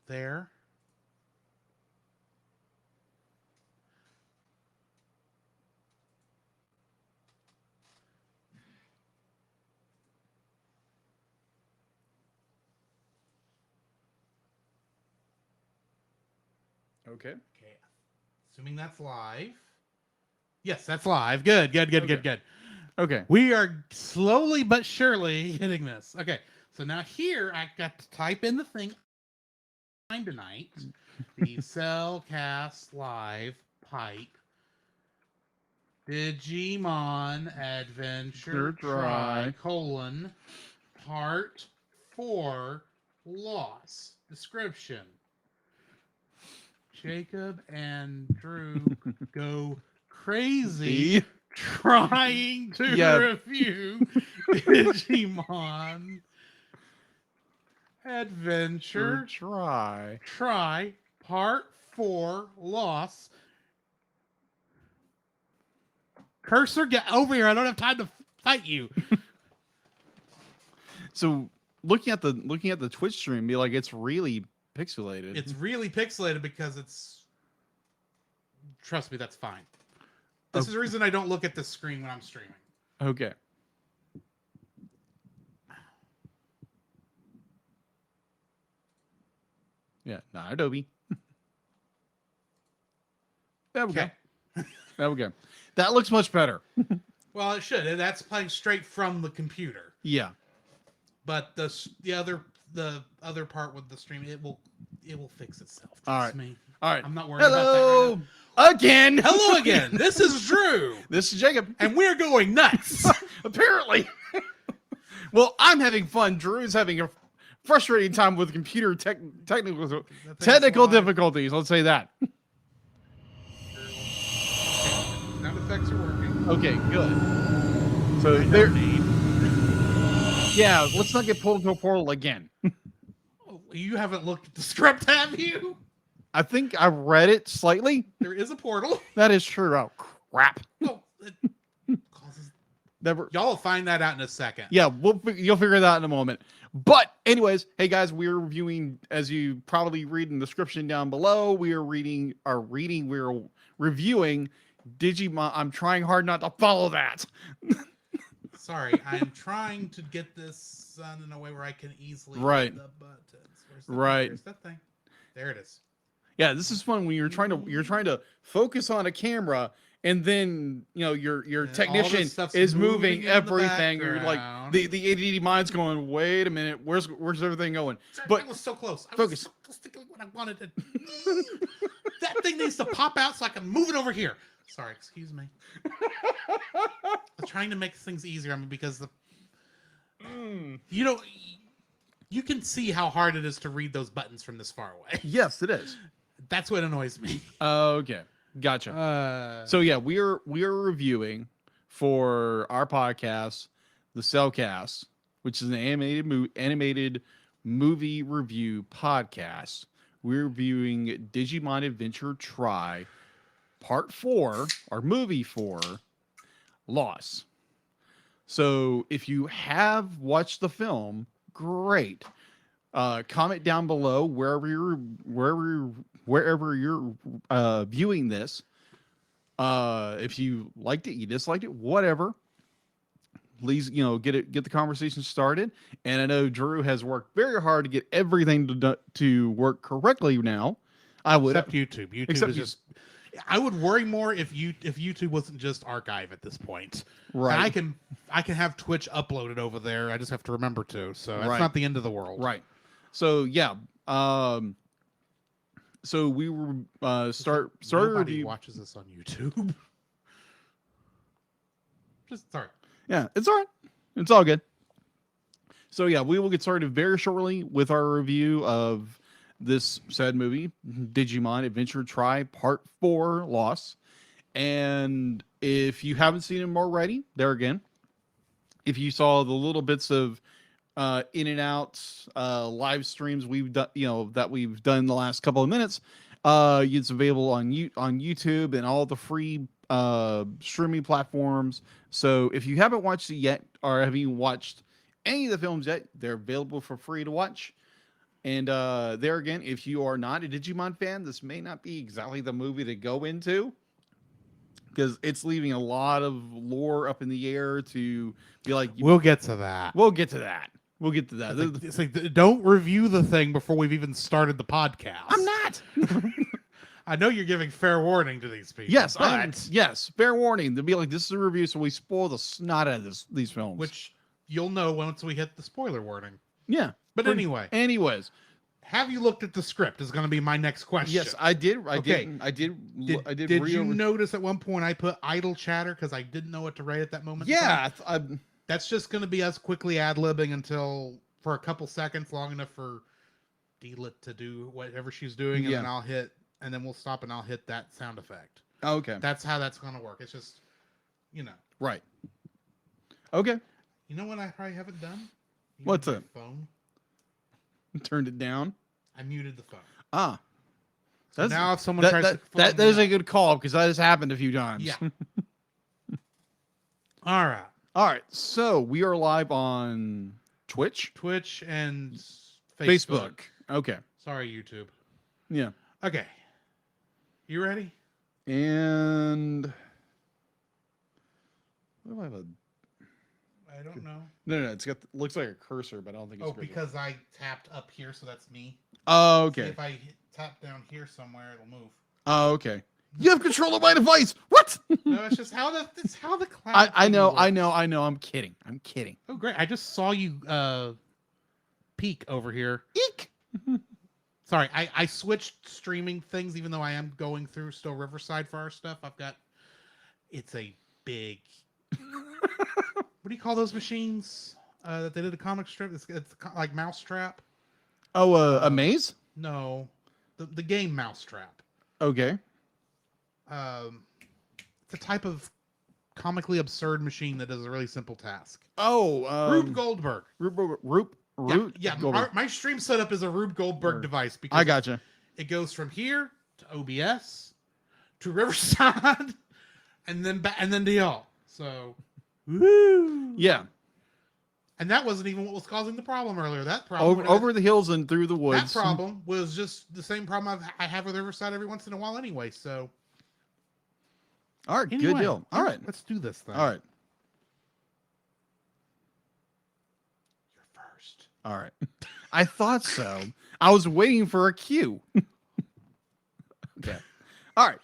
there. Okay. Okay. Assuming that's live. Yes, that's live. Good, good, good, Okay. good, good. Okay. We are slowly but surely hitting this. Okay. So now here I got to type in the thing tonight. The Cellcast Live Pipe Digimon Adventure Try. Part 4 Loss. Description. Jacob and Drew go crazy E. trying to Yeah. review Digimon Adventure Try. Part 4 Loss. Cursor, get over here. I don't have time to fight you. So looking at the Twitch stream, be like it's really pixelated. It's really pixelated because it's. Trust me, that's fine. This is the reason I don't look at the screen when I'm streaming. Okay. Yeah, not Adobe. There we go. There we go. That looks much better. Well, it should. That's playing straight from the computer. Yeah. But the other part with the stream, it will fix itself. Trust All right. me. All right. I'm not worried about that right now. Again. Hello again. This is Drew. This is Jacob. And we're going nuts. Apparently. Well, I'm having fun. Drew's having a frustrating time with computer technical difficulties. Let's say that. Sound effects are working. Okay, good. So there. Yeah, let's not get pulled into a portal again. Oh, you haven't looked at the script, have you? I think I read it slightly. There is a portal. That is true. Oh, crap. Oh, it causes... Never. Y'all will find that out in a second. Yeah, you'll figure that out in a moment. But anyways, hey guys, we're reviewing, as you probably read in the description down below, we're reviewing Digimon. I'm trying hard not to follow that. Sorry, I'm trying to get this done in a way where I can easily Right. hit the buttons. Where's that thing? There it is. Yeah, this is fun when you're trying to focus on a camera and then your technician is moving everything. You're like the ADD mind's going, wait a minute, where's everything going? But it was so close. Focus. What I wanted to. That thing needs to pop out so I can move it over here. Sorry, excuse me. I'm trying to make things easier. I mean, because you can see how hard it is to read those buttons from this far away. Yes, it is. That's what annoys me. Okay, gotcha. So yeah, we are reviewing for our podcast, the Cellcast, which is an animated movie review podcast. We're reviewing Digimon Adventure Try Part 4, or Movie 4, Loss. So if you have watched the film, great. Comment down below wherever you're viewing this. If you liked it, you disliked it, whatever. Please, get the conversation started. And I know Drew has worked very hard to get everything to work correctly now. I would, except YouTube. YouTube is just. I would worry more if YouTube wasn't just archive at this point. Right. And I can have Twitch uploaded over there. I just have to remember to. So it's not the end of the world. Right. So yeah. So we were started Nobody watches this on YouTube. Just sorry. Yeah, it's all right. It's all good. So yeah, we will get started very shortly with our review of this said movie, Digimon Adventure Try Part 4 Loss. And if you haven't seen them already, there again, if you saw the little bits of in and out live streams we've done, that we've done in the last couple of minutes, it's available on YouTube and all the free streaming platforms. So if you haven't watched it yet, or have you watched any of the films yet, they're available for free to watch. And there again, if you are not a Digimon fan, this may not be exactly the movie to go into because it's leaving a lot of lore up in the air to be like, We'll get to that. we'll get to that. We'll get to that. It's like, don't review the thing before we've even started the podcast. I'm not. I know you're giving fair warning to these people. Yes, but yes. Fair warning. They'll be like, this is a review, so we spoil the snot out of these films. which you'll know once we hit the spoiler warning. yeah. But anyway, Anyways, have you looked at the script? Is going to be my next question. yes, I did. Okay. I did. Did you notice at one point I put idle chatter because I didn't know what to write at that moment? in time? Yeah, That's just going to be us quickly ad-libbing until for a couple seconds, long enough for D-Lit to do whatever she's doing, and Yeah. then I'll hit, and then we'll stop, and I'll hit that sound effect. okay. That's how that's going to work. It's just, Right. Okay. You know what I probably haven't done? What's my that? Phone. Turned it down. I muted the phone. Ah. So now if someone tries to that is a good call because that has happened a few times. Yeah. All right. All right. So we are live on Twitch, Twitch and Facebook. Okay. Sorry, YouTube. Yeah. Okay. You ready? And what do I have a? I don't know. No. It's got looks like a cursor, but I don't think it's. Because I tapped up here, so that's me. Oh, See, okay. if I tap down here somewhere, it'll move. Oh, okay. You have control of my device. What? No, it's just how the cloud. I know. works. I'm kidding. Oh, great! I just saw you peek over here. Eek. Sorry, I switched streaming things, even though I am going through still Riverside for our stuff. It's a big. What do you call those machines that they did a comic strip? It's like Mousetrap. Oh, a maze? No, the game Mousetrap. Okay. It's a type of comically absurd machine that does a really simple task. Oh, Rube Goldberg. Root. Yeah, Goldberg. my stream setup is a Rube Goldberg device because I gotcha. it goes from here to OBS to Riverside and then to y'all. So, woo. Yeah. And that wasn't even what was causing the problem earlier. That problem Over the hills and through the woods. That problem was just the same problem I have with Riverside every once in a while anyway. So, all right, anyway, good deal. All right, let's do this thing. all right, You're first. all right. I thought so. I was waiting for a cue. Okay. All right.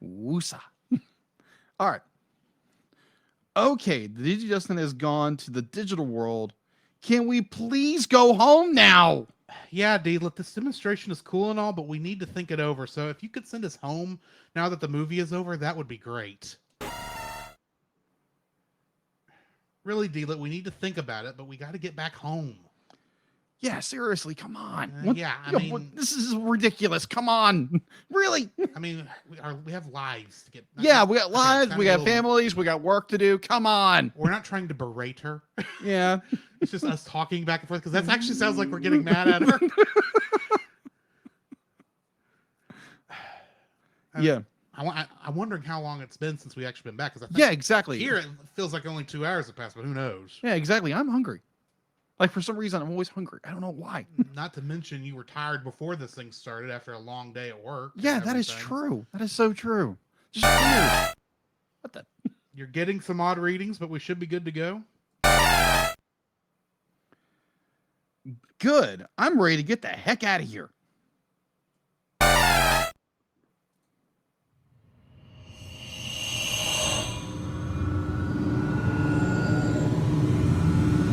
Woosa. All right. Okay, the DigiDestin has gone to the digital world. Can we please go home now? Yeah, D-Lit, this demonstration is cool and all, but we need to think it over. So if you could send us home now that the movie is over, that would be great. Really, D-Lit, we need to think about it, but we got to get back home. Yeah, seriously, come on. Yeah, I mean, this is ridiculous. Come on. Really? I mean, we have lives to get. Yeah, we got Okay, lives, we got little- families, we got work to do. Come on. We're not trying to berate her. Yeah. It's just us talking back and forth because that actually sounds like we're getting mad at her. Yeah. I'm wondering how long it's been since we actually been back. Because Yeah, exactly. Here it feels like only 2 hours have passed, but who knows? Yeah, exactly. I'm hungry. Like for some reason, I'm always hungry. I don't know why. Not to mention you were tired before this thing started after a long day at work. and Yeah, that is everything. true. That is so true. Just weird. What the? You're getting some odd readings, but we should be good to go. Good. I'm ready to get the heck out of here.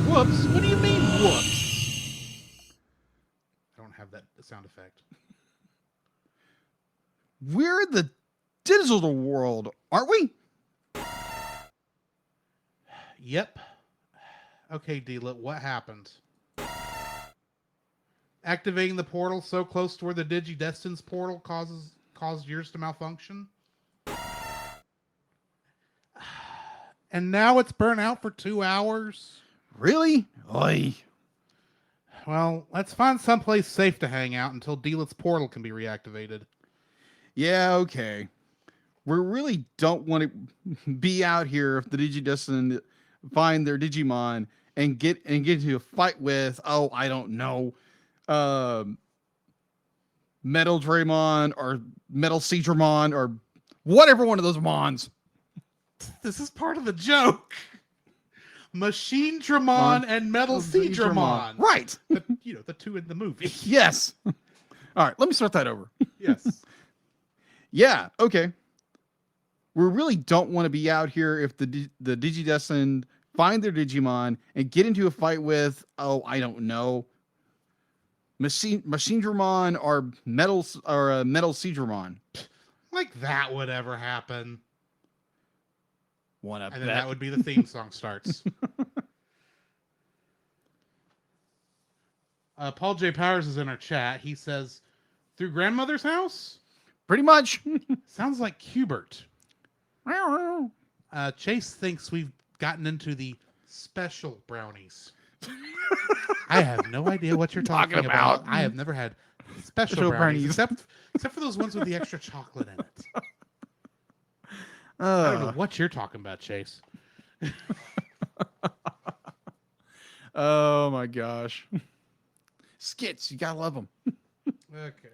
Whoops. What do you mean, whoops? I don't have that sound effect. We're the digital world, aren't we? Yep. Okay, D-Lit, what happened? Activating the portal so close to where the DigiDestin's portal caused yours to malfunction? And now it's burnt out for 2 hours? Really? Oy. Well, let's find someplace safe to hang out until D-Lit's portal can be reactivated. Yeah, okay. We really don't want to be out here if the DigiDestin find their Digimon and get into a fight with, oh, I don't know, Metal Draymon or Metal Seedramon or whatever one of those Mons. This is part of the joke. Machine Dramon and Metal Seedramon. Right. The two in the movie. Yes. All right, let me start that over. Yes. Yeah, okay. We really don't want to be out here if the Digidestined find their Digimon and get into a fight with, oh, I don't know, Machine Dramon or Metal Seedramon. Like that would ever happen. One up. And then that would be the theme song starts. Paul J. Powers is in our chat. He says, through grandmother's house? Pretty much. Sounds like Hubert. Chase thinks we've gotten into the special brownies. I have no idea what you're talking about. I have never had special brownies. Except for those ones with the extra chocolate in it. I don't know what you're talking about, Chase. Oh my gosh. Skits, you gotta love them. Okay.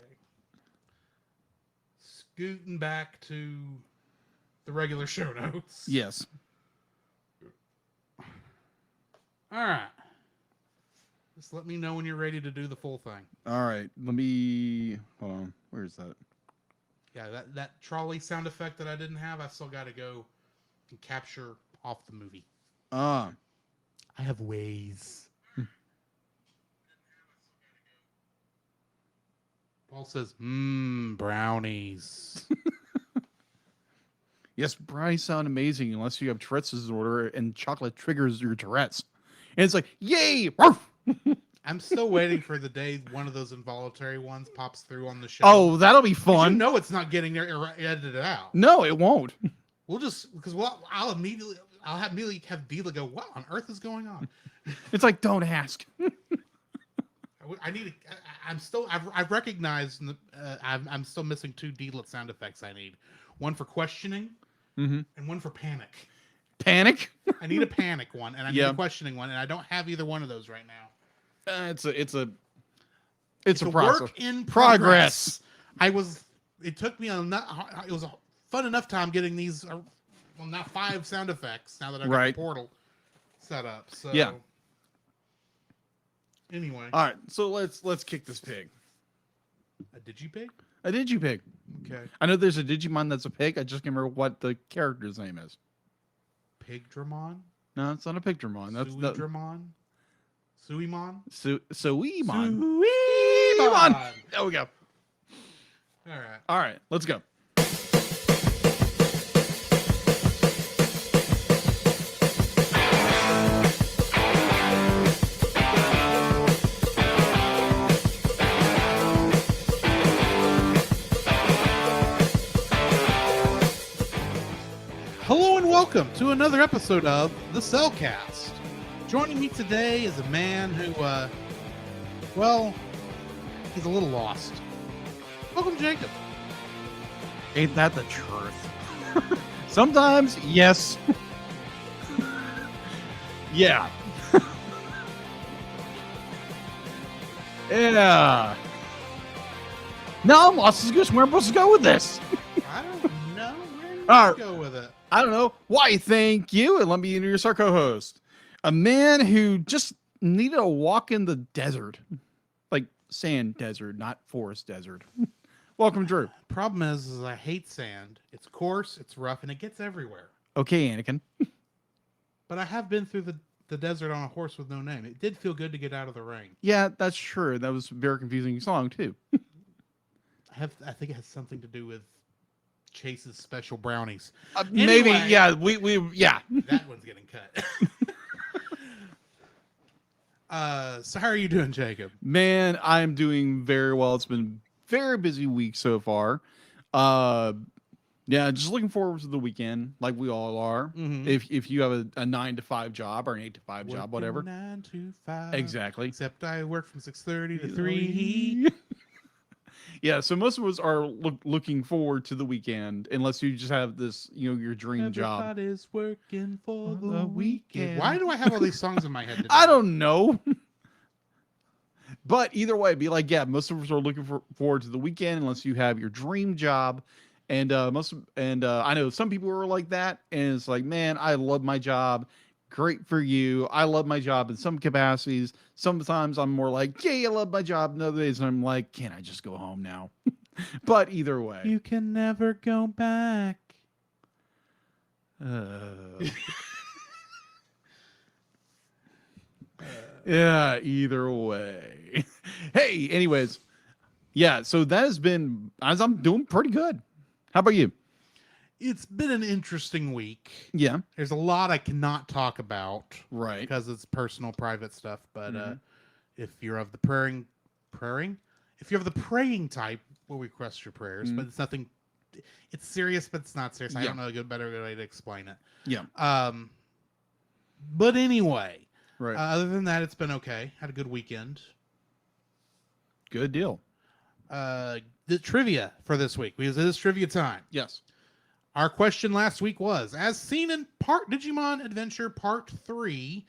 Scooting back to the regular show notes. Yes. All right. Just let me know when you're ready to do the full thing. All right. Let me... Hold on. Where is that? Yeah, that trolley sound effect that I didn't have, I still got to go and capture off the movie. I have ways. Paul says, brownies. Yes, brownies sound amazing unless you have Tourette's disorder and chocolate triggers your Tourette's. And it's like, yay! I'm still waiting for the day one of those involuntary ones pops through on the show. Oh, that'll be fun. You know it's not getting edited out. No, it won't. We'll just, because I'll immediately have Deela go, what on earth is going on? It's like, don't ask. I've recognized, I'm still missing 2 Deela sound effects I need. One for questioning and one for panic. Panic? I need a panic one and I need a questioning one, and I don't have either one of those right now. It's a work in progress. It took me it was a fun enough time getting these, now 5 sound effects now that I've got the portal set up. So yeah. Anyway. All right, so let's kick this pig. A Digipig? A Digipig. Okay. I know there's a Digimon that's a pig. I just can't remember what the character's name is. Pigdramon? No, it's not a Pigdramon. That's Suidramon? Suimon? Suimon. There we go. All right, let's go. Hello and welcome to another episode of the Cellcast. Joining me today is a man who, he's a little lost. Welcome, Jacob. Ain't that the truth? Sometimes, yes. Yeah. Yeah. No, I'm lost as a goose. Where am I supposed to go with this? I don't know. Where do you go with it? I don't know. Why, thank you. And let me introduce our co-host. A man who just needed a walk in the desert. Like sand desert, not forest desert. Welcome, Drew. Problem is I hate sand. It's coarse, it's rough, and it gets everywhere. Okay, Anakin. But I have been through the desert on a horse with no name. It did feel good to get out of the rain. Yeah, that's true. That was a very confusing song, too. I think it has something to do with Chase's special brownies. Maybe, Anyway, yeah. Yeah. That one's getting cut. So how are you doing, Jacob? Man, I'm doing very well. It's been a very busy week so far. Yeah, just looking forward to the weekend, like we all are. Mm-hmm. If you have a 9-to-5 job or an 8-to-5 job, whatever. 9 to 5. Exactly. Except I work from 6:30 to 3. Yeah, so most of us are looking forward to the weekend, unless you just have this, your dream job. Everybody's working for On the the weekend. weekend. Why do I have all these songs in my head today? I don't know. But either way, be like, yeah, most of us are looking forward to the weekend, unless you have your dream job. And I know some people are like that, and it's like, man, I love my job. Great for you. I love my job in some capacities. Sometimes I'm more like, yeah, I love my job. And other days I'm like, can't I just go home now? But either way, You can never go back. uh, yeah, either way. Hey, anyways, yeah. So that has been, as I'm doing pretty good. How about you? It's been an interesting week. Yeah. There's a lot I cannot talk about Right. because it's personal, private stuff. But Mhm. if you're of the praying, if you're of the praying type, we'll request your prayers. But it's nothing. It's serious, but it's not serious. I Yeah. don't know a good better way to explain it. Yeah. But anyway, Right. other than that, it's been okay. Had a good weekend. Good deal. The trivia for this week, because it is trivia time. Yes. Our question last week was, as seen in Digimon Adventure Part 3,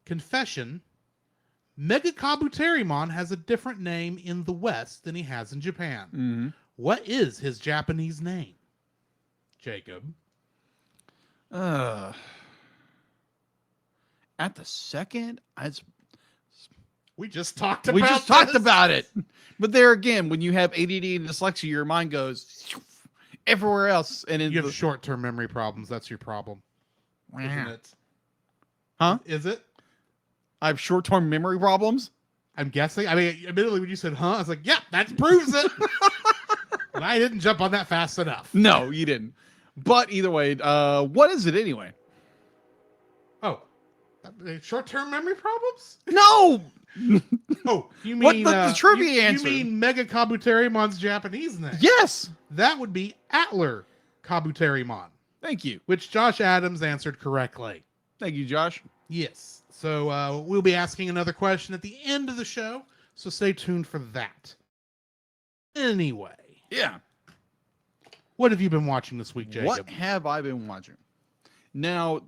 Confession, Mega Kabuterimon has a different name in the West than he has in Japan. Mm-hmm. What is his Japanese name? Jacob. At the second, We just talked about we just talked about it. But there again, when you have ADD and dyslexia, your mind goes everywhere else. And You have short-term memory problems. That's your problem. Isn't it? Huh? Is it? I have short-term memory problems. I'm guessing. I mean, admittedly, when you said, huh, I was like, yeah, that proves it. But I didn't jump on that fast enough. No, you didn't. But either way, what is it anyway? Oh, short-term memory problems? No! Oh, you What mean the trivia you answer? mean Mega Kabuterimon's Japanese name? Yes! That would be Atler Kabuterimon, Thank you. which Josh Adams answered correctly. Thank you, Josh. Yes. So we'll be asking another question at the end of the show, so stay tuned for that. Anyway, Yeah. what have you been watching this week, Jacob? What have I been watching? Now,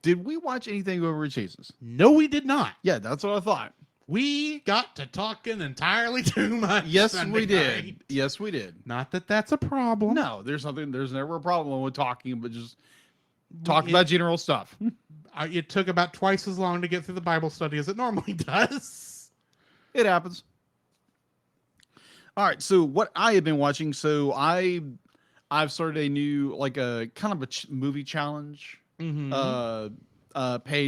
did we watch anything over at Chase's? No, we did not. Yeah, that's what I thought. We got to talking entirely too much. Yes, Sunday we did. night. Yes, we did. Not that that's a problem. No, there's never a problem with talking, but just talk about general stuff. It took about twice as long to get through the Bible study as it normally does. It happens. All right, so what I have been watching, so I've started a new, like a kind of a movie challenge page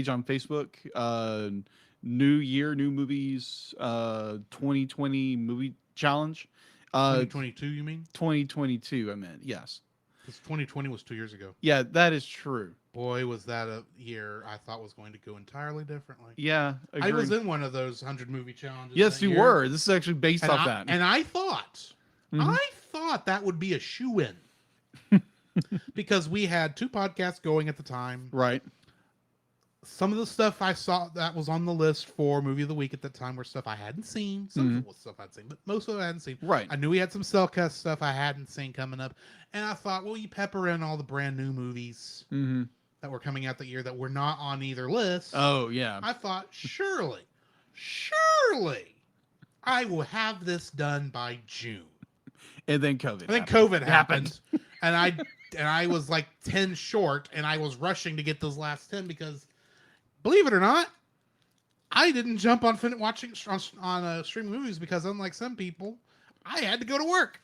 on Facebook. New year, new movies, 2020 movie challenge. 2022, you mean? 2022, I meant, yes. Because 2020 was 2 years ago. Yeah, that is true. Boy, was that a year I thought was going to go entirely differently. Yeah, I was in one of those 100 movie challenges. Yes, you year. were. This is actually based off that. And I thought that would be a shoo-in. Because we had 2 podcasts going at the time. Right. Some of the stuff I saw that was on the list for movie of the week at the time were stuff I hadn't seen. Some of it was stuff I'd seen, but most of it I hadn't seen. Right. I knew we had some Cellcast stuff I hadn't seen coming up, and I thought, well, you pepper in all the brand new movies that were coming out that year that were not on either list. Oh yeah. I thought, surely, I will have this done by June. And then COVID. And then COVID happened. and I was like 10 short, and I was rushing to get those last 10 because, believe it or not, I didn't jump on watching on streaming movies because, unlike some people, I had to go to work.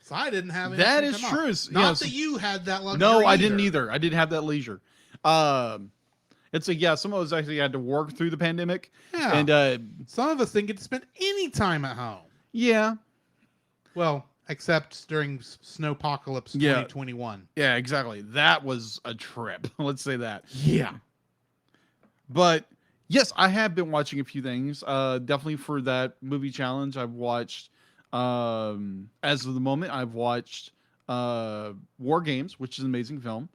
So I didn't have any. That is true. Not that you had that luxury. No, I didn't either. I didn't have that leisure. It's some of us actually had to work through the pandemic. Yeah. And some of us didn't get to spend any time at home. Yeah. Well, except during Snowpocalypse 2021. Yeah, exactly. That was a trip. Let's say that. Yeah. But yes, I have been watching a few things. Definitely for that movie challenge, I've watched. As of the moment, I've watched War Games, which is an amazing film.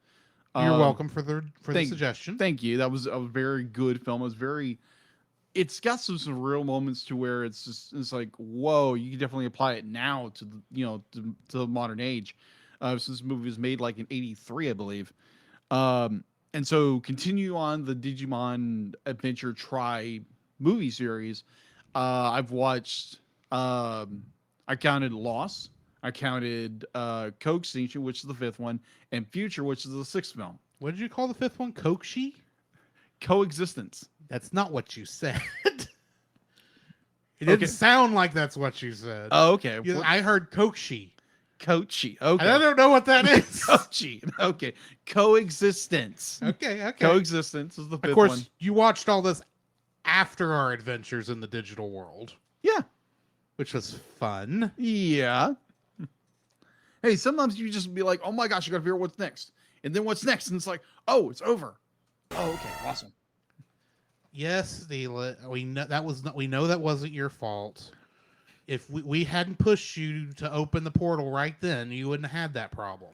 You're welcome for the suggestion. Thank you. That was a very good film. It was very it's got some real moments to where it's like, whoa, you can definitely apply it now to the to the modern age. Since this movie was made like in '83, I believe. And so continue on the Digimon Adventure Try movie series. I've watched. I counted Loss. I counted Co-Extinction, which is the fifth one, and Future, which is the sixth film. What did you call the fifth one? Kokshi? Coexistence. That's not what you said. It didn't sound like that's what you said. Oh, okay. I heard Kokshi. Kochi. Okay. I don't know what that is. Kochi. Okay. Coexistence. Okay. Coexistence is the fifth Of course, one. you watched all this after our adventures in the digital world. Yeah. Which was fun. Yeah. Hey, sometimes you just be like, oh my gosh, I gotta figure out what's next. And then what's next? And it's like, oh, it's over. Oh, okay, awesome. Yes, we know that wasn't your fault. If we hadn't pushed you to open the portal right then, you wouldn't have had that problem.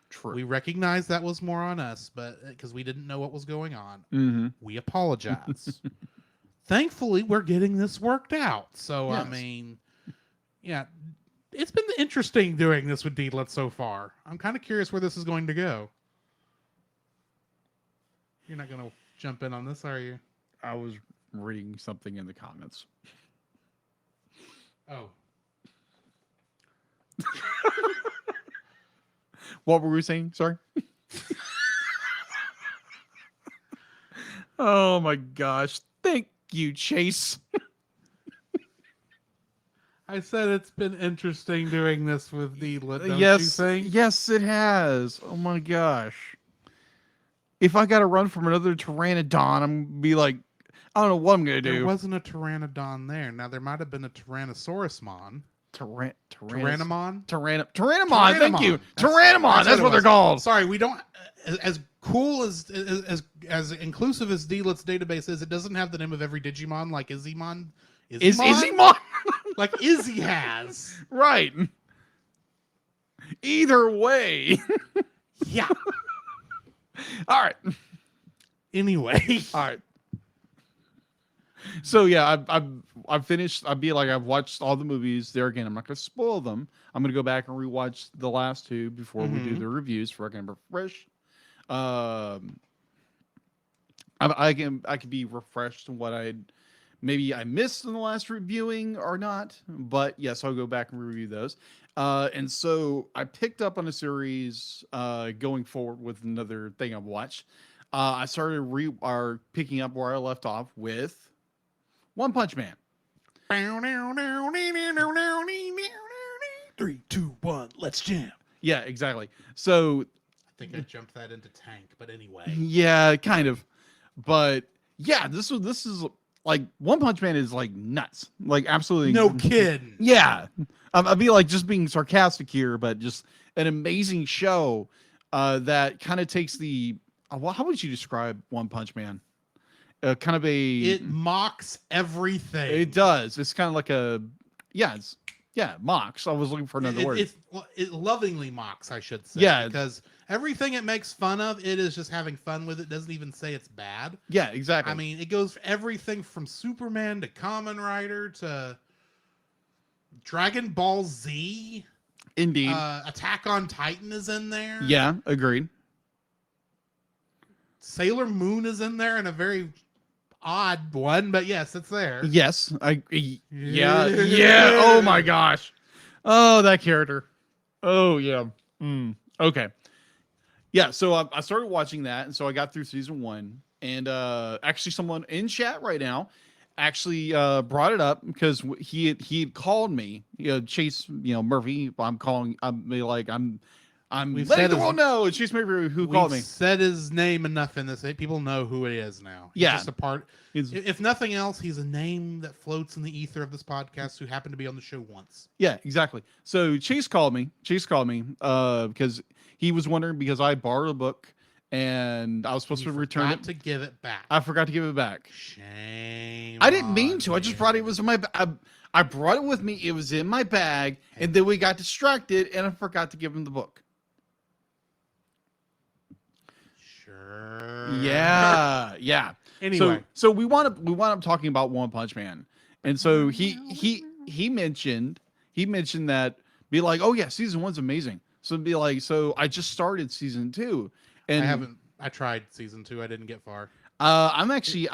True. We recognize that was more on us, but because we didn't know what was going on, Mm-hmm. we apologize. Thankfully, we're getting this worked out. So, Yes. I mean, yeah, it's been interesting doing this with Deedlet so far. I'm kind of curious where this is going to go. You're not going to jump in on this, are you? I was reading something in the comments. Oh. What were we saying? Sorry. Oh my gosh. Thank you, Chase. I said it's been interesting doing this with Deedlet, don't you Yes. think? Yes, it has. Oh my gosh. If I gotta run from another Pteranodon, I'm gonna be like, I don't know what I'm gonna do. There wasn't a Pteranodon there. Now, there might have been a Tyrannosaurusmon. Tyrannomon. Tyrannomon. Thank you. Tyrannomon. That's what they're called. Sorry, we don't. As cool as inclusive as Deedlet's database is, it doesn't have the name of every Digimon like Izzymon. Izzymon? Like Izzy has. Right. Either way. Yeah. All right. Anyway. All right. So yeah, I've finished. I've watched all the movies. There again, I'm not going to spoil them. I'm going to go back and rewatch the last two before we do the reviews, for I can refresh. I can be refreshed on what I missed in the last reviewing or not. But yes, I'll go back and review those. And so I picked up on a series going forward with another thing I've watched. I started picking up where I left off with One Punch Man. 3, 2, 1, let's jam. Yeah, exactly. So I think I jumped that into Tank, but anyway. Yeah, kind of. But yeah, this is like One Punch Man is like nuts. Like absolutely No kidding. Yeah. I'd be like just being sarcastic here, but just an amazing show that kind of takes the how would you describe One Punch Man? Kind of It mocks everything. It does. It's kind of like mocks. I was looking for another word. It lovingly mocks, I should say. Yeah. Because everything it makes fun of, it is just having fun with it. Doesn't even say it's bad. Yeah, exactly. I mean, it goes everything from Superman to Kamen Rider to Dragon Ball Z. Indeed. Attack on Titan is in there. Yeah, agreed. Sailor Moon is in there in a very odd one, but yes, it's there. Yes, yeah. Oh my gosh. Oh, that character. Oh yeah. Okay. Yeah. So I started watching that, and so I got through season 1, and actually, someone in chat right now actually brought it up because he had called me. Chase. Murphy. I'm We've letting said the world know it's Chase Murphy who called me. Said his name enough in this. People know who it is now. He's just a part. If nothing else, he's a name that floats in the ether of this podcast who happened to be on the show once. Yeah, exactly. So Chase called me because he was wondering, because I borrowed a book and I was supposed to return it. To give it back. I forgot to give it back. Shame. I didn't mean to. I just brought it. It was in my. I brought it with me. It was in my bag, and then we got distracted, and I forgot to give him the book. Sure. Yeah, yeah. Anyway. So we wound up talking about One Punch Man, and so he mentioned that be like, oh yeah, season one's amazing. So be like, so I just started season two, I and haven't. I tried season 2. I didn't get far. I'm actually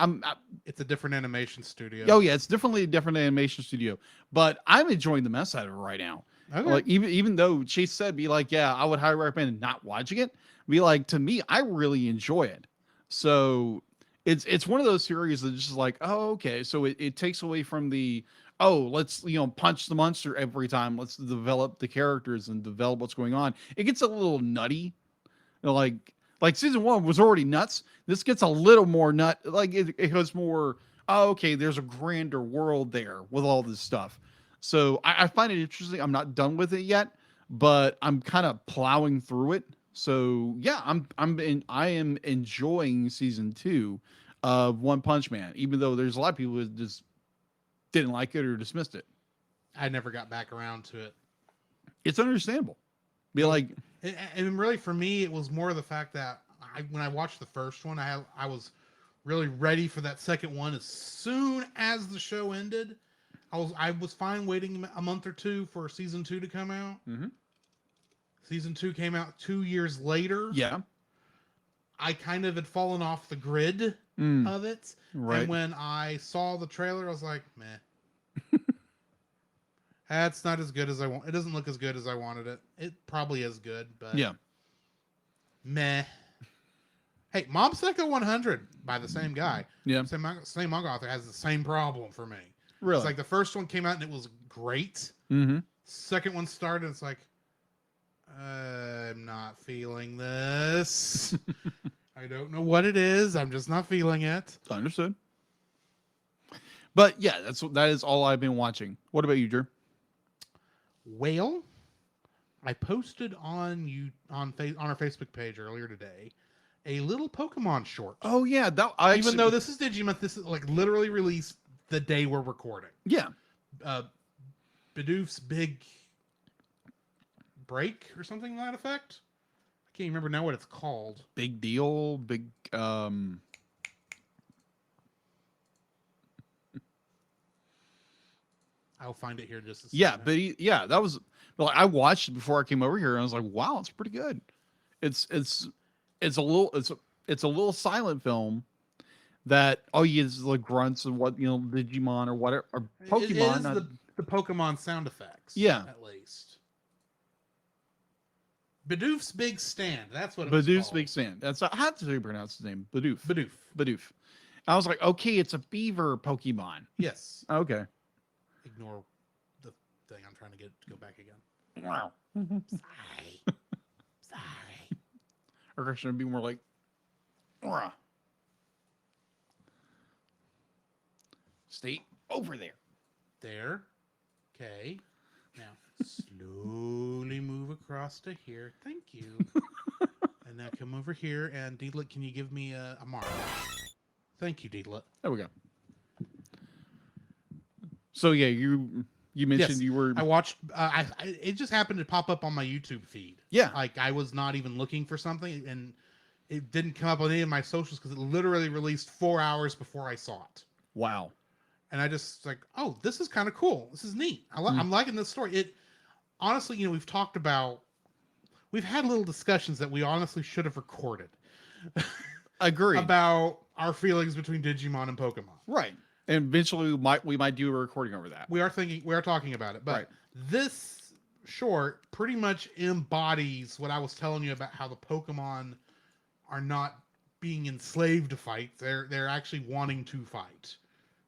It's a different animation studio. oh yeah, it's definitely a different animation studio, but I'm enjoying the mess out of it right now. Okay. Like even though Chase said, be like, yeah, I would highly recommend not watching it. Be like, to me, I really enjoy it. So it's one of those series that's just like, oh okay, so it takes away from the oh let's punch the monster every time. Let's develop the characters and develop what's going on. It gets a little nutty, like season one was already nuts. This gets a little more nut. Like it goes more. Oh, okay, there's a grander world there with all this stuff. So I find it interesting. I'm not done with it yet, but I'm kind of plowing through it. So yeah, I am enjoying season two of One Punch Man, even though there's a lot of people who just didn't like it or dismissed it. I never got back around to it. It's understandable. Be like, And really, for me, it was more the fact that when I watched the first one, I was really ready for that second one. As soon as the show ended, I was fine waiting a month or two for season 2 to come out. mm-hmm. Season 2 came out 2 years later. Yeah, I kind of had fallen off the grid of it. right. And when I saw the trailer, I was like, meh. That's not as good as I want. It doesn't look as good as I wanted it. It probably is good, but Yeah, meh. Hey, Mob Psycho 100 by the same guy. yeah, Same manga author has the same problem for me. really. It's like the first one came out and it was great. Mm-hmm. Second one started, it's like, I'm not feeling this. I don't know what it is. I'm just not feeling it. Understood. But yeah, that is all I've been watching. What about you, Drew? Well, I posted on our Facebook page earlier today a little Pokemon short. Oh yeah, Even though this is Digimon, this is like literally released the day we're recording. yeah, Bidoof's Big Break or something to that effect. I can't remember now what it's called. big deal, big I'll find it here in just a second. yeah, but that was like I watched it before I came over here and I was like, wow, it's pretty good. It's a little silent film that all you get is the grunts and what Digimon or whatever or Pokemon. It is the Pokemon sound effects. Yeah. At least. Bidoof's Big Stand. That's what it Bidoof's was called. Big Stand. That's how do you pronounce his name? Bidoof. Bidoof. Bidoof. I was like, okay, it's a beaver Pokemon. Yes. Okay. Ignore the thing. I'm trying to get to go back again. Wow. Sorry. Sorry. Or should it be more like, "Rah." Stay over there. There. Okay. Now slowly move across to here. Thank you. And now come over here and Deedlit, can you give me a mark? Thank you, Deedlit. There we go. So yeah, you mentioned Yes, you were. I watched. It just happened to pop up on my YouTube feed. Yeah. Like I was not even looking for something, and it didn't come up on any of my socials because it literally released 4 hours before I saw it. Wow. And I just like, oh, this is kind of cool. This is neat. I'm liking this story. It honestly, we've talked about, we've had little discussions that we honestly should have recorded. Agree. About our feelings between Digimon and Pokemon. Right. And eventually we might do a recording over that. We are talking about it, but Right. This short pretty much embodies what I was telling you about how the Pokemon are not being enslaved to fight. They're actually wanting to fight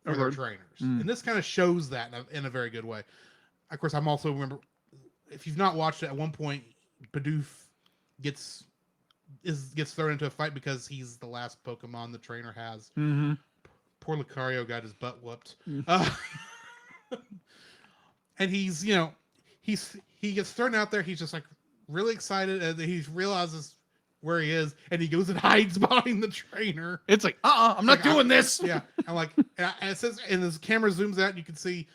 for their trainers. And this kind of shows that in a very good way. Of course, I'm also remember if you've not watched it, at one point Bidoof gets thrown into a fight because he's the last Pokemon the trainer has. Mm-hmm. Poor Lucario got his butt whooped. And he gets thrown out there. He's just like really excited, and he realizes where he is, and he goes and hides behind the trainer. It's like, I'm not doing this. Yeah, I'm like, and it says, and as the camera zooms out, you can see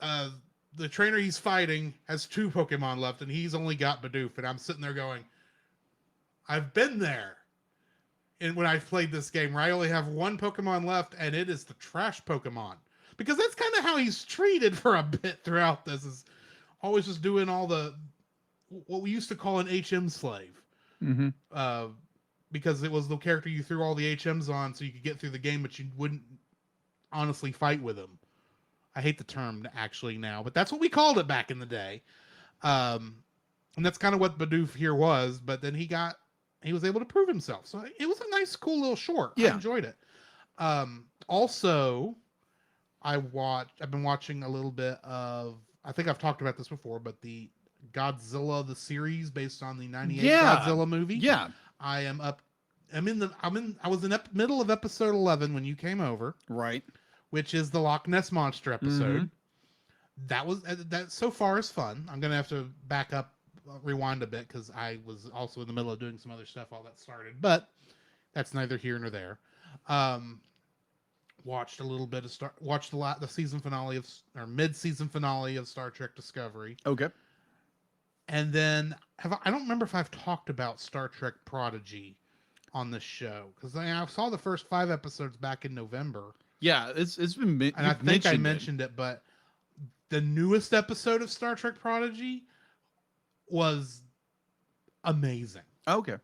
the trainer he's fighting has 2 Pokemon left, and he's only got Bidoof. And I'm sitting there going, I've been there. and when I played this game, where I only have one Pokemon left, and it is the trash Pokemon. Because that's kind of how he's treated for a bit throughout this. Is always just doing all the what we used to call an HM slave. Mm-hmm. Uh, because it was the character you threw all the HMs on, so you could get through the game, but you wouldn't honestly fight with him. I hate the term actually now, but that's what we called it back in the day. And that's kind of what Bidoof here was. But then he was able to prove himself. So it was a nice, cool little short. Yeah. I enjoyed it. Also, I've been watching a little bit of. I think I've talked about this before, but the Godzilla the series based on the '98 Godzilla movie. Yeah. I am up. I was in middle of episode 11 when you came over, Right. which is the Loch Ness monster episode. That was that so far is fun. I'm gonna have to back up, rewind a bit because I was also in the middle of doing some other stuff while that started, but that's neither here nor there. Watched a little bit of watched the season finale or mid-season finale of Star Trek Discovery. Okay. And then I don't remember if I've talked about Star Trek Prodigy on this show because I saw the first 5 episodes back in November. Yeah, it's been and I think I mentioned it, but the newest episode of Star Trek Prodigy was amazing. Okay.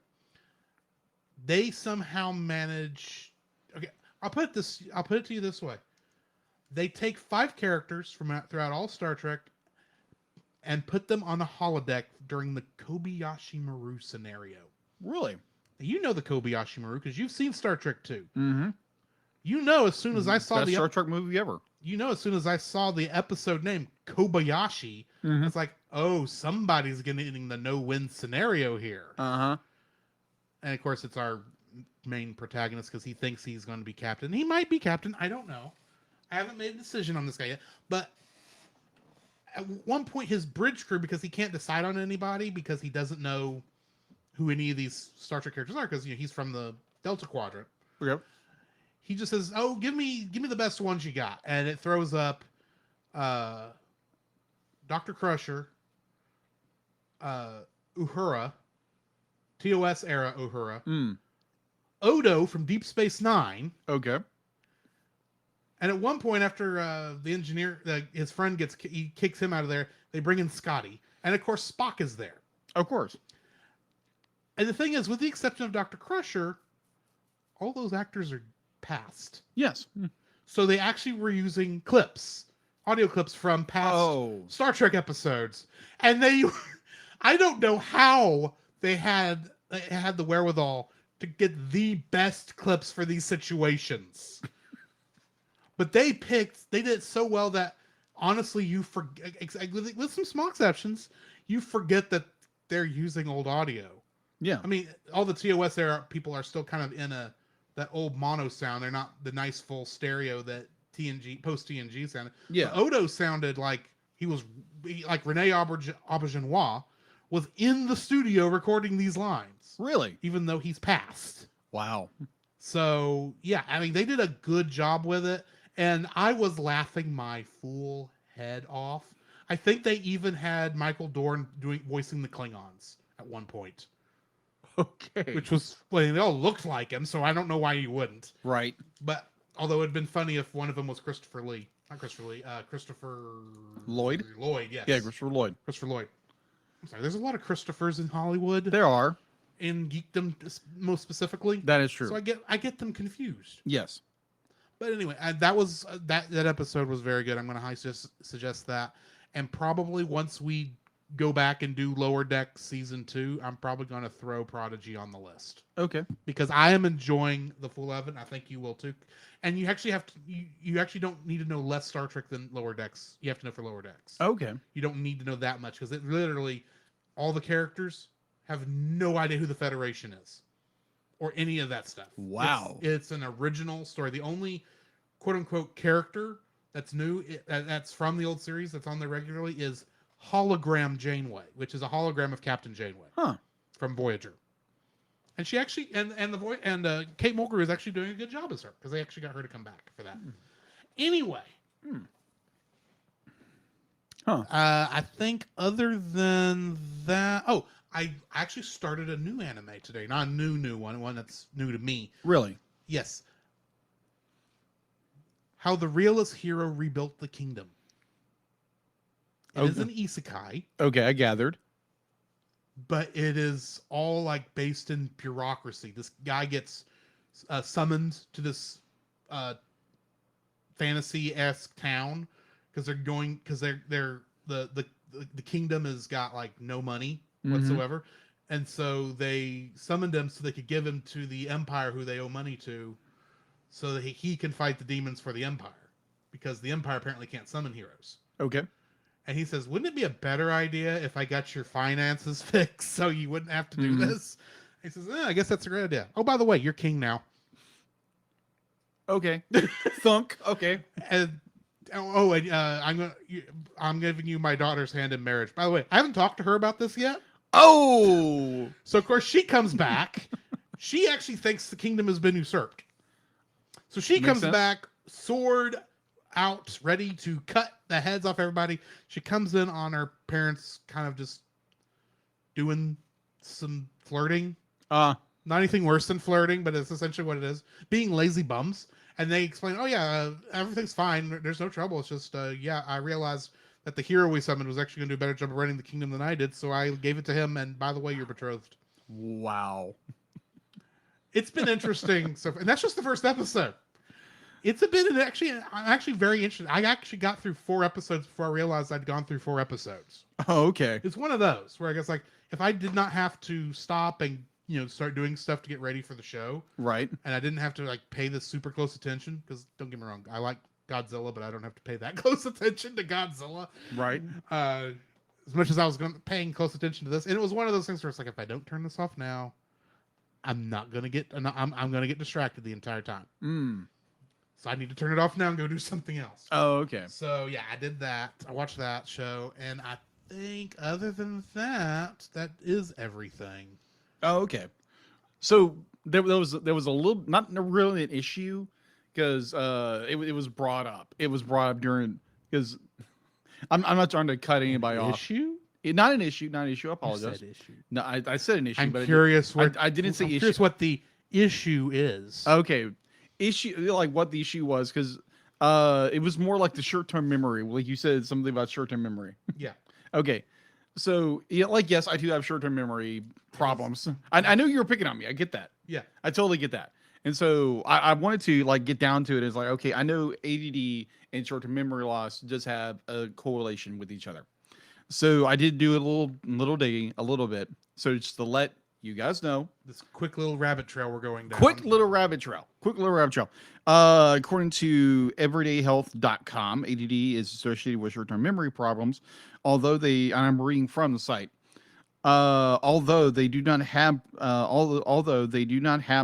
They somehow manage. Okay, I'll put it to you this way: they take 5 characters from throughout all Star Trek and put them on a holodeck during the Kobayashi Maru scenario. Really? You know the Kobayashi Maru because you've seen Star Trek 2. Mm-hmm. You know as soon as I saw Best Star Trek movie ever. You know as soon as I saw the episode name Kobayashi, it's like, oh, somebody's getting the no-win scenario here. Uh-huh. And of course, it's our main protagonist because he thinks he's going to be captain. He might be captain. I don't know. I haven't made a decision on this guy yet. But at one point, his bridge crew, because he can't decide on anybody because he doesn't know who any of these Star Trek characters are because he's from the Delta Quadrant. Okay. He just says, "Oh, give me the best ones you got," and it throws up Dr. Crusher, Uhura, TOS era Uhura, Odo from Deep Space Nine. Okay. And at one point, after the engineer, his friend he kicks him out of there. They bring in Scotty, and of course Spock is there. Of course. And the thing is, with the exception of Dr. Crusher, all those actors are past. Yes. So they actually were using audio clips from past Star Trek episodes. And I don't know how they had the wherewithal to get the best clips for these situations. But they did it so well that honestly, you forget, with some small exceptions, you forget that they're using old audio. Yeah. I mean, all the TOS era people are still kind of in that old mono sound. They're not the nice full stereo that post TNG sounded. Yeah. But Odo sounded like like Rene Aubergenois was in the studio recording these lines. Really? Even though he's passed. Wow. So, yeah, I mean, they did a good job with it. And I was laughing my fool head off. I think they even had Michael Dorn voicing the Klingons at one point. Okay. Which was, well, they all looked like him, so I don't know why you wouldn't. Right. But, although it'd been funny if one of them was Christopher Lee. Not Christopher Lee, Christopher... Lloyd? Lloyd, yes. Yeah, Christopher Lloyd. Christopher Lloyd. I'm sorry, there's a lot of Christophers in Hollywood. There are. In geekdom, most specifically. That is true. So I get them confused. Yes. But anyway, that was that episode was very good. I'm going to suggest that. And probably once we go back and do Lower Deck season 2, I'm probably going to throw Prodigy on the list. Okay. Because I am enjoying the full 11. I think you will too. And you actually you actually don't need to know less Star Trek than Lower Decks. You have to know for Lower Decks. Okay. You don't need to know that much because it literally all the characters have no idea who the Federation is or any of that stuff. Wow. It's an original story. The only quote unquote character that's new, that's from the old series that's on there regularly is Hologram Janeway, which is a hologram of Captain Janeway from Voyager. And she actually, and Kate Mulgrew is actually doing a good job as her because they actually got her to come back for that. Anyway. I think other than that, I actually started a new anime today. Not a new one that's new to me. Really? Yes. How the realist hero rebuilt the kingdom. It is Okay. an isekai, Okay, I gathered. but it is all like based in bureaucracy. This guy gets summoned to this uh, fantasy-esque town because the kingdom has got like no money Mm-hmm. whatsoever, and so they summoned him so they could give him to the empire who they owe money to, so that he can fight the demons for the empire, because the empire apparently can't summon heroes. Okay. And he says, "Wouldn't it be a better idea if I got your finances fixed so you wouldn't have to do this?" He says, "I guess that's a great idea. Oh, by the way, you're king now." Okay. Thunk. Okay. And I'm giving you my daughter's hand in marriage. By the way, I haven't talked to her about this yet. Oh. So of course she comes back. She actually thinks the kingdom has been usurped. So she Makes comes sense. back, sword out, ready to cut the heads off everybody. She comes in on her parents kind of just doing some flirting. Not anything worse than flirting, but it's essentially what it is. Being lazy bums. And they explain, oh yeah, everything's fine. There's no trouble. It's just, yeah, I realized that the hero we summoned was actually going to do a better job of running the kingdom than I did, so I gave it to him. And by the way, you're betrothed. Wow. It's been interesting. And that's just the first episode. It's a bit, I'm actually very interested. I actually got through 4 episodes before I realized I'd gone through 4 episodes. Oh, okay. It's one of those where I guess like if I did not have to stop and start doing stuff to get ready for the show, Right. and I didn't have to like pay this super close attention, because don't get me wrong, I like Godzilla, but I don't have to pay that close attention to Godzilla. Right. As much as I was paying close attention to this, and it was one of those things where it's like, if I don't turn this off now, I'm gonna get distracted the entire time. So I need to turn it off now and go do something else. Oh, okay. So yeah, I did that. I watched that show, and I think other than that, that is everything. Oh, okay. So there was a little, not really an issue, because it was brought up. It was brought up during, because I'm not trying to cut anybody off. Issue? Not an issue. Not an issue. I apologize. You said issue. No, I said an issue. I'm but curious. I didn't say I'm issue. curious what the issue is. Okay, issue, like what the issue was, because it was more like the short-term memory. Like you said something about short-term memory. Yeah. Okay. So yeah, like yes, I do have short-term memory problems. I know you were picking on me. I get that. Yeah. I totally get that. And so I wanted to like get down to it. It's like, okay, I know ADD and short-term memory loss just have a correlation with each other. So I did do a little digging, a little bit. So just to let you guys know, This quick little rabbit trail we're going down. quick little rabbit trail. According to everydayhealth.com, ADD is associated with short-term memory problems, although and I'm reading from the site, although they do not have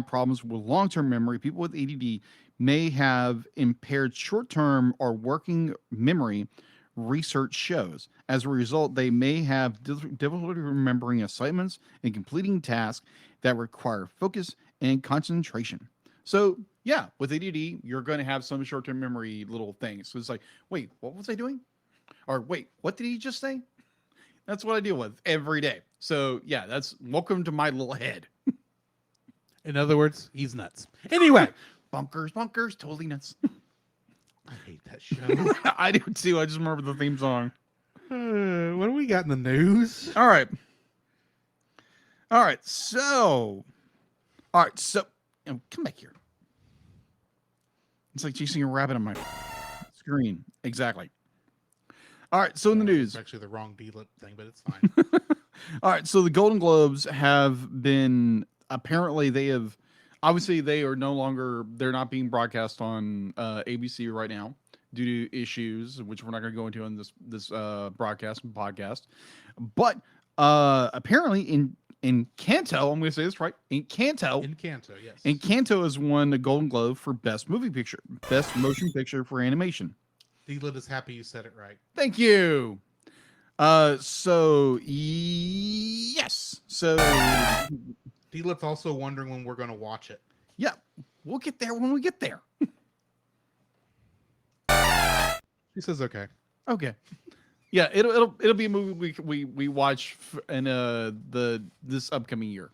problems with long-term memory, people with ADD may have impaired short-term or working memory, research shows. As a result, they may have difficulty remembering assignments and completing tasks that require focus and concentration. So yeah, with ADD, you're going to have some short-term memory little things. So it's like, wait, what was I doing? Or wait, what did he just say? That's what I deal with every day. So yeah, that's welcome to my little head. In other words, he's nuts. Anyway, Bunkers, totally nuts. I hate that show. I do too. I just remember the theme song. What do we got in the news? All right. So, come back here. It's like chasing a rabbit on my screen. Exactly. All right. So in the news, It's actually the wrong D-lip thing, but it's fine. all right. So the Golden Globes have been, apparently they have, obviously they are no longer, they're not being broadcast on ABC right now due to issues, which we're not going to go into on this podcast. But apparently in Kanto, I'm going to say this right, in Kanto, Yes. and Kanto has won the Golden Globe for Best Motion Picture for animation. D-Lit is happy you said it right. Thank you. So yes. So D-Lit's also wondering when we're going to watch it. yeah, we'll get there when we get there. She says okay. Okay. Yeah, it'll be a movie we watch in this upcoming year.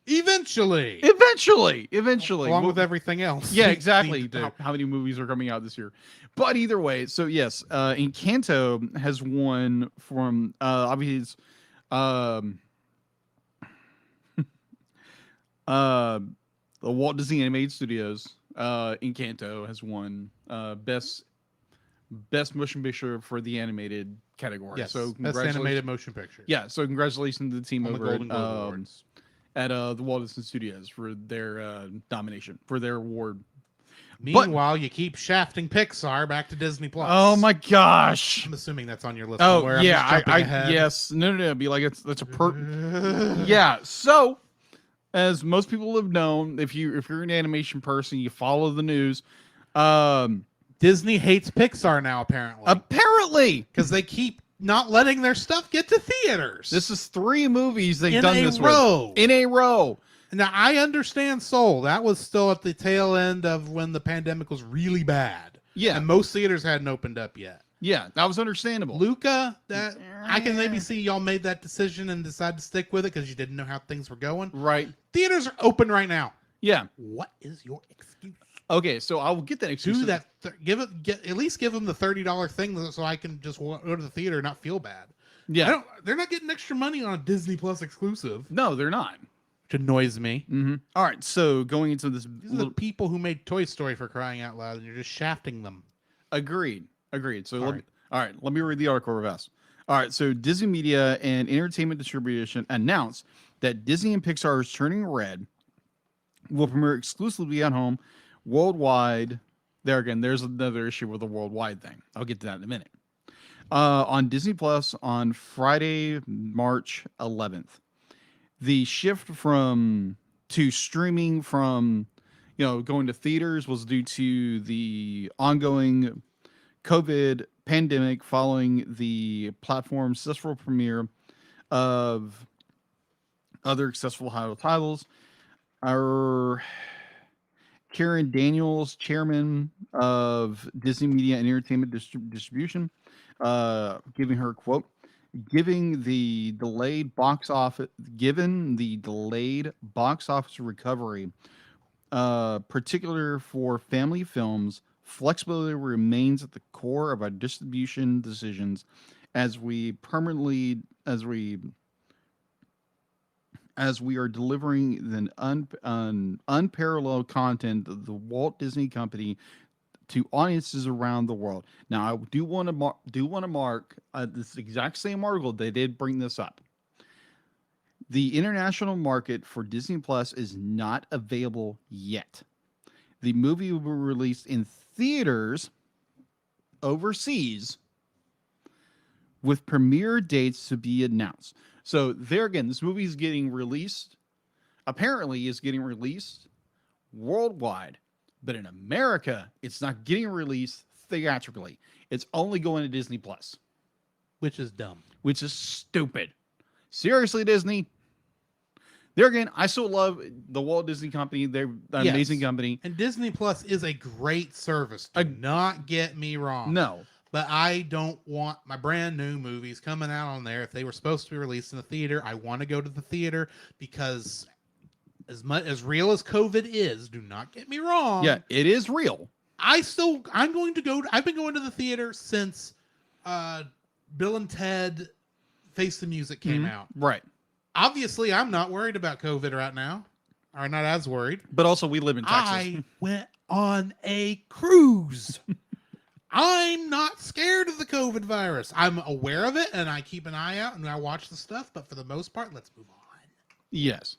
Eventually, Eventually, along with everything else. yeah, we need exactly. to do. How many movies are coming out this year? But either way, so yes, Encanto has won from obviously it's, um uh the Walt Disney Animated Studios. Encanto has won best motion picture for the animated category. Yes, So best congratulations. animated motion picture. Yeah, so congratulations to the team On the over Golden Globe Awards. at the Walt Disney Studios for their nomination for their award. Meanwhile, you keep shafting Pixar back to Disney Plus. Oh my gosh! I'm assuming that's on your list. Oh somewhere. yeah, I'm just jumping ahead. yes, no, be like that's a yeah. So as most people have known, if you're an animation person, you follow the news. Disney hates Pixar now, Apparently, because they keep not letting their stuff get to theaters. This is 3 movies they've in done a this row. in a row. Now I understand Soul. That was still at the tail end of when the pandemic was really bad. Yeah, and most theaters hadn't opened up yet. Yeah, that was understandable. Luca, that I can maybe see y'all made that decision and decided to stick with it because you didn't know how things were going. Right. Theaters are open right now. Yeah. What is your excuse? Okay, so I will get that excuse. Do that. At least give them the $30 thing so I can just go to the theater and not feel bad. Yeah. They're not getting extra money on a Disney Plus exclusive. No, they're not. Which annoys me. Mm-hmm. All right, so going into this, these are the people who made Toy Story, for crying out loud, and you're just shafting them. Agreed. So let me read the article reverse. All right, so Disney Media and Entertainment Distribution announced that Disney and Pixar's Turning Red will premiere exclusively at home worldwide. There again, there's another issue with the worldwide thing. I'll get to that in a minute. On Disney Plus on Friday, March 11th. The shift to streaming from going to theaters was due to the ongoing COVID pandemic following the platform's successful premiere of other successful Hollywood titles. Our Karen Daniels, chairman of Disney Media and Entertainment Distribution, giving her quote, given the delayed box office recovery, particular for family films, flexibility remains at the core of our distribution decisions as we are delivering an unparalleled content of the Walt Disney Company to audiences around the world. Now, I do want to mark this exact same article. They did bring this up. The international market for Disney Plus is not available yet. The movie will be released in theaters overseas with premiere dates to be announced. So there again, this movie is getting released. Apparently, is getting released worldwide. But in America, it's not getting released theatrically. It's only going to Disney Plus. Which is dumb. Which is stupid. Seriously, Disney. There again, I still love the Walt Disney Company. They're an amazing company. And Disney Plus is a great service. Do not get me wrong. No. But I don't want my brand new movies coming out on there. If they were supposed to be released in the theater, I want to go to the theater because as real as COVID is, do not get me wrong. Yeah, it is real. I've been going to the theater since Bill and Ted Face the Music came out. Right. Obviously, I'm not worried about COVID right now. Or not as worried. But also we live in Texas. I went on a cruise. I'm not scared of the COVID virus. I'm aware of it and I keep an eye out and I watch the stuff, but for the most part, let's move on. Yes.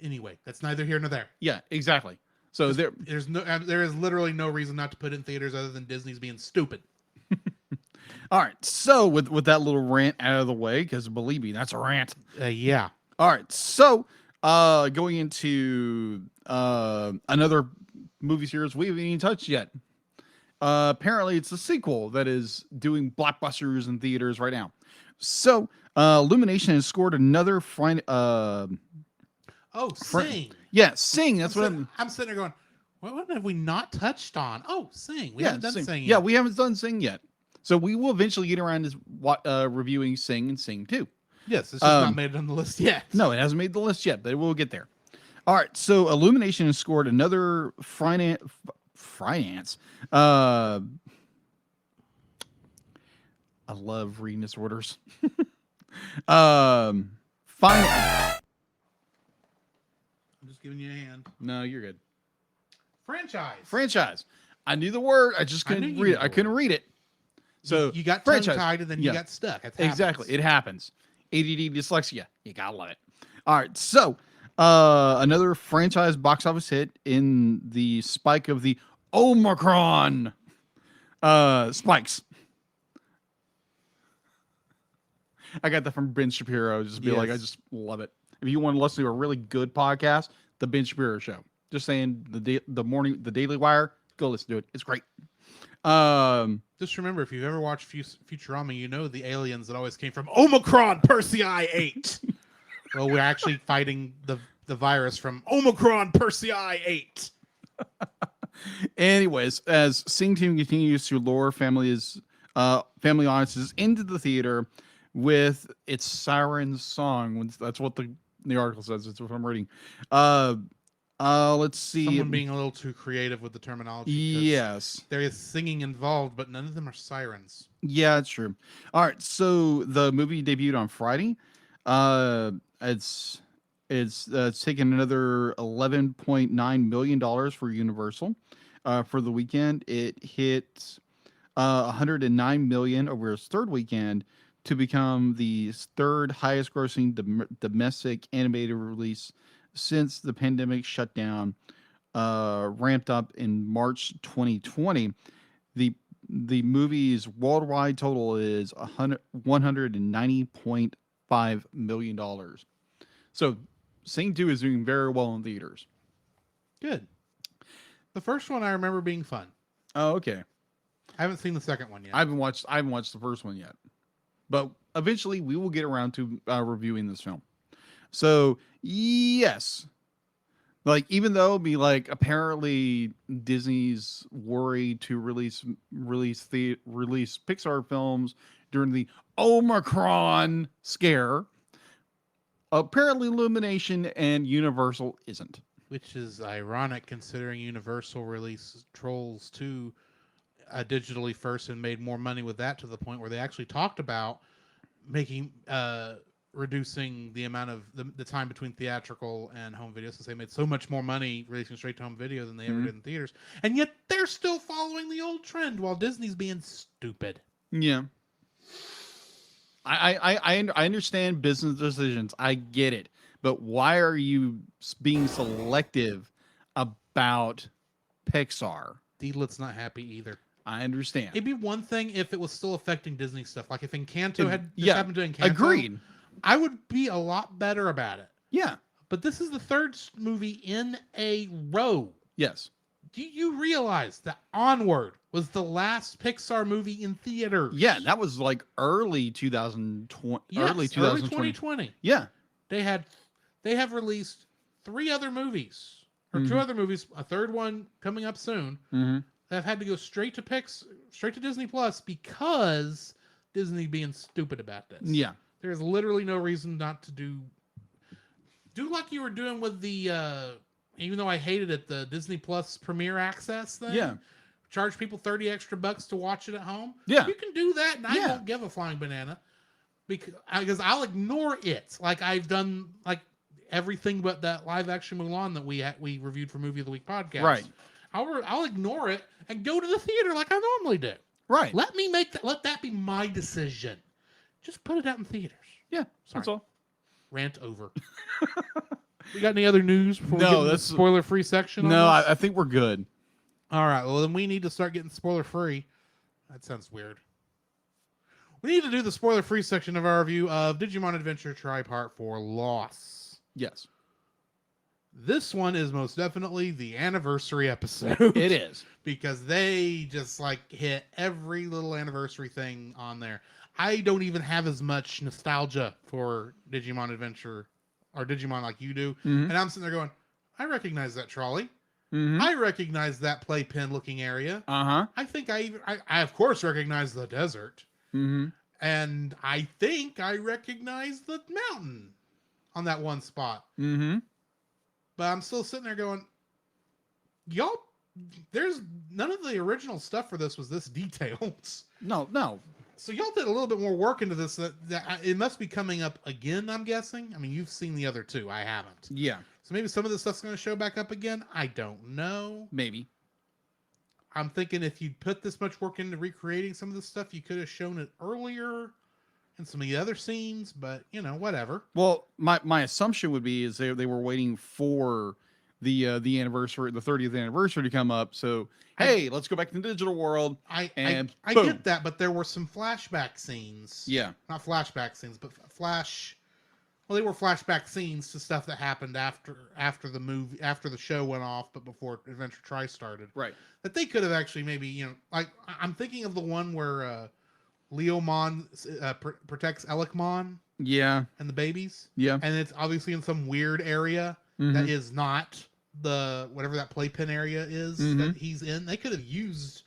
Anyway, that's neither here nor there. Yeah, exactly. So there is literally no reason not to put in theaters other than Disney's being stupid. All right. So with that little rant out of the way, because believe me, that's a rant. Yeah. All right. So going into another movie series we haven't even touched yet. Apparently, it's a sequel that is doing blockbusters in theaters right now. So Illumination has scored another Sing. Yeah, Sing. That's I'm sitting there going, what have we not touched on? Oh, Sing. We haven't done Sing yet. Yeah, we haven't done Sing yet. So we will eventually get around to reviewing Sing and Sing 2. Yes, it's just not made it on the list yet. No, it hasn't made the list yet, but we'll get there. All right, so Illumination has scored another finance. I love reading disorders. Fine. I'm just giving you a hand. No, you're good. Franchise. I knew the word. I just couldn't read it. I couldn't read it. So you got franchise. tongue-tied and then you got stuck. Exactly. It happens. ADD dyslexia. You gotta love it. All right. So another franchise box office hit in the spike of the Omicron spikes. I got that from Ben Shapiro. Just be like, I just love it. If you want to listen to a really good podcast, the Ben Shapiro Show. Just saying, the Daily Wire. Go listen to it. It's great. Just remember, if you've ever watched Futurama, you know the aliens that always came from Omicron Persei 8. Well, we're actually fighting the virus from Omicron Persei 8. Anyways, as Sing Team continues to lure family audiences into the theater with its siren song, that's what the article says. It's what I'm reading. Let's see. Someone being a little too creative with the terminology. Yes. There is singing involved, but none of them are sirens. Yeah, it's true. All right. So the movie debuted on Friday. It's taken another $11.9 million for Universal. For the weekend, it hit $109 million over its third weekend to become the third highest grossing domestic animated release since the pandemic shutdown ramped up in March 2020. The movie's worldwide total is $190.5 million. So Sing 2 is doing very well in theaters. Good. The first one I remember being fun. Oh, okay. I haven't seen the second one yet. I haven't watched the first one yet. But eventually we will get around to reviewing this film. So, yes. Like, even though apparently Disney's worried to release Pixar films during the Omicron scare, apparently Illumination and Universal isn't. Which is ironic considering Universal released Trolls 2 digitally first and made more money with that, to the point where they actually talked about making reducing the amount of the time between theatrical and home video, since they made so much more money releasing straight to home video than they ever did in theaters. And yet they're still following the old trend while Disney's being stupid. Yeah. I understand business decisions. I get it. But why are you being selective about Pixar? Deedlet's not happy either. I understand. It'd be one thing if it was still affecting Disney stuff. Like if Encanto had happened to Encanto. Agreed. I would be a lot better about it. Yeah. But this is the third movie in a row. Yes. Do you realize that Onward was the last Pixar movie in theaters? Yeah, that was like early 2020. Yes, early 2020. Yeah. They have released 3 other movies, or 2 other movies, a third one coming up soon. That have had to go straight to Disney Plus because Disney being stupid about this. Yeah. There's literally no reason not to do like you were doing with the even though I hated it, the Disney Plus Premiere Access thing. Yeah. Charge people $30 extra to watch it at home. Yeah. You can do that, and I won't give a flying banana because I'll ignore it, like I've done like everything but that live action Mulan that we reviewed for Movie of the Week podcast. Right. I'll ignore it and go to the theater like I normally do. Right. Let that be my decision. Just put it out in theaters. Yeah. That's all. Rant over. We got any other news before we get into the spoiler-free section? No, I think we're good. All right. Well, then we need to start getting spoiler-free. That sounds weird. We need to do the spoiler-free section of our review of Digimon Adventure Try Part 4 Loss. Yes. This one is most definitely the anniversary episode. It is. Because they just hit every little anniversary thing on there. I don't even have as much nostalgia for Digimon Adventure or Digimon like you do. And I'm sitting there going, I recognize that trolley. Mm-hmm. I recognize that playpen looking area. Uh-huh. I think I of course recognize the desert, Mm-hmm. and I think I recognize the mountain on that one spot. Mm-hmm. But I'm still sitting there going, y'all, there's none of the original stuff for this was this detailed. No, no. So y'all did a little bit more work into this. It must be coming up again. I'm guessing. I mean, you've seen the other two. I haven't. Yeah, So maybe some of this stuff's going to show back up again. I don't know. maybe. I'm thinking if you'd put this much work into recreating some of this stuff, you could have shown it earlier in some of the other scenes. But whatever. Well, my assumption would be is they were waiting for the anniversary, the 30th anniversary to come up. So hey, let's go back to the digital world. I boom. get that, but there were some flashback scenes. Yeah. Not flashback scenes, but flash. Well, they were flashback scenes to stuff that happened after the movie, after the show went off, but before Adventure Try started. Right. That they could have actually maybe like I'm thinking of the one where Leomon protects Elikmon Yeah. and the babies. Yeah. And it's obviously in some weird area that is not the whatever that playpen area is that he's in. They could have used,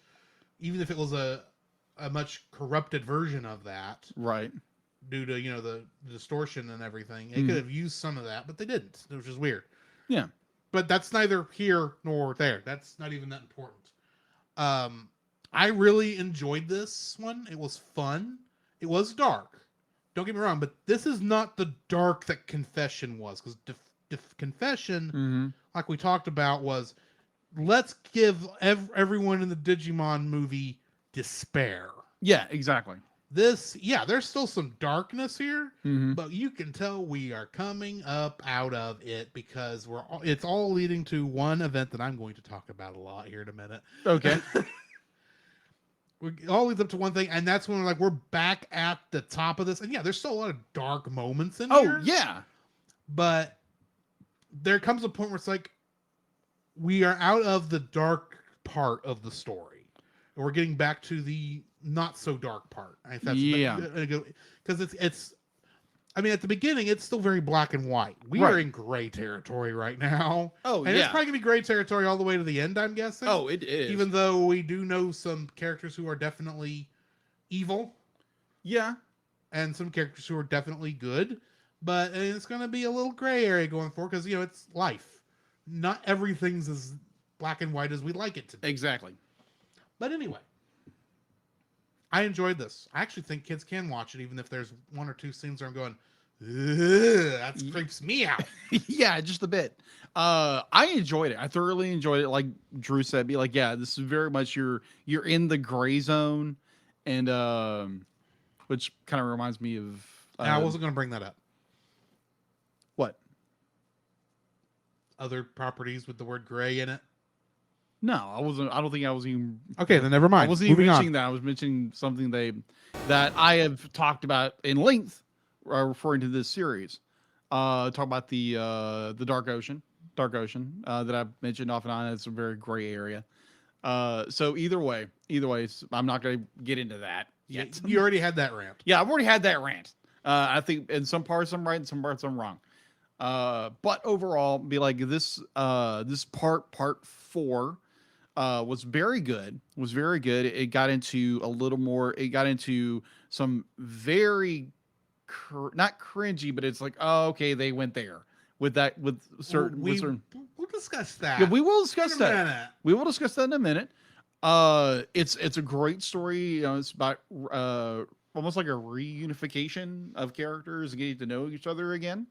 even if it was a much corrupted version of that, Right. due to the distortion and everything. They could have used some of that, but they didn't, which is weird. Yeah. But that's neither here nor there. That's not even that important. I really enjoyed this one. It was fun. It was dark. Don't get me wrong, but this is not the dark that Confession was, because Confession, like we talked about, was let's give everyone in the Digimon movie despair. Yeah, exactly. This, there's still some darkness here, Mm-hmm. but you can tell we are coming up out of it because it's all leading to one event that I'm going to talk about a lot here in a minute. Okay. It all leads up to one thing, and that's when we're back at the top of this. And there's still a lot of dark moments in here. Oh, yeah. But there comes a point where it's like we are out of the dark part of the story. And we're getting back to the not so dark part. I think that's because it's I mean, at the beginning, it's still very black and white. We are in gray territory right now. Oh, and it's probably going to be gray territory all the way to the end, I'm guessing. Oh, it is. Even though we do know some characters who are definitely evil. Yeah. And some characters who are definitely good. But it's going to be a little gray area going forward because, it's life. Not everything's as black and white as we like it to be. Exactly. But anyway, I enjoyed this. I actually think kids can watch it, even if there's one or two scenes where I'm going, that creeps me out. Yeah, just a bit. I enjoyed it. I thoroughly enjoyed it. Like Drew said, this is very much you're in the gray zone, and which kind of reminds me of. I wasn't going to bring that up. What? Other properties with the word gray in it. No, I wasn't. I don't think I was even. Okay, then never mind. I wasn't even mentioning that. I was mentioning something that I have talked about in length, referring to this series. Talk about the Dark Ocean, that I've mentioned off and on. It's a very gray area. So either way, I'm not going to get into that yet. You already had that rant. Yeah, I've already had that rant. I think in some parts I'm right, in some parts I'm wrong. But overall, this part 4 was very good. It got into a little more. It got into some very not cringy, but it's like, oh, okay, they went there with that with certain. We'll discuss that. Yeah, we will discuss that. Minute. We will discuss that in a minute. It's a great story. It's about almost like a reunification of characters and getting to know each other again.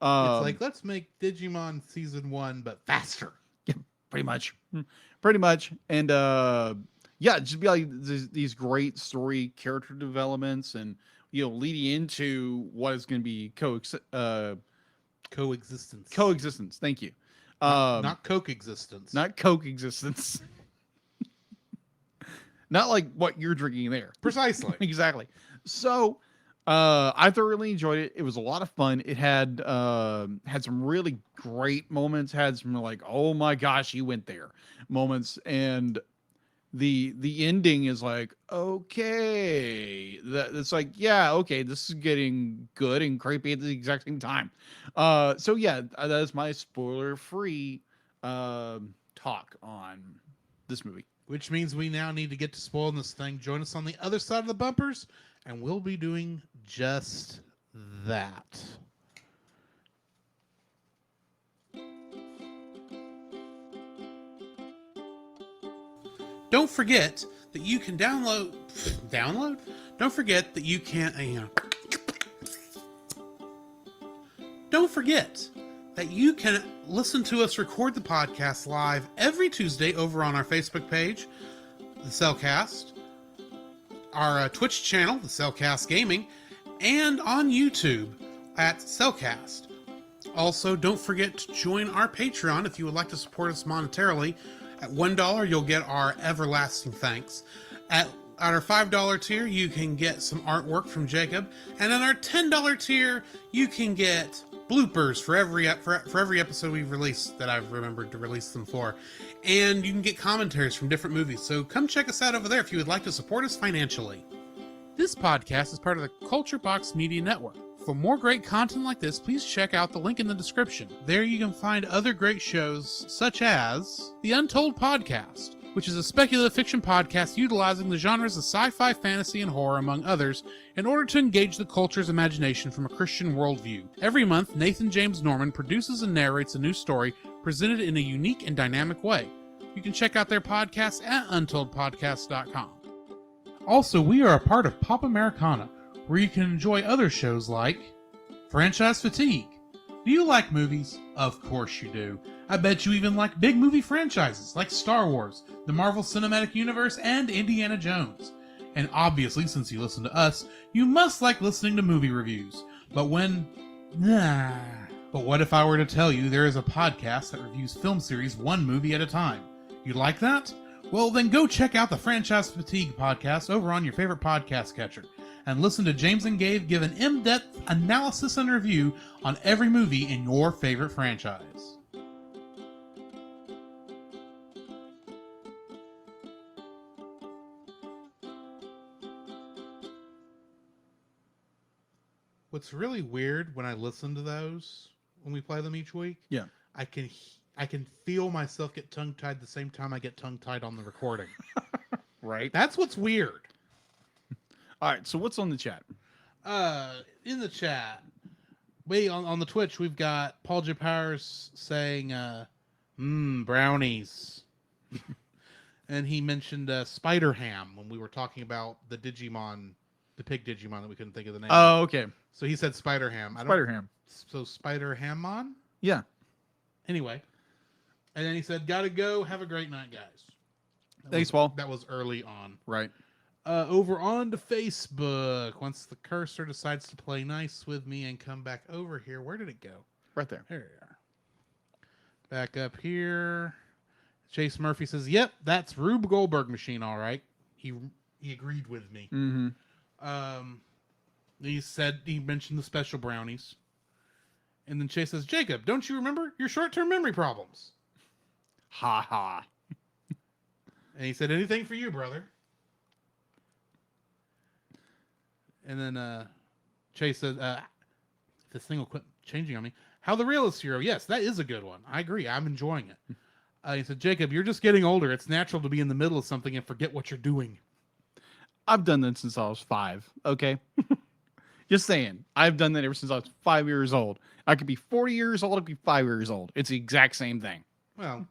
It's like, let's make Digimon season 1, but faster. Yeah, pretty much. And just be like these great story character developments, and leading into what is going to be coexistence. Thank you. Not Coke existence. Not Coke existence. Not like what you're drinking there. Precisely. Exactly. So I thoroughly enjoyed it. It was a lot of fun. It had some really great moments, had some like, oh my gosh, you went there moments, and the ending is like, okay, it's like, yeah, okay, this is getting good and creepy at the exact same time. So yeah, that's my spoiler free talk on this movie. Which means we now need to get to spoiling this thing. Join us on the other side of the bumpers, and we'll be doing just that. Don't forget that you can download. Don't forget that you can. Don't forget that you can listen to us record the podcast live every Tuesday over on our Facebook page, the Cellcast, our Twitch channel, the Cellcast Gaming, and on YouTube at Cellcast. Also, don't forget to join our Patreon if you would like to support us monetarily. At $1, you'll get our everlasting thanks. At our $5 tier, you can get some artwork from Jacob. And at our $10 tier, you can get bloopers for every episode we've released that I've remembered to release them for. And you can get commentaries from different movies. So come check us out over there if you would like to support us financially. This podcast is part of the Culture Box Media Network. For more great content like this, please check out the link in the description. There you can find other great shows, such as The Untold Podcast, which is a speculative fiction podcast utilizing the genres of sci-fi, fantasy, and horror, among others, in order to engage the culture's imagination from a Christian worldview. Every month, Nathan James Norman produces and narrates a new story presented in a unique and dynamic way. You can check out their podcast at untoldpodcast.com. Also, we are a part of Pop Americana, where you can enjoy other shows like Franchise Fatigue. Do you like movies? Of course you do. I bet you even like big movie franchises like Star Wars, the Marvel Cinematic Universe, and Indiana Jones. And obviously, since you listen to us, you must like listening to movie reviews. But what if I were to tell you there is a podcast that reviews film series one movie at a time? You like that? Well, then go check out the Franchise Fatigue podcast over on your favorite podcast catcher, and listen to James and Gabe give an in-depth analysis and review on every movie in your favorite franchise. What's really weird when I listen to those, when we play them each week, Yeah. I can feel myself get tongue-tied the same time I get tongue-tied on the recording. Right. That's what's weird. All right, so what's on the chat? In the chat, on the Twitch, we've got Paul J. Powers saying, brownies. And he mentioned Spider Ham when we were talking about the Digimon, the pig Digimon that we couldn't think of the name. Oh, okay. So he said Spider Ham. Spider Ham. So Spider Hammon? Yeah. Anyway. And then he said, gotta go. Have a great night, guys. Thanks, Paul. That was early on. Right. Over on to Facebook. Once the cursor decides to play nice with me and come back over here, where did it go? Right there. There you are. Back up here. Chase Murphy says, "Yep, that's Rube Goldberg machine, all right." He agreed with me. Mm-hmm. He mentioned the special brownies, and then Chase says, "Jacob, don't you remember your short-term memory problems?" Ha ha. And he said, "Anything for you, brother." And then Chase said, "This thing will quit changing on me." How the Realist Hero. Yes, that is a good one. I agree. I'm enjoying it. He said, "Jacob, you're just getting older. It's natural to be in the middle of something and forget what you're doing." I've done that since I was 5. Okay. Just saying. I've done that ever since I was 5 years old. I could be 40 years old. I could be 5 years old. It's the exact same thing. Well,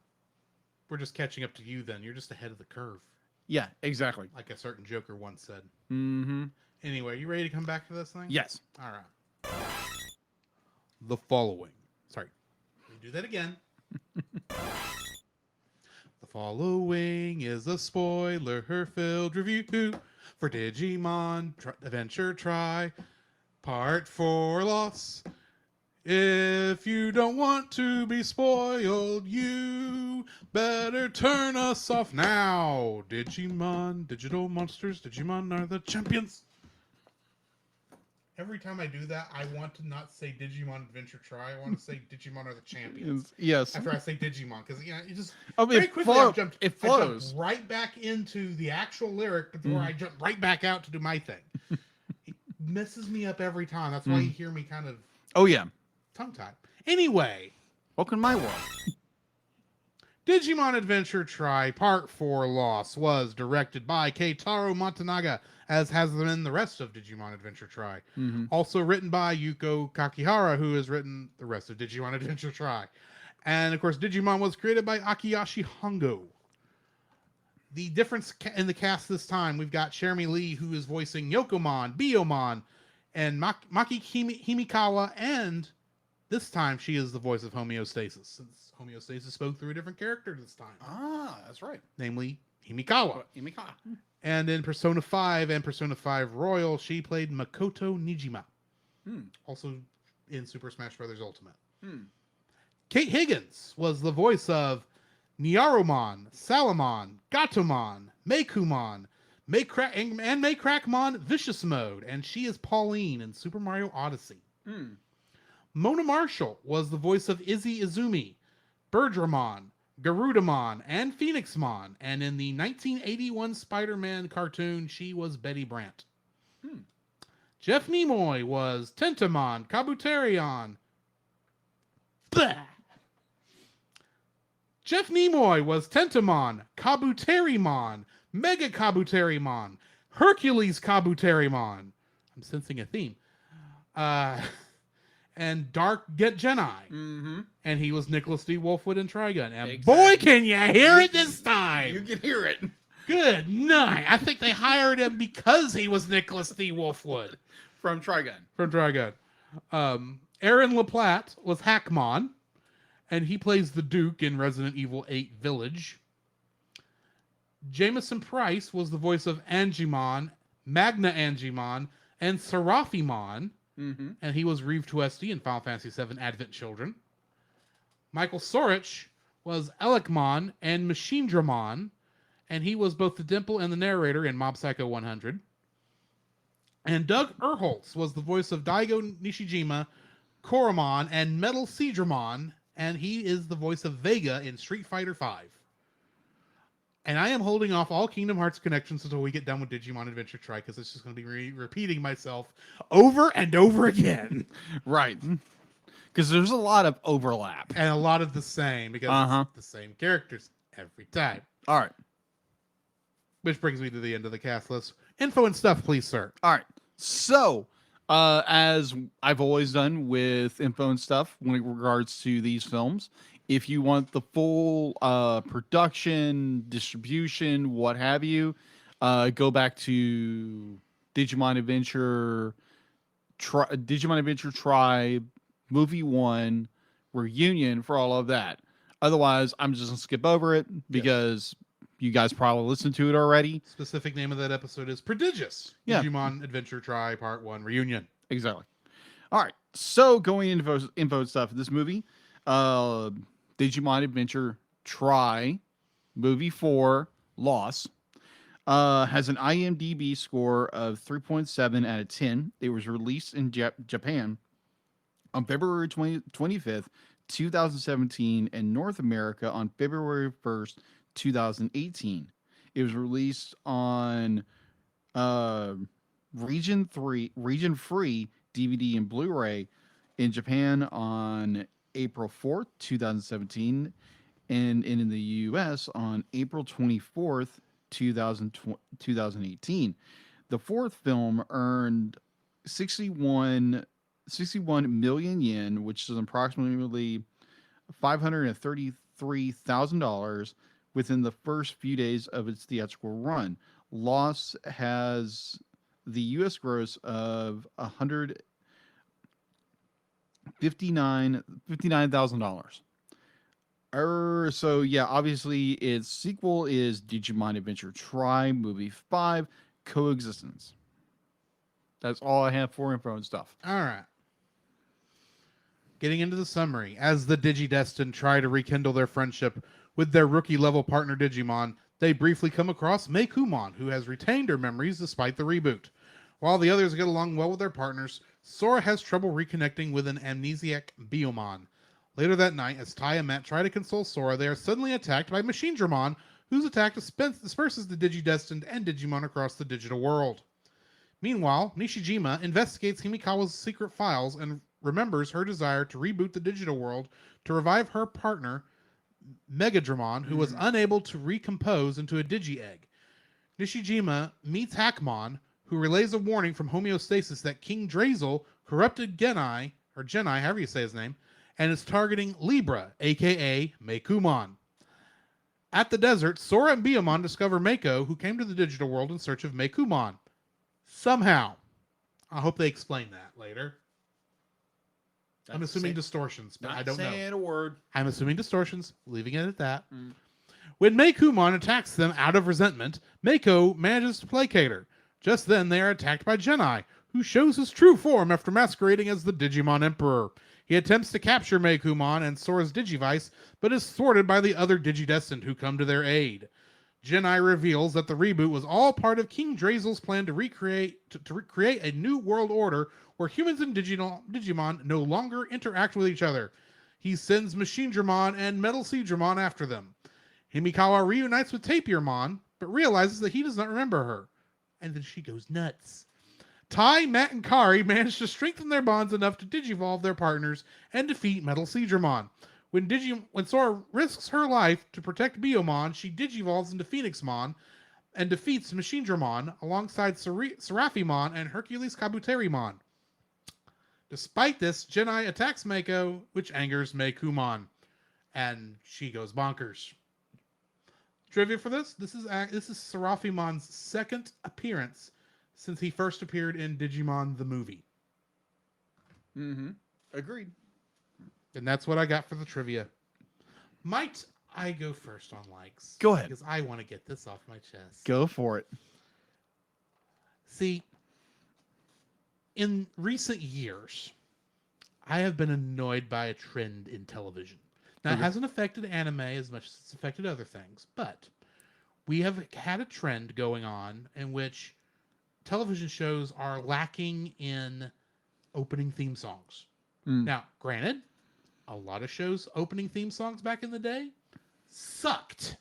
we're just catching up to you then. You're just ahead of the curve. Yeah, exactly. Like a certain Joker once said. Mm-hmm. Anyway, you ready to come back to this thing? Yes. All right. The following. Sorry. Let me do that again. The following is a spoiler-filled review for Digimon Adventure Try Part 4 Loss. If you don't want to be spoiled, you better turn us off now. Digimon, digital monsters, Digimon are the champions. Every time I do that, I want to not say Digimon Adventure Try. I want to say Digimon are the champions. Yes. After I say Digimon, because it just very quickly I it jumped flows right back into the actual lyric before I jump right back out to do my thing. It messes me up every time. That's why you hear me kind of Oh yeah. tongue-tied. Anyway, Welcome to my world. Digimon Adventure Tri Part 4 Loss was directed by Keitaro Matanaga, as has been the rest of Digimon Adventure Tri. Mm-hmm. Also written by Yuko Kakihara, who has written the rest of Digimon Adventure Tri. And of course, Digimon was created by Akiyashi Hongo. The difference in the cast this time, we've got Jeremy Lee, who is voicing Yokomon, Biomon, and Maki Himikawa, and this time she is the voice of Homeostasis, since Homeostasis spoke through a different character this time. Ah, that's right. Namely Himikawa. And in Persona 5 and Persona 5 Royal, she played Makoto Nijima. Also in Super Smash Bros. Ultimate. Kate Higgins was the voice of Nyaromon, Salamon, Gatomon, Meikumon, and Maycrackmon Vicious Mode, and she is Pauline in Super Mario Odyssey. Mona Marshall was the voice of Izzy Izumi, Birdramon, Garudamon, and Phoenixmon, and in the 1981 Spider-Man cartoon, she was Betty Brant. Jeff Nimoy was Tentamon, Kabuterion. Blah. Jeff Nimoy was Tentamon, Kabuterimon, Mega Kabuterimon, Hercules Kabuterimon. I'm sensing a theme. And Dark Get Jedi. And he was Nicholas D. Wolfwood in Trigun. And boy, can you hear it this time! You can hear it. Good night. I think they hired him because he was Nicholas D. Wolfwood. From Trigun. Aaron LaPlatte was Hackmon, and he plays the Duke in Resident Evil 8 Village. Jameson Price was the voice of Angimon, Magna Angimon, and Seraphimon, and he was Reeve Tuesti in Final Fantasy VII Advent Children. Michael Sorich was Elecmon and Machine Dramon, and he was both the dimple and the narrator in Mob Psycho 100. And Doug Erholtz was the voice of Daigo Nishijima, Koromon, and Metal Seadramon, and he is the voice of Vega in Street Fighter V. And I am holding off all Kingdom Hearts connections until we get done with Digimon Adventure Tri, because it's just going to be repeating myself over and over again. Right. Because there's a lot of overlap. And a lot of the same, because it's the same characters every time. All right. Which brings me to the end of the cast list. Info and stuff, please, sir. All right. So, as I've always done with info and stuff when it regards to these films, if you want the full production, distribution, what have you, go back to Digimon Adventure Tribe, Movie 1, Reunion for all of that. Otherwise, I'm just going to skip over it because you guys probably listened to it already. Specific name of that episode is Prodigious. Digimon Adventure Tri Part 1 Reunion. Exactly. All right. So going into info and stuff, this movie, Digimon Adventure Tri Movie 4 Loss, has an IMDb score of 3.7 out of 10. It was released in Japan on February 25th, 2017, and North America on February 1st, 2018. It was released on region free DVD and Blu-ray in Japan on April 4th, 2017, and in the US on April 24th, 2018. The fourth film earned 61 million yen, which is approximately $533,000 within the first few days of its theatrical run. Loss has the U.S. gross of $59,000. So yeah, obviously its sequel is Digimon Adventure Tri Movie 5 Coexistence. That's all I have for info and stuff. All right. Getting into the summary, as the Digidestined try to rekindle their friendship with their rookie-level partner Digimon, they briefly come across Meikumon, who has retained her memories despite the reboot. While the others get along well with their partners, Sora has trouble reconnecting with an amnesiac Biomon. Later that night, as Tai and Matt try to console Sora, they are suddenly attacked by Machine Dramon, whose attack disperses the Digidestined and Digimon across the digital world. Meanwhile, Nishijima investigates Himikawa's secret files and remembers her desire to reboot the digital world to revive her partner, Megadramon, who was unable to recompose into a Digi-Egg. Nishijima meets Hackmon, who relays a warning from homeostasis that King Drazel corrupted Genai, however you say his name, and is targeting Libra, aka Meikumon. At the desert, Sora and Biyomon discover Mako, who came to the digital world in search of Meikumon. Somehow. I hope they explain that later. I'm assuming distortions, but I don't know. Not saying a word. I'm assuming distortions, leaving it at that. When Meikumon attacks them out of resentment, Mako manages to placate her. Just then, they are attacked by Genai, who shows his true form after masquerading as the Digimon Emperor. He attempts to capture Meikumon and Sora's Digivice, but is thwarted by the other Digidestined who come to their aid. Genai reveals that the reboot was all part of King Drazel's plan to create a new world order where humans and Digimon no longer interact with each other. He sends Machine Dramon and Metal Sea Dramon after them. Himikawa reunites with Tapirmon, but realizes that he does not remember her. And then she goes nuts. Tai, Matt, and Kari manage to strengthen their bonds enough to digivolve their partners and defeat Metal Sea Dramon. When Sora risks her life to protect Biyomon, she digivolves into Phoenixmon and defeats Machine Dramon alongside Seraphimon and Hercules Kabuterimon. Despite this, Genai attacks Mako, which angers Meikumon, and she goes bonkers. Trivia for this: this is Seraphimon's second appearance since he first appeared in Digimon the movie. Agreed. And that's what I got for the trivia. Might I go first on likes? Go ahead. Because I want to get this off my chest. Go for it. See, in recent years, I have been annoyed by a trend in television. Now, it hasn't affected anime as much as it's affected other things, but we have had a trend going on in which television shows are lacking in opening theme songs. Now, granted, a lot of shows' opening theme songs back in the day sucked.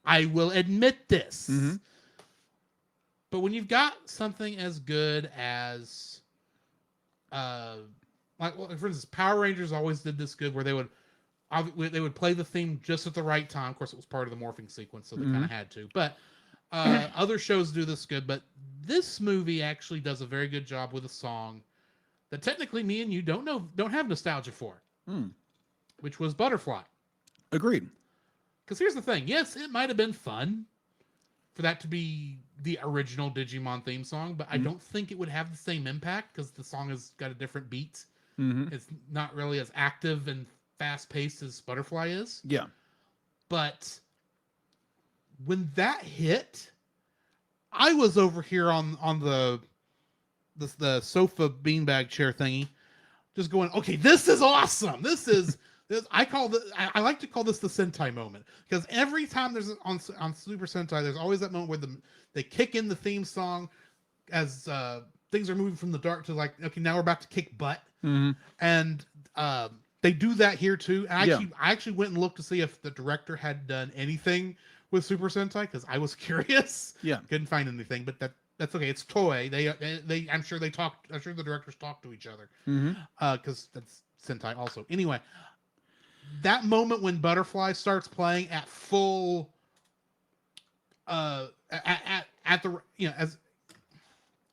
I will admit this. But when you've got something as good as, for instance, Power Rangers always did this good where they would play the theme just at the right time. Of course, it was part of the morphing sequence, so they kind of had to. But other shows do this good. But this movie actually does a very good job with a song that technically me and you don't have nostalgia for, which was Butterfly. Agreed. Because here's the thing. Yes, it might have been fun for that to be the original Digimon theme song, but I don't think it would have the same impact because the song has got a different beat. It's not really as active and fast-paced as Butterfly is. Yeah. But when that hit, I was over here on the sofa beanbag chair thingy, just going, okay, this is awesome. This I like to call this the Sentai moment, because every time there's on Super Sentai, there's always that moment where they kick in the theme song as things are moving from the dark to like, okay, now we're about to kick butt, and they do that here too. And I actually went and looked to see if the director had done anything with Super Sentai because I was curious. Yeah, couldn't find anything, but that's okay. It's Toei. They I'm sure they talked. I'm sure the directors talk to each other because that's Sentai also. Anyway, that moment when Butterfly starts playing at full, at the as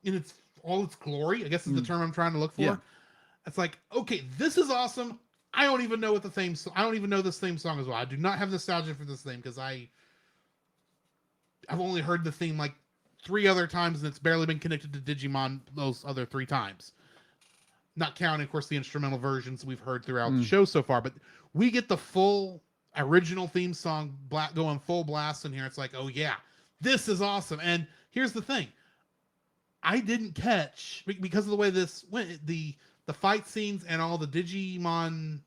in all its glory, I guess is the term I'm trying to look for. Yeah. It's like, okay, this is awesome. I don't even know I don't even know this theme song as well. I do not have nostalgia for this theme because I've only heard the theme like 3 other times and it's barely been connected to Digimon those other 3 times. Not counting, of course, the instrumental versions we've heard throughout the show so far, but we get the full original theme song going full blast in here. It's like, oh yeah, this is awesome. And here's the thing. I didn't catch, because of the way this went, the fight scenes and all the Digimon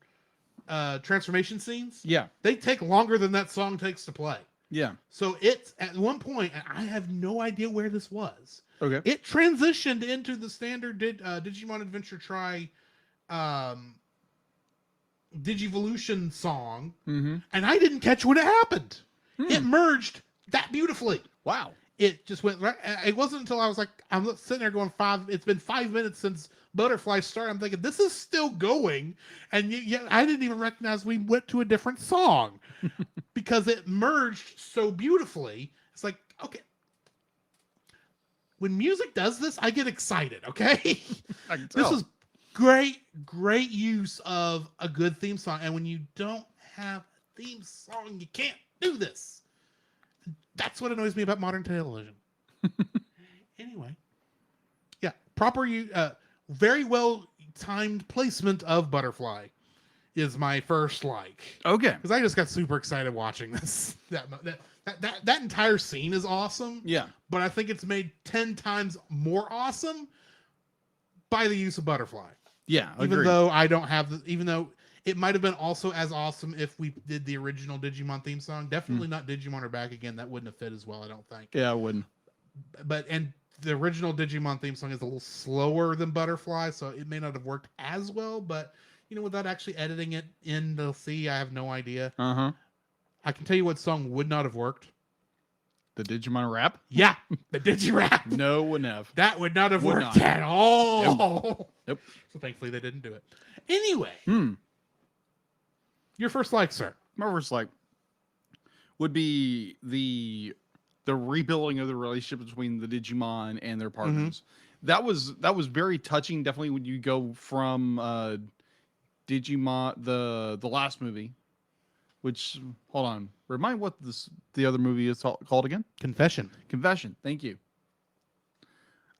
transformation scenes, they take longer than that song takes to play. Yeah. So it's at one point, and I have no idea where this was. Okay. It transitioned into the standard Digimon Adventure Tri Digivolution song, and I didn't catch when it happened. It merged that beautifully. Wow. It just went right. It wasn't until I was like, I'm sitting there going it's been 5 minutes since butterfly started, I'm thinking this is still going, and yet I didn't even recognize we went to a different song because it merged so beautifully. It's like, okay, when music does this, I get excited. Okay, I can this tell. was great use of a good theme song, and when you don't have a theme song, you can't do this. That's what annoys me about modern television. Anyway, yeah, very well timed placement of Butterfly is my first like, Okay. because I just got super excited watching this. That entire scene is awesome. Yeah. But I think it's made 10 times more awesome by the use of Butterfly. Yeah. Even Agreed. though I don't have even though it might have been also as awesome if we did the original Digimon theme song. Definitely not Digimon or Back Again. That wouldn't have fit as well, I don't think. Yeah, I wouldn't. And the original Digimon theme song is a little slower than Butterfly, so it may not have worked as well. But without actually editing it in the C, I have no idea. Uh-huh. I can tell you what song would not have worked. The Digimon rap? Yeah, the Digirap. No, wouldn't have. That would not have Would worked not. at all. Nope. So thankfully they didn't do it. Anyway, Hmm. your first like, sir. My first like would be the rebuilding of the relationship between the Digimon and their partners. That was very touching. Definitely when you go from Digimon the last movie, which hold on, remind what the other movie is called again? Confession. Confession. Thank you.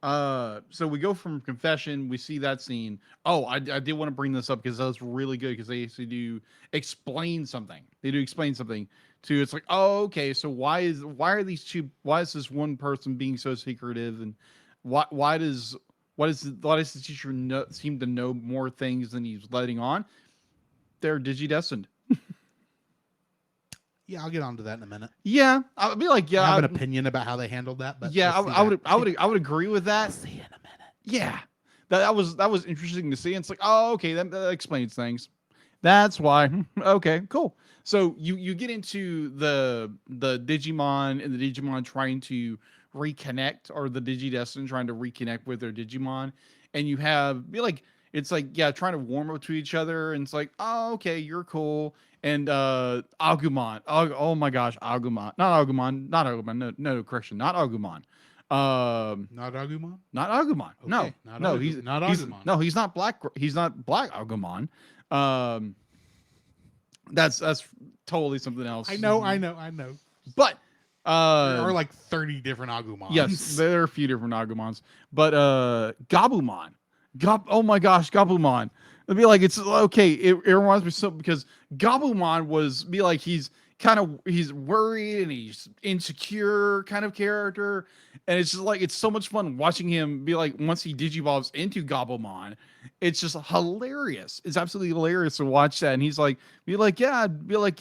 So we go from Confession, we see that scene. Oh, I did want to bring this up because that was really good because they actually do explain something. They do explain something to it's like, oh, okay, so why is this one person being so secretive, and why does the teacher seem to know more things than he's letting on? They're digidestined. Yeah, I'll get onto that in a minute. Yeah, I would be like, yeah, I have an opinion about how they handled that, but yeah, I would agree with that. I'll see in a minute. Yeah, that was interesting to see. And it's like, oh, okay, that explains things. That's why. Okay, cool. So you get into the Digimon and the Digimon trying to reconnect, or the Digidestined trying to reconnect with their Digimon, and you have it's like, yeah, trying to warm up to each other, and it's like, oh, okay, you're cool. And Agumon, oh my gosh, Agumon, not Agumon, no, correction, not Agumon. Not Agumon? Not Agumon. Okay, No, he's not Agumon. No, he's not black. He's not black Agumon. That's totally something else. I know. But There are like 30 different Agumons. yes, there are a few different Agumons. But Gabumon. Oh my gosh, Gabumon. It'd be like, it's okay. It reminds me so, because Gabumon he's worried and he's insecure kind of character, and it's just like, it's so much fun watching him be like, once he digivolves into Gabumon, it's just hilarious. It's absolutely hilarious to watch that. And he's like, yeah,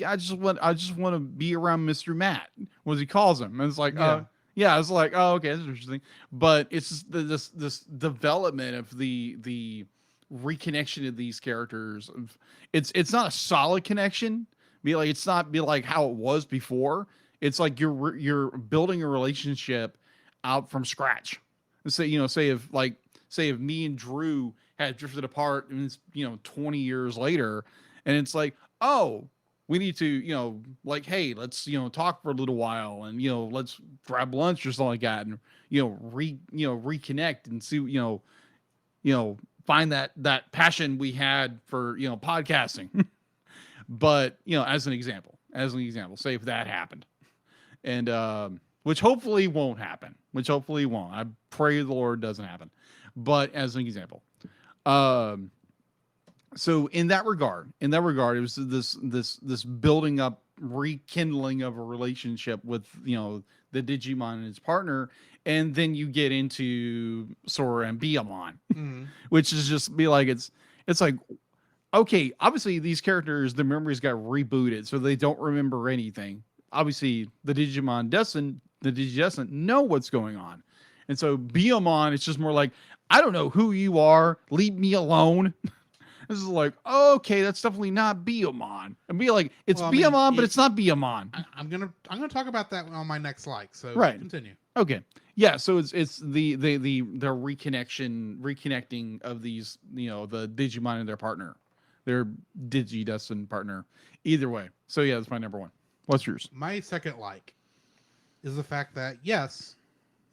I just want to be around Mr. Matt, what he calls him. And it's like, yeah, it's like, oh, okay, that's interesting. But it's just this development of the reconnection of these characters. It's not a solid connection. It's not like how it was before. It's like you're building a relationship out from scratch. Say if me and Drew had drifted apart, and it's 20 years later, and it's like, oh, we need to hey, let's talk for a little while, and let's grab lunch or something like that, and reconnect and see find that passion we had for podcasting. But as an example, say if that happened, and which hopefully won't happen, I pray the Lord doesn't happen, but as an example, so in that regard, it was this building up, rekindling of a relationship with the Digimon and his partner, and then you get into Sora and Biyomon, which is just it's like, okay, obviously these characters, the memories got rebooted, so they don't remember anything. Obviously, the Digidestined know what's going on, and so Biyomon, it's just more like, I don't know who you are, leave me alone. This is like, okay, that's definitely not Biyomon. And be like, it's Well, I mean, Biyomon, but it's not Biyomon. I'm gonna talk about that on my next like. So Right. continue. Okay. Yeah, so it's the reconnecting of these, the Digimon and their partner. Their Digidestined partner. Either way. So yeah, that's my number one. What's yours? My second like is the fact that yes,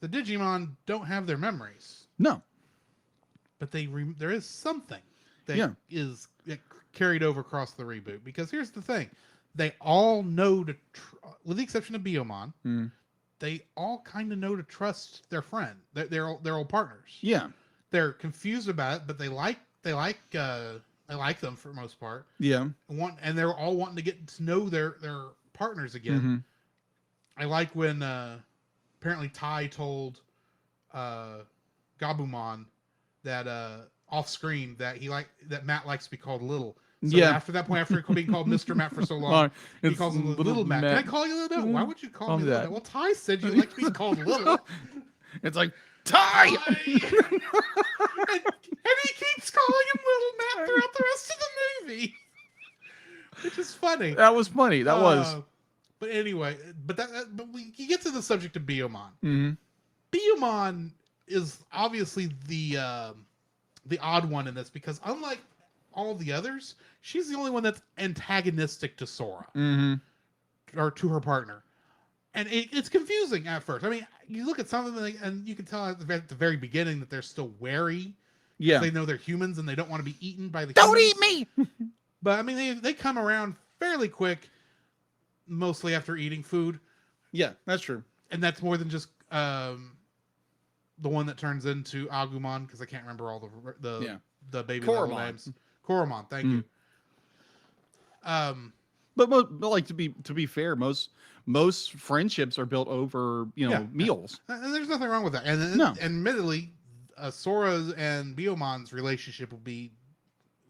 the Digimon don't have their memories, No. but there is something that Yeah. is carried over across the reboot. Because here's the thing, they all know with the exception of Biyomon, Mm. they all kind of know to trust their friend. They're old partners. Yeah. They're confused about it, but they like them for the most part. Yeah. And they're all wanting to get to know their partners again. Mm-hmm. I like when apparently Tai told Gabumon that off screen that that Matt likes to be called Little. So Yeah. after that point, after being called Mr. Matt for so long, he It's calls him Little Matt. Can I call you Little Matt? Why would you call me Little Matt? Well, Ty said you like to be called Little. It's like, Ty! and he keeps calling him Little Matt throughout the rest of the movie. Which is funny. That was funny. That was. But anyway, but you get to the subject of Biyomon. Mm-hmm. Biyomon is obviously the odd one in this because unlike all the others, she's the only one that's antagonistic to Sora or to her partner, and it's confusing at first. I mean, you look at some of them and you can tell at the very beginning that they're still wary. Yeah, they know they're humans and they don't want to be eaten by the. Don't humans. eat me. But I mean, they come around fairly quick, mostly after eating food. Yeah, that's true. And that's more than just the one that turns into Agumon, because I can't remember all the baby level names. Koromon, thank you. But like to be fair, most friendships are built over meals. And there's nothing wrong with that. And admittedly, Sora's and Biomon's relationship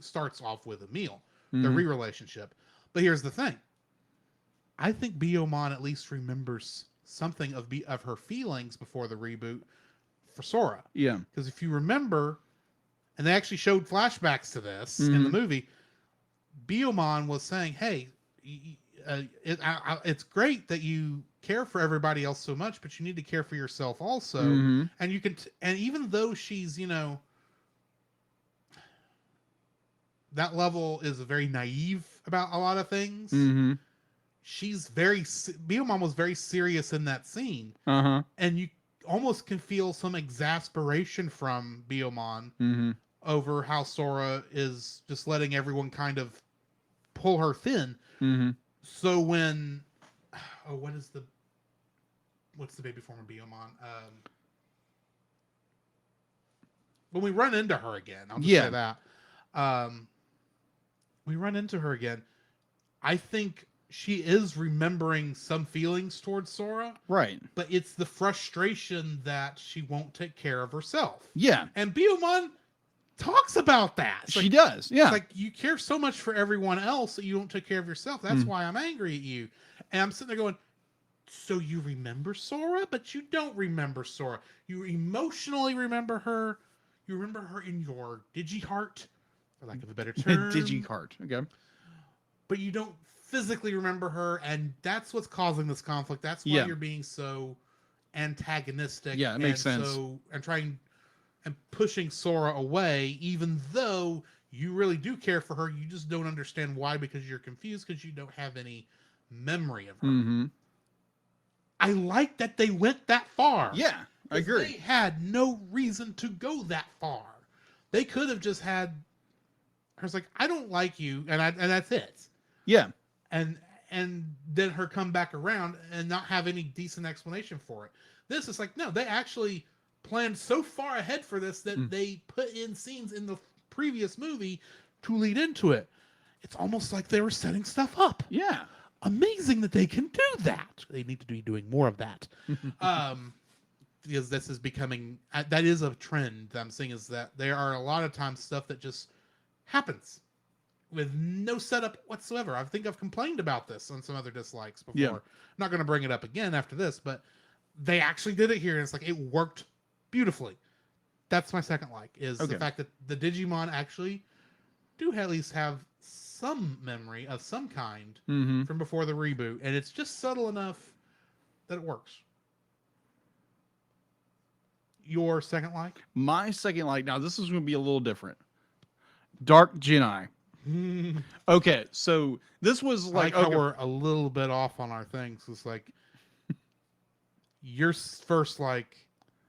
starts off with a meal, the re-relationship. But here's the thing: I think Biyomon at least remembers something of her feelings before the reboot for Sora. Yeah. Because if you remember, and they actually showed flashbacks to this in the movie, Biyomon was saying, hey, it's great that you care for everybody else so much, but you need to care for yourself also. And you can, and even though she's, that level is very naive about a lot of things. She's Biyomon was very serious in that scene. And you almost can feel some exasperation from Biyomon over how Sora is just letting everyone kind of pull her thin. So when, what's the baby form of Biyomon? When we run into her again, I'll just say that. We run into her again. I think she is remembering some feelings towards Sora. Right. But it's the frustration that she won't take care of herself. Yeah. And Biyomon talks about that. She does. Yeah. It's like, you care so much for everyone else that you don't take care of yourself. That's why I'm angry at you. And I'm sitting there going, so you remember Sora, but you don't remember Sora. You emotionally remember her. You remember her in your Digiheart, for lack of a better term. Digiheart. Okay. But you don't physically remember her, and that's what's causing this conflict. That's why you're being so antagonistic. Yeah, it makes sense. And trying and pushing Sora away, even though you really do care for her. You just don't understand why, because you're confused because you don't have any memory of her. I like that they went that far. Yeah, I agree. They had no reason to go that far. They could have just had her like, I don't like you, and that's it. Yeah. And then her come back around and not have any decent explanation for it. This is like, no, they actually planned so far ahead for this that they put in scenes in the previous movie to lead into it. It's almost like they were setting stuff up. Yeah. Amazing that they can do that. They need to be doing more of that. Because this is becoming, that is a trend that I'm seeing, is that there are a lot of times stuff that just happens with no setup whatsoever. I think I've complained about this on some other dislikes before. Yeah. I'm not going to bring it up again after this, but they actually did it here, and it's like, it worked beautifully. That's my second like, is the fact that the Digimon actually do at least have some memory of some kind Mm-hmm. from before the reboot, and it's just subtle enough that it works. Your second like? My second like, now this is going to be a little different. Dark Jedi. Okay, so this was Like like, how okay, we're a little bit off on our things. It's like your first like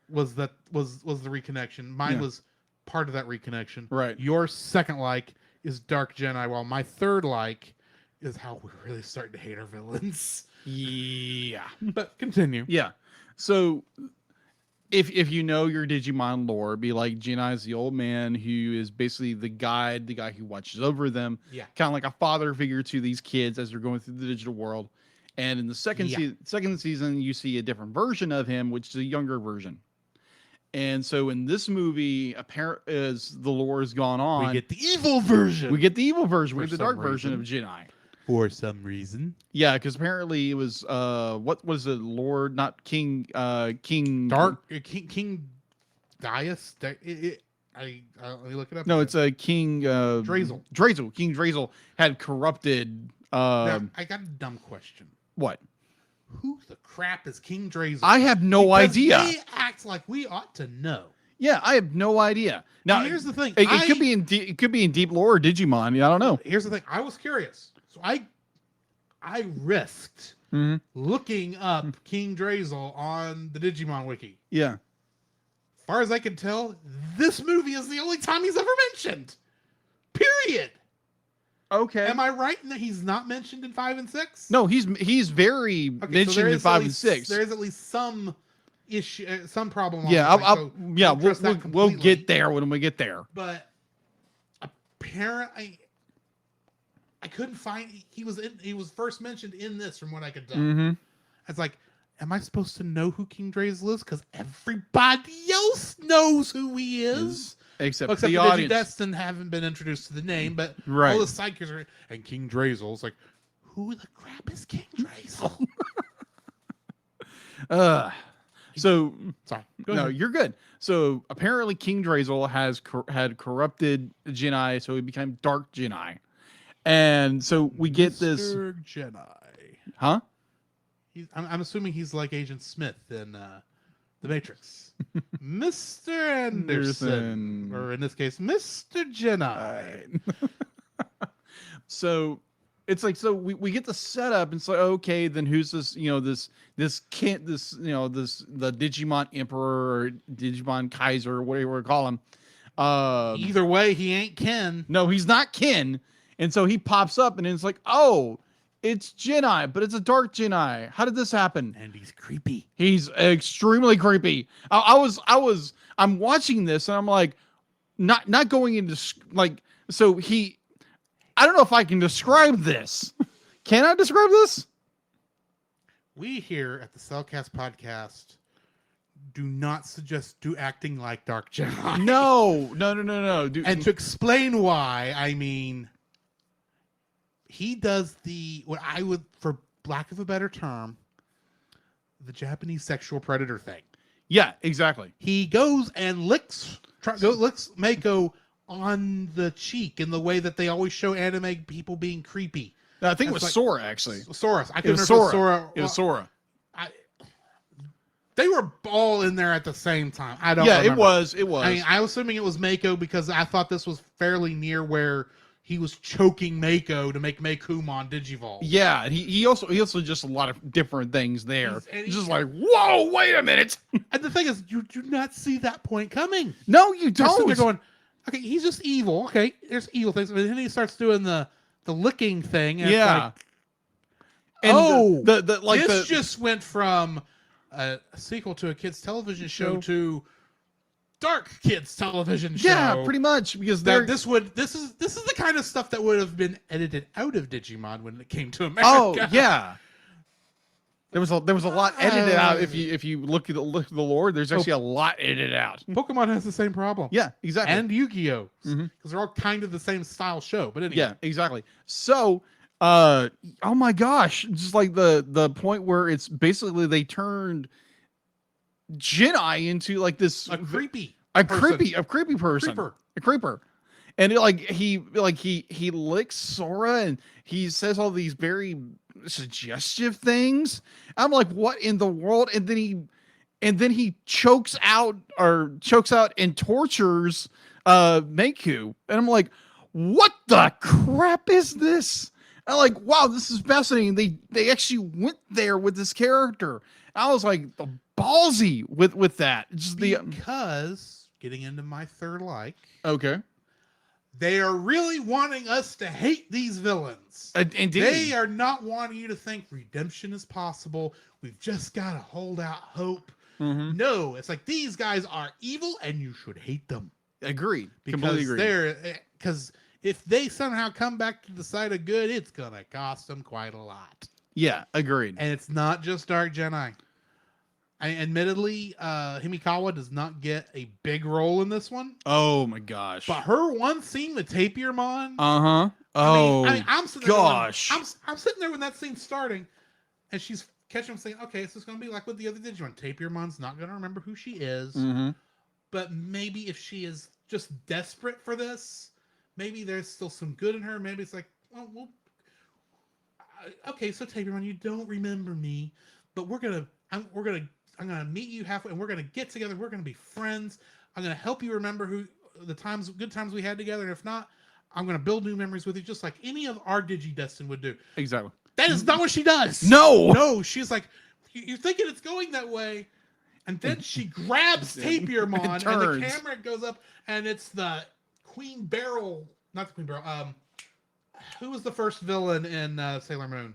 was the reconnection. Mine Yeah. was part of that reconnection. Right. Your second like is Dark Jedi, while my third like is how we're really starting to hate our villains. Yeah. But continue. Yeah. So if you know your Digimon lore, be like Jedi is the old man who is basically the guide, the guy who watches over them, Yeah. kind of like a father figure to these kids as they're going through the digital world. And in the second season, you see a different version of him, which is a younger version. And so in this movie, apparent as the lore has gone on, We get the evil version. we get the evil version, we For get the some dark version of reason. Jedi. For some reason. Yeah, because apparently it was what was it, Lord, not King, King Dark King Dias. Let me look it up. No, again. it's a King Drazel. Drazel. King Drazel had corrupted. Now, I got a dumb question. What? Who the crap is King Drazel? I have no Because idea. They act like we ought to know. Yeah, I have no idea. Now Here's the thing. It could be in it could be in Deep Lore or Digimon. Yeah, I don't know. Here's the thing. I was curious, so I risked Mhm. looking up King Drazel on the Digimon wiki. Yeah. As far as I can tell, this movie is the only time he's ever mentioned. Period. Okay. Am I right in that he's not mentioned in 5 and 6? No, he's very Okay, so mentioned there in is 5 at and least- 6. There is at least some issue, some problem. On Yeah, this thing, so yeah, don't trust that we'll completely. get there when we get there. But apparently, I couldn't find. He was first mentioned in this, from what I could tell. Mm-hmm. It's like, am I supposed to know who King Drazel is? Because everybody else knows who he is. Except, Well, except the the audience. Digidestin haven't been introduced to the name, but Right. all the side characters are, and King Drazel's like, who the crap is King Drazel? So Sorry. Go no, ahead. you're good. So apparently, King Drazel had corrupted Jedi, so he became Dark Jedi, and so we get this, Mr. Jedi. huh? I'm assuming he's like Agent Smith in The Matrix. Mr. Anderson. Anderson. Or in this case, Mr. Jedi. So it's like, so we get the setup, and it's like, okay, then who's this? This kid, the Digimon Emperor or Digimon Kaiser, or whatever we call him. Either way, he ain't Ken. No, he's not Ken, and so he pops up, and it's like, oh, it's Jedi, but it's a dark Jedi. How did this happen? And he's creepy. He's extremely creepy. I'm watching this, and I'm like, not going into like, so he. I don't know if I can describe this. Can I describe this? We here at the Cellcast podcast do not suggest acting like Dark Jedi. No. Dude, And to explain why, I mean, he does what I would, for lack of a better term, the Japanese sexual predator thing. yeah, exactly. He goes and licks Mako on the cheek in the way that they always show anime people being creepy. No, I think it That's was like- Sora, actually. Soros. I It couldn't was remember if Sora. It was Sora. They were all in there at the same time. I don't. Yeah, remember. it was. I mean, I was assuming it was Mako because I thought this was fairly near where he was choking Mako to make Makumon Digivolve. Yeah, and he also just a lot of different things there. And It's just like, whoa, wait a minute. And the thing is, you do not see that point coming. No, you You're sitting don't. there going, okay, he's just evil. Okay, there's evil things, but then he starts doing the licking thing. And Yeah. It's like, And this just went from a sequel to a kids television show to dark kids television show. yeah, pretty much, because That this is the kind of stuff that would have been edited out of Digimon when it came to America. Oh yeah. There was a lot edited out. If you look at the lore, there's actually a lot edited out. Pokemon has the same problem. Yeah, exactly. And Yu-Gi-Oh! Because Mhm. they're all kind of the same style show. But anyway. Yeah, exactly. So, oh my gosh, just like the point where it's basically they turned Jedi into like this A creepy a person. creepy person, Creeper. a creeper, and he licks Sora, and he says all these very suggestive things. I'm like, what in the world? And then he chokes out and tortures Meku. And I'm like, what the crap is this? I'm like, wow, this is fascinating. They actually went there with this character. I was like, ballsy with that. Just Because getting into my third like, okay. they are really wanting us to hate these villains. Indeed. They are not wanting you to think redemption is possible. We've just got to hold out hope. Mm-hmm. No, it's like these guys are evil and you should hate them. Agreed. Because Completely because if they somehow come back to the side of good, it's gonna cost them quite a lot. Yeah, agreed. And it's not just Dark Jedi. Admittedly, Himikawa does not get a big role in this one. Oh my gosh. But her one scene with Tapirmon. Uh-huh. Oh, I'm sitting gosh. There I'm sitting there when that scene's starting, and she's catching him saying, okay, this is going to be like with the other Digimon. Tapirmon's not going to remember who she is. Mm-hmm. But maybe if she is just desperate for this, maybe there's still some good in her. Maybe it's like, okay, so Tapirmon, you don't remember me, but I'm gonna meet you halfway, and we're gonna get together. We're gonna be friends. I'm gonna help you remember good times we had together. And if not, I'm gonna build new memories with you, just like any of our Digidestin would do. Exactly. That is not what she does. No. She's like, you're thinking it's going that way, and then she grabs Tapirmon, and the camera goes up, and it's the Queen Beryl, not the Queen Beryl. Who was the first villain in Sailor Moon?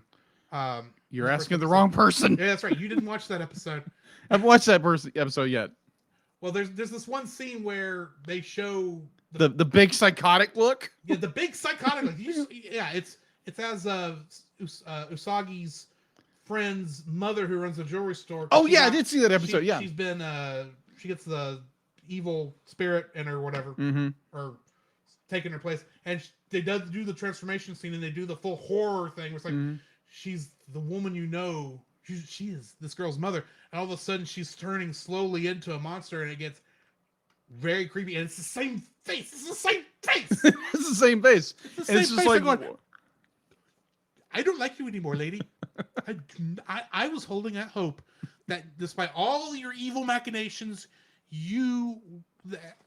You're asking the wrong person. Yeah, that's right. You didn't watch that episode. I haven't watched that episode yet. Well, there's this one scene where they show the big psychotic look. Yeah, the big psychotic look. It's as Usagi's friend's mother who runs a jewelry store. Oh yeah, I did see that episode. She's been she gets the evil spirit in her, or whatever, mm-hmm. or taking her place, and they do the transformation scene, and they do the full horror thing. Where it's like she's the woman she is this girl's mother, and all of a sudden she's turning slowly into a monster, and it gets very creepy, and it's the same face. It's the same face. It's the same face. It's just like, I don't like you anymore, lady. I was holding out hope that despite all your evil machinations, you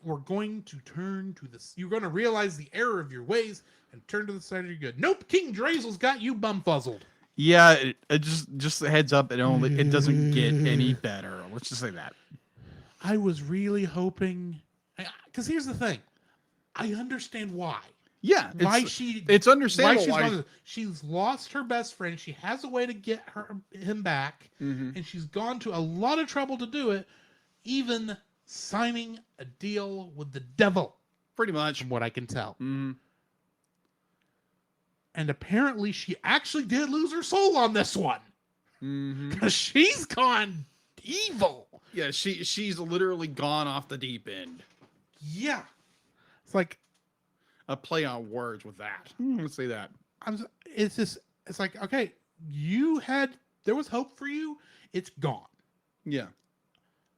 were going to turn to this. You're going to realize the error of your ways and turn to the side of your good. Nope, King Drazel's got you bumfuzzled. Yeah, it just a heads up. It doesn't get any better. Let's just say that. I was really hoping, because here's the thing, I understand why. Yeah, it's understandable. She's lost her best friend. She has a way to get him back, and she's gone to a lot of trouble to do it, even signing a deal with the devil. Pretty much, from what I can tell. And apparently, she actually did lose her soul on this one, because she's gone evil. Yeah, she's literally gone off the deep end. Yeah, it's like a play on words with that. Let's say that. It's like, okay, there was hope for you. It's gone. Yeah.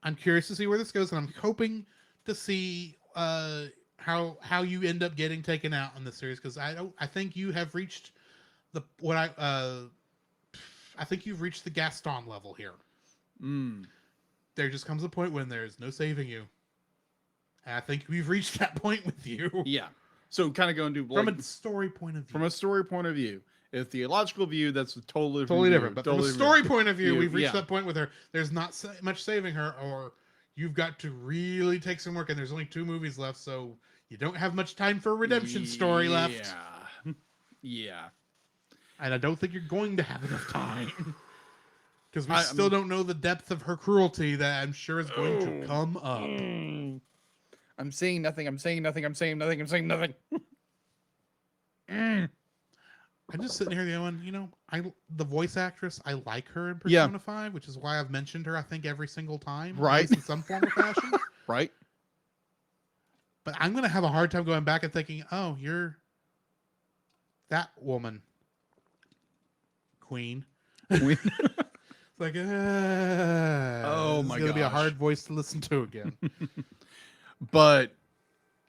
I'm curious to see where this goes, and I'm hoping to see how you end up getting taken out in this series, because I think you have reached I think you've reached the Gaston level here. There just comes a point when there's no saving you. And I think we've reached that point with you. Yeah. So kind of going to from a story point of view. From a story point of view. A theological view, that's totally different. But from a story point of view, we've reached that point with her. There's not much saving her, or you've got to really take some work, and there's only 2 movies left, so you don't have much time for a redemption story left. Yeah. And I don't think you're going to have enough time. Because we still don't know the depth of her cruelty that I'm sure is going to come up. I'm saying nothing. I'm saying nothing. I'm saying nothing. I'm saying nothing. I'm just sitting here going, the voice actress, I like her in Persona 5, which is why I've mentioned her, I think, every single time. Right. In some form or fashion. Right. But I'm going to have a hard time going back and thinking, oh, you're that woman. Queen. It's like, oh my god. It's going to be a hard voice to listen to again. But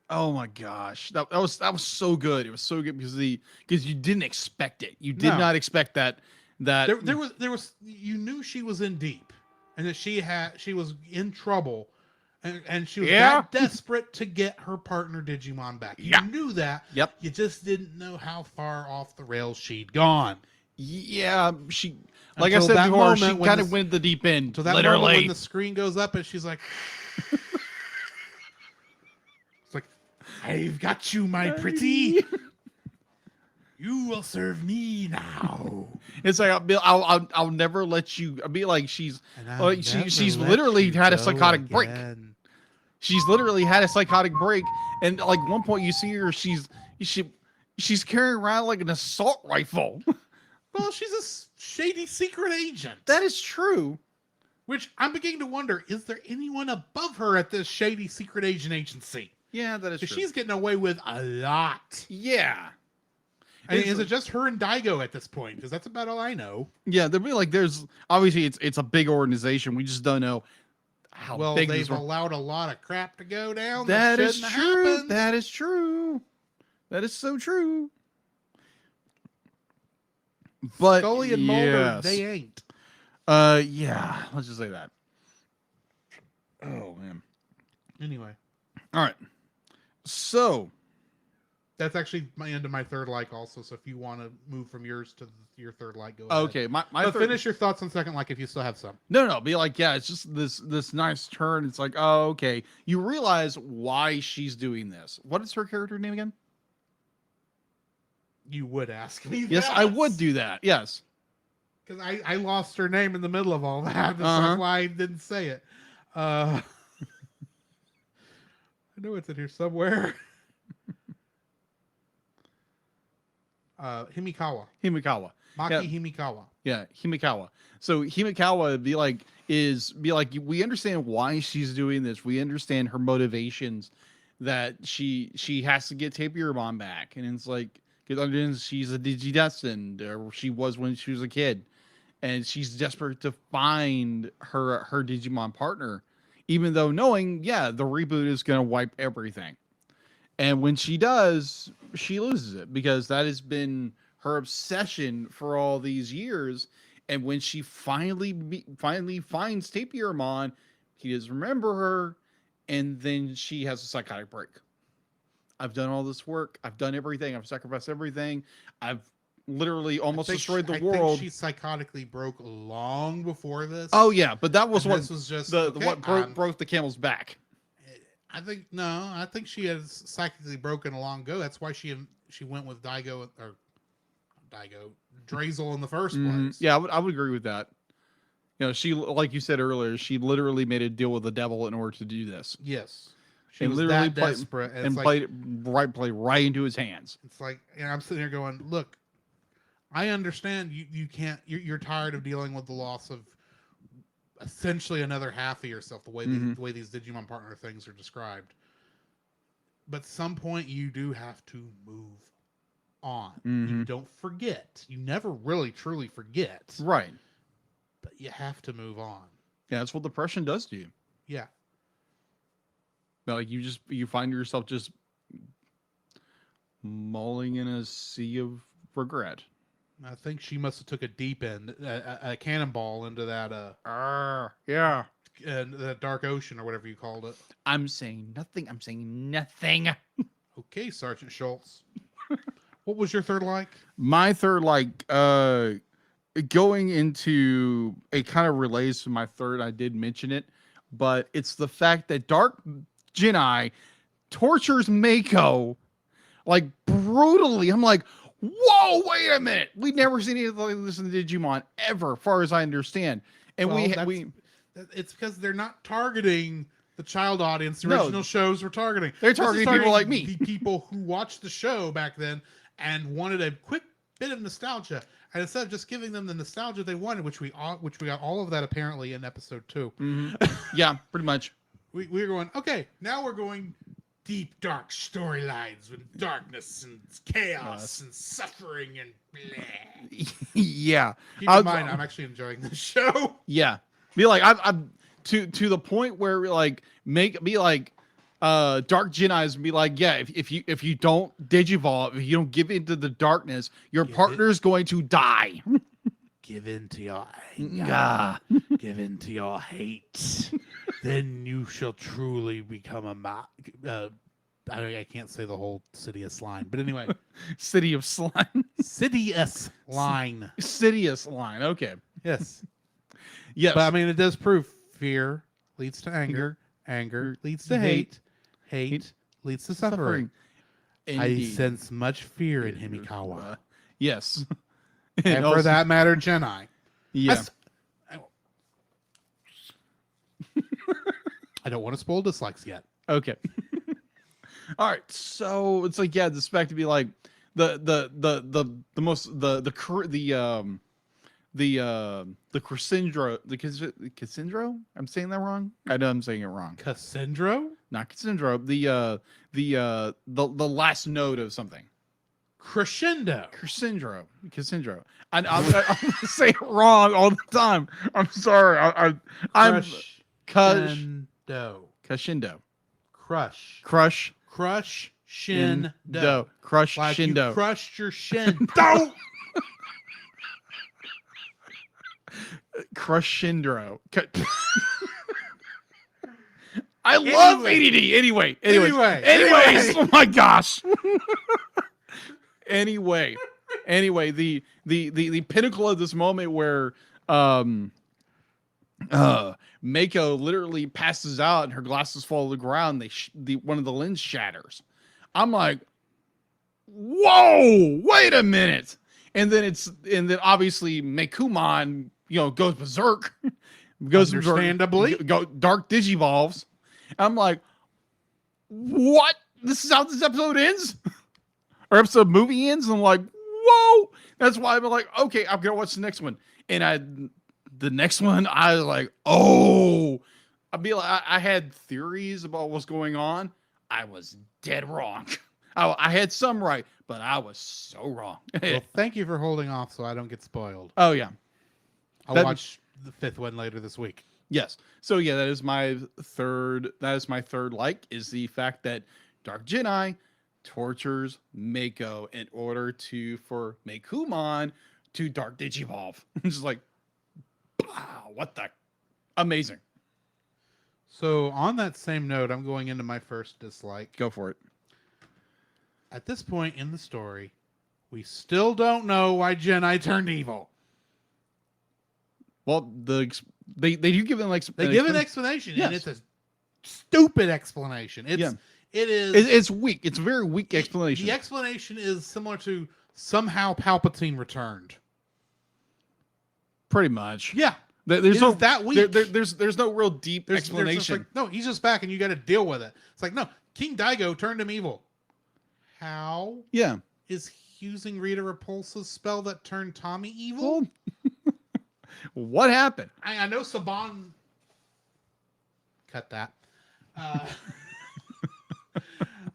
Oh my gosh, that was so good. It was so good because you didn't expect it. You did No. not expect that. There was you knew she was in deep, and that she was in trouble, and she was Yeah. that desperate to get her partner Digimon back. You Yeah. knew that. Yep. You just didn't know how far off the rails she'd gone. Yeah, like I Until said that before, she moment when kind of this- went the deep end. To that moment when Literally. the screen goes up and she's like, it's like, I've got you, my pretty. You will serve me now. It's like I'll never let you. I'll be like she's And I'll she's never let literally you had a go psychotic break. again. She's literally had a psychotic break, and like one point you see her, she's carrying around like an assault rifle. Well, she's a shady secret agent. That is true. Which I'm beginning to wonder, is there anyone above her at this shady secret agent agency? Yeah, that is true. Because she's getting away with a lot. Yeah. I mean, is it just her and Daigo at this point? Because that's about all I know. Yeah, there'll be like there's obviously it's a big organization. We just don't know how Well, big they've this allowed a lot of crap to go down. That is shouldn't true. happen. That is true. That is so true. But Scully and Mulder, yes. they ain't. Yeah, let's just say that. Oh man. Anyway, All right. So that's actually my end of my third like also. So if you want to move from yours to your third like, go ahead. okay, my But third, finish your thoughts on second like if you still have some. no, be like, yeah, it's just this nice turn. It's like, oh, okay. You realize why she's doing this. What is her character name again? You would ask me Yes, that. I would do that. Yes. Because I lost her name in the middle of all that. That's why I didn't say it. I know it's in here somewhere. Himikawa. Himikawa. Maki Himikawa. Yeah, Himikawa. So Himikawa be like we understand why she's doing this. We understand her motivations that she has to get Tapirmon back, and it's like because she's a Digidestined, or she was when she was a kid, and she's desperate to find her Digimon partner, even though knowing the reboot is going to wipe everything. And when she does, she loses it because that has been her obsession for all these years. And when she finally finds Tapirmon, he doesn't remember her, and then she has a psychotic break. I've done all this work. I've done everything. I've sacrificed everything. I've literally almost destroyed the world. I think she psychotically broke long before this. Oh yeah, but that was what this was just what broke the camel's back. I think she has psychically broken a long ago. That's why she went with Drazel in the first place. Yeah, I would agree with that. You know, she, like you said earlier, she literally made a deal with the devil in order to do this. Yes, she and was literally that desperate and played right into his hands. It's like, I'm sitting here going, look, I understand you can't. You're tired of dealing with the loss of essentially another half of yourself, the way the way these Digimon partner things are described. But at some point, you do have to move on. You don't forget. You never really truly forget. Right. But you have to move on. Yeah, that's what depression does to you. Yeah. Like you find yourself just mulling in a sea of regret. I think she must have took a deep end, a cannonball into that yeah, and the dark ocean or whatever you called it. I'm saying nothing. Okay, Sergeant Schultz. What was your third like? My third like going into it kind of relates to my third. I did mention it, but it's the fact that Dark Genai tortures Mako like brutally. I'm like, whoa, wait a minute. We've never seen anything like this in Digimon ever, far as I understand. And it's because they're not targeting the child audience the original shows were targeting. They're targeting people like me. The people who watched the show back then and wanted a quick bit of nostalgia. And instead of just giving them the nostalgia they wanted, which we got all of that apparently in episode 2. Yeah, pretty much. We were going, okay, now we're going deep, dark storylines with darkness and chaos and suffering and blah. Yeah. Keep in mind, I'm actually enjoying this show. Yeah. Be like, I'm to the point where like Dark Jedi's be like, yeah, if you don't digivolve, if you don't give into the darkness, your Give it- partner's going to die. Give in to your Yeah. give in to your hate. Then you shall truly become I can't say the whole Sidious line, but anyway, City of Slime. Sidious line. Sidious line. Okay. Yes, Yes. but I mean, it does prove fear leads to anger, Anger. anger leads to Hate. hate leads to suffering. I Indeed. sense much fear in Himikawa, Yes. and for that matter, Jedi. Yeah. I don't want to spoil dislikes yet. Okay. All right. So it's like, yeah, this fact to be like the most the Cassandro. I'm saying that wrong. I know I'm saying it wrong. Cassandro? Not Cassandro. The last note of something. Crescendo. Cassandro. I'm say it wrong all the time. I'm sorry. I'm Crescendo. Crescendo. Crush. Crush. Crush. Shin. Do. Crush. Like Shindo. you crushed your shin. Don't. Crushindro. I love ADD. Anyways. Oh my gosh. Anyway, the pinnacle of this moment where Mako literally passes out and her glasses fall to the ground. One of the lens shatters. I'm like, whoa, wait a minute. And then obviously Mekumon, goes berserk. Understandably. Dark Digivolves. I'm like, what? This is how this episode ends? Or episode movie ends? And I'm like, whoa. That's why I'm like, okay, I'm gonna watch the next one. And the next one, I was like, oh. I had theories about what's going on. I was dead wrong. I had some right, but I was so wrong. Well, thank you for holding off so I don't get spoiled. Oh yeah. I'll watch the 5th one later this week. Yes. So yeah, that is my third like, is the fact that Dark Jedi tortures Mako in order for Mekumon to Dark Digivolve. It's just like, wow, what the amazing. So on that same note, I'm going into my first dislike. Go for it. At this point in the story, we still don't know why Jedi turned evil. Well, they do give an explanation, yes. And it's a stupid explanation. It's weak. It's a very weak explanation. The explanation is similar to somehow Palpatine returned. Pretty much. Yeah. There's no that weak. There's no real deep explanation. No, he's just back and you got to deal with it. It's like, no, King Daigo turned him evil. How? Yeah. Is he using Rita Repulsa's spell that turned Tommy evil? Well, what happened? I know Saban. Cut that.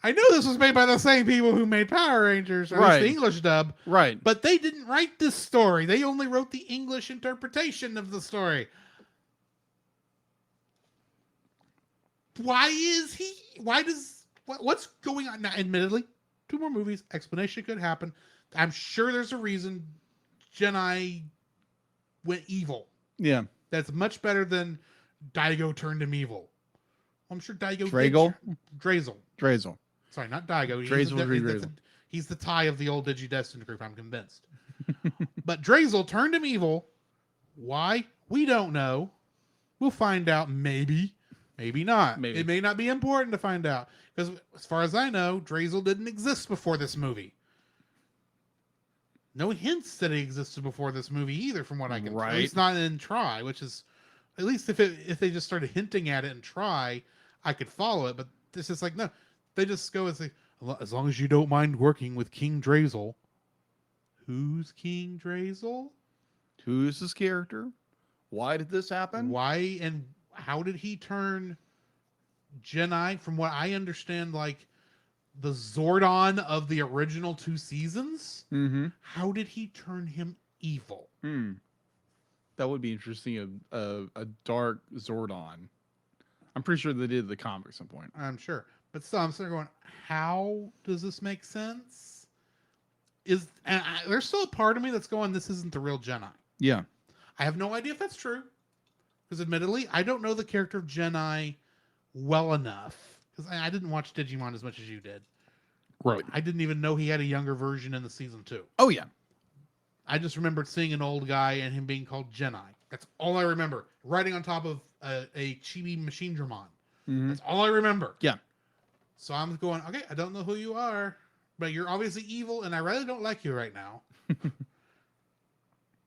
I know this was made by the same people who made Power Rangers, or at least the English dub. Right. But they didn't write this story. They only wrote the English interpretation of the story. What's going on? Now, admittedly, 2 more movies, explanation could happen. I'm sure there's a reason Jedi went evil. Yeah. That's much better than Daigo turned him evil. I'm sure Daigo... Drazel. Sorry, not Daigo. He's the tie of the old Digidestined group, I'm convinced. But Drazel turned him evil. Why? We don't know. We'll find out maybe. Maybe not. Maybe. It may not be important to find out. Because as far as I know, Drazel didn't exist before this movie. No hints that he existed before this movie either, from what I can tell. At least not in Try, which is... At least if they just started hinting at it in Try, I could follow it. But it's just like, no. They just go and say, as long as you don't mind working with King Drazel. Who's King Drazel? Who's this character? Why did this happen? Why and how did he turn Jedi, from what I understand, like the Zordon of the original 2 seasons? Mm-hmm. How did he turn him evil? That would be interesting. A dark Zordon. I'm pretty sure they did the comic at some point. I'm sure. But still, I'm sort of going, how does this make sense? There's still a part of me that's going, this isn't the real Jedi. Yeah. I have no idea if that's true. Because admittedly, I don't know the character of Jedi well enough. Because I didn't watch Digimon as much as you did. Right. I didn't even know he had a younger version in the season 2. Oh, yeah. I just remembered seeing an old guy and him being called Jedi. That's all I remember. Riding on top of a chibi machine Dramon. Mm-hmm. That's all I remember. Yeah. So I'm going, okay, I don't know who you are, but you're obviously evil, and I really don't like you right now. And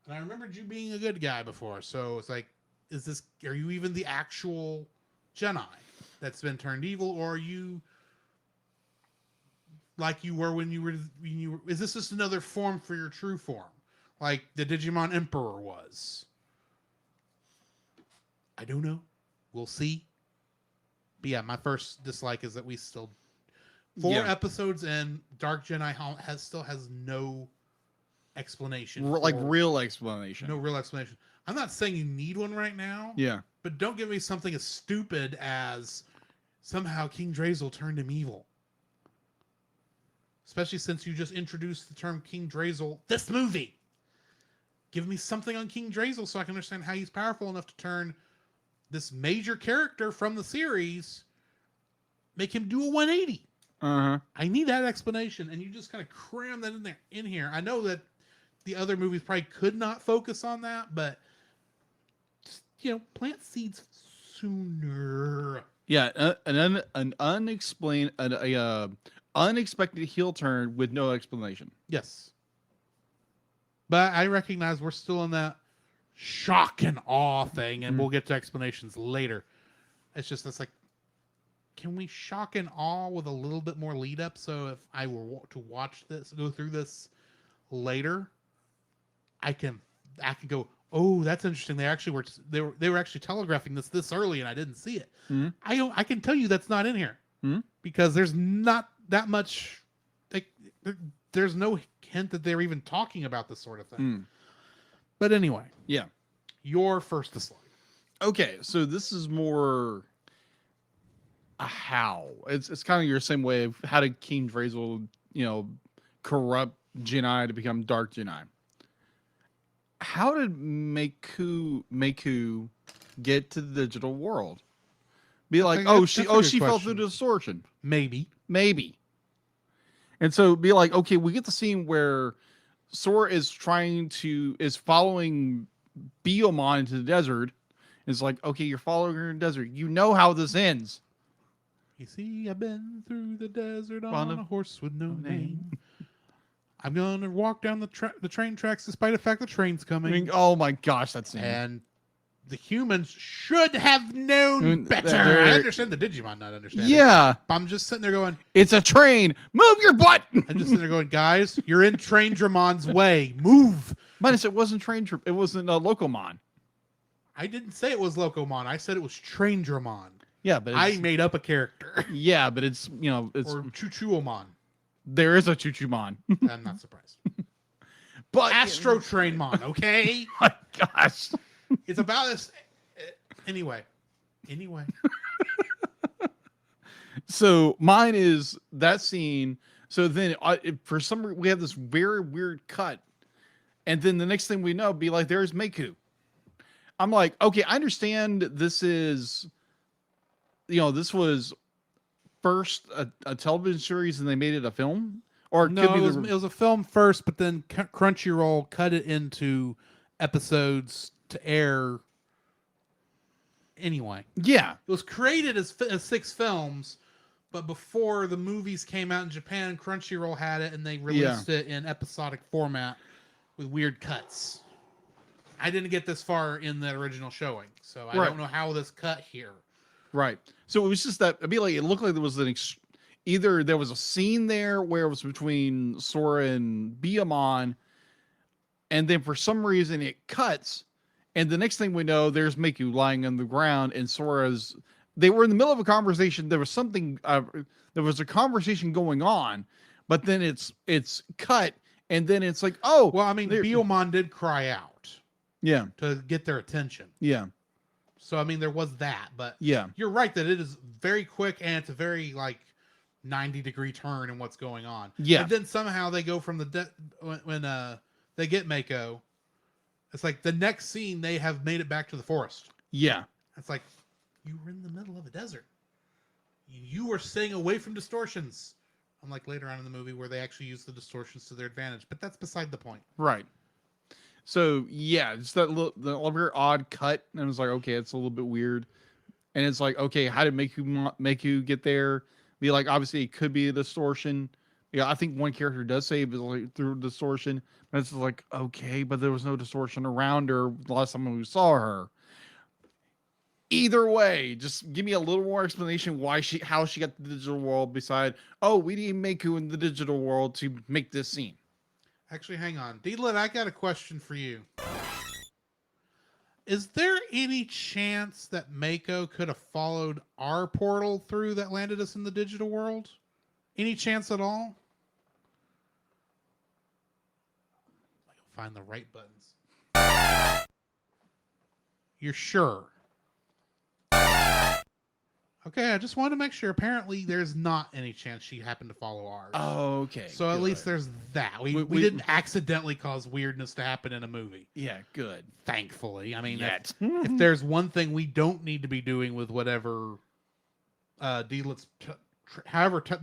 I remembered you being a good guy before, so it's like, are you even the actual Jedi that's been turned evil, or are you like you were when you were, is this just another form for your true form? Like the Digimon Emperor was? I don't know. We'll see. But yeah, my first dislike is that we still 4 episodes and Dark Jedi still has no explanation. Real explanation. No real explanation. I'm not saying you need one right now. Yeah. But don't give me something as stupid as somehow King Drazel turned him evil. Especially since you just introduced the term King Drazel this movie. Give me something on King Drazel so I can understand how he's powerful enough to turn this major character from the series, make him do a 180. Uh-huh. I need that explanation, and you just kind of cram that in here. I know that the other movies probably could not focus on that, but just, plant seeds sooner. Yeah, an unexpected heel turn with no explanation. Yes. But I recognize we're still in that shock and awe thing, and we'll get to explanations later. It's like, can we shock and awe with a little bit more lead up? So if I were to go through this later, I can go, oh, that's interesting. They were actually telegraphing this early, and I didn't see it. Mm-hmm. I can tell you that's not in here because there's not that much. Like, there's no hint that they're even talking about this sort of thing. But anyway, yeah. Your first dislike. Okay, so this is more a how. It's kind of your same way of how did King Drazel, corrupt Jedi to become Dark Jedi. How did Meku get to the digital world? Be like, she fell through the distortion. Maybe. And so be like, okay, we get the scene where Sora is following Biomon into the desert. It's like, okay, you're following her in the desert. You know how this ends. You see, I've been through the desert on a horse with no name. I'm gonna walk down the train tracks despite the fact the train's coming. Oh my gosh, that scene. And the humans should have known better. I understand the Digimon not understanding. Yeah. But I'm just sitting there going, it's a train. Move your butt. I'm just sitting there going, guys, you're in Train Dramon's way. Move. Minus it wasn't it wasn't Locomon. I didn't say it was Locomon. I said it was Train Dramon. Yeah, but I made up a character. Yeah, but it's or Choo-Choo-Omon. There is a Choo-Choo-Mon. I'm not surprised. But Astro Trainmon, okay? My gosh. It's about this. Anyway. So mine is that scene. So then for some reason we have this very weird cut. And then the next thing we know, be like, there's Meku. I'm like, okay, I understand this is, this was first a television series and they made it a film. Or no, it was a film first, but then Crunchyroll cut it into episodes to air. Anyway, yeah, it was created as 6 films, but before the movies came out in Japan, Crunchyroll had it and they released it in episodic format with weird cuts. I didn't get this far in the original showing, so I don't know how this cut here. Right. So it was just that it looked like there was either there was a scene there where it was between Sora and Biomon, and then for some reason it cuts, and the next thing we know, there's Miku lying on the ground, and they were in the middle of a conversation. There was something, there was a conversation going on, but then it's cut, and then it's like, oh, well, I mean, Biomon did cry out. Yeah. To get their attention. Yeah. So I mean, there was that, but Yeah. you're right that it is very quick and it's a very like 90-degree turn in what's going on. Yeah. And then somehow they go from when they get Mako, it's like the next scene they have made it back to the forest. Yeah. It's like you were in the middle of a desert. You were staying away from distortions. Unlike later on in the movie where they actually use the distortions to their advantage, but that's beside the point. Right. So yeah, it's that little the very odd cut, and I was like, okay, it's a little bit weird. And it's like, okay, how did make you get there? Be like, obviously, it could be a distortion. Yeah, I think one character does say it was like through distortion, but it's like, okay, but there was no distortion around her the last time we saw her. Either way, just give me a little more explanation how she got the digital world. Beside, oh, we need Miku in the digital world to make this scene. Actually, hang on, Deedlit, I got a question for you. Is there any chance that Mako could have followed our portal through that landed us in the digital world? Any chance at all? I can find the right buttons. You're sure? Okay, I just wanted to make sure. Apparently, there's not any chance she happened to follow ours. Okay. So at least there's that. We didn't accidentally cause weirdness to happen in a movie. Yeah, good. Thankfully. I mean, Yet. if there's one thing we don't need to be doing with whatever D-Lit's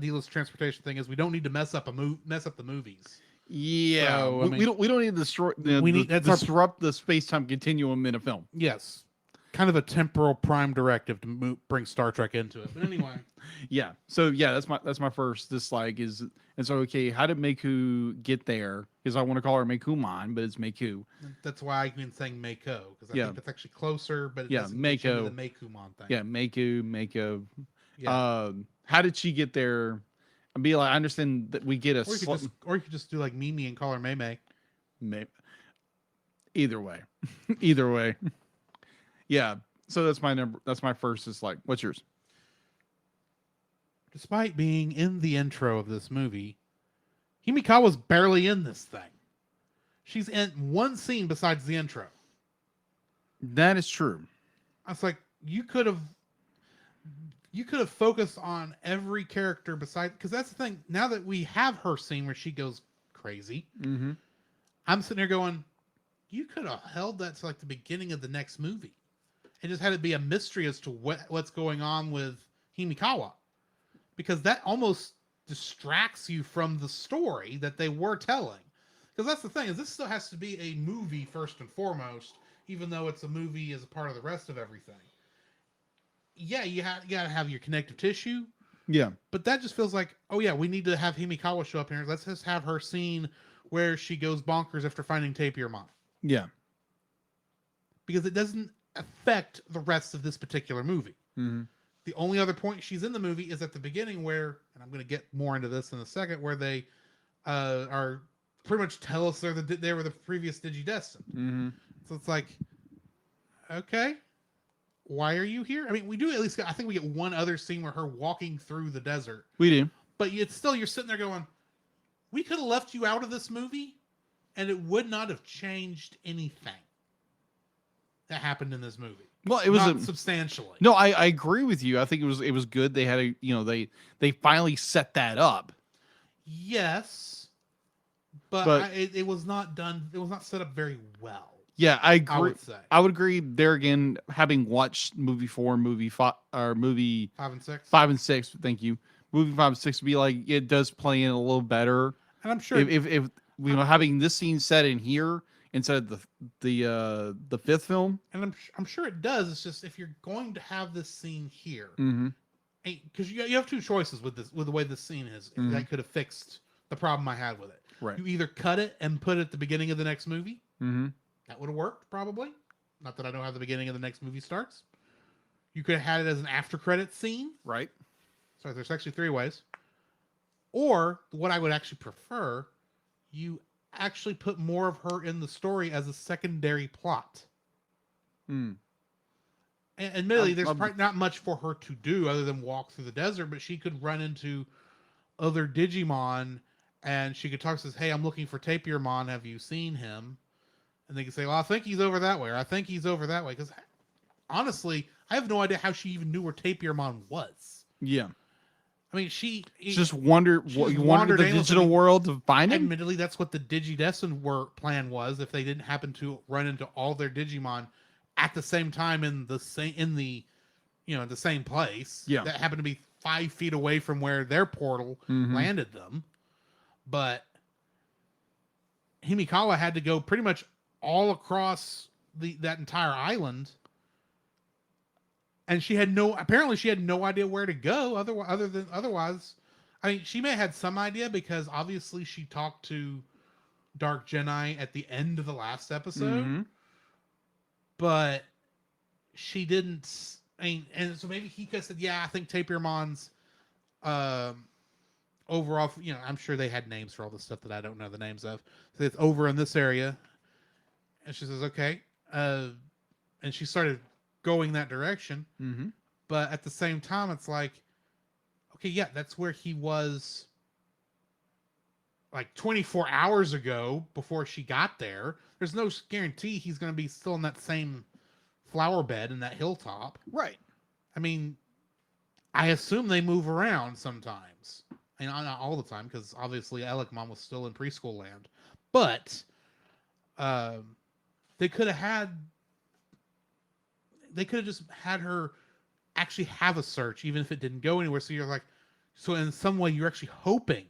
D-Lit's transportation thing is, we don't need to mess up the movies. Yeah, So, I mean, we don't need to disrupt the space time continuum in a film. Yes, kind of a temporal prime directive to bring Star Trek into it. But anyway, yeah. So yeah, that's my first dislike is, and so okay, how did Miku get there? Because I want to call her Mikumon, but it's Miku. That's why I've been saying Mako, because I think that's actually closer, but it yeah, doesn't Mako, get you into the Mekumon thing. Yeah, Mako. Yeah. How did she get there? And be like, I understand that we get a. Or you could just do like Mimi and call her Mei Mei. Either way, either way. Yeah. So that's my number. That's my first dislike. What's yours? Despite being in the intro of this movie, Himikawa's barely in this thing. She's in one scene besides the intro. That is true. I was like, you could have focused on every character besides, because that's the thing. Now that we have her scene where she goes crazy, I'm sitting there going, you could have held that to like the beginning of the next movie, and just had it be a mystery as to what's going on with Himikawa, because that almost distracts you from the story that they were telling. Because that's the thing, is this still has to be a movie first and foremost, even though it's a movie as a part of the rest of everything. Yeah, you got to have your connective tissue. Yeah. But that just feels like, oh yeah, we need to have Himikawa show up here. Let's just have her scene where she goes bonkers after finding Tapirmon. Yeah. Because it doesn't affect the rest of this particular movie. The only other point she's in the movie is at the beginning where, and I'm going to get more into this in a second, where they are pretty much tell us they were the previous Digidestined. So it's like, okay, why are you here? I mean, we do at least I think we get one other scene where her walking through the desert. We do. But it's still, you're sitting there going, we could have left you out of this movie and it would not have changed anything that happened in this movie. Well, it was not substantially. No, I agree with you. I think it was good. They had they finally set that up. Yes, but it was not done. It was not set up very well. Yeah, I agree. I would say. I would agree there again. Having watched movie 4, movie 5, or movie 5 and 6, 5 and 6. Thank you. Movie 5 and 6 would be like it does play in a little better. And I'm sure if having this scene set in here instead of the fifth film. And I'm sure it does. It's just if you're going to have this scene here, Mm-hmm. because you have two choices with the way this scene is. Mm-hmm. That could have fixed the problem I had with it. Right. You either cut it and put it at the beginning of the next movie. Mm-hmm. That would have worked probably. Not that I know how the beginning of the next movie starts. You could have had it as an after credit scene. Right. So there's actually 3 ways. Or what I would actually prefer, you actually put more of her in the story as a secondary plot. And admittedly, there's probably not much for her to do other than walk through the desert, but she could run into other Digimon and she could talk, says, hey, I'm looking for Tapirmon. Have you seen him? And they can say, well, I think he's over that way, or I think he's over that way. Because honestly, I have no idea how she even knew where Tapirmon was. Yeah. I mean, she Just just you wandered wandered the aimlessly. I digital mean, world to find him. admittedly, that's what the Digidestined plan was. If they didn't happen to run into all their Digimon at the same time in the same place, Yeah. that happened to be 5 feet away from where their portal Mm-hmm. landed them, but Himikawa had to go pretty much all across that entire island, and apparently she had no idea where to go. Otherwise, I mean, she may have had some idea because obviously she talked to Dark Jedi at the end of the last episode, Mm-hmm. but she didn't. I mean, and so maybe Hika said, "Yeah, I think Tapirmon's um, overall. I'm sure they had names for all the stuff that I don't know the names of. So it's over in this area." And she says, "Okay," and she started going that direction. Mm-hmm. But at the same time, it's like, okay, yeah, that's where he was like 24 hours ago before she got there. There's no guarantee he's going to be still in that same flower bed in that hilltop. Right. I mean, I assume they move around sometimes. And not all the time, because obviously Alec Mom was still in preschool land. But they could have just had her actually have a search, even if it didn't go anywhere. So you're like, so in some way, you're actually hoping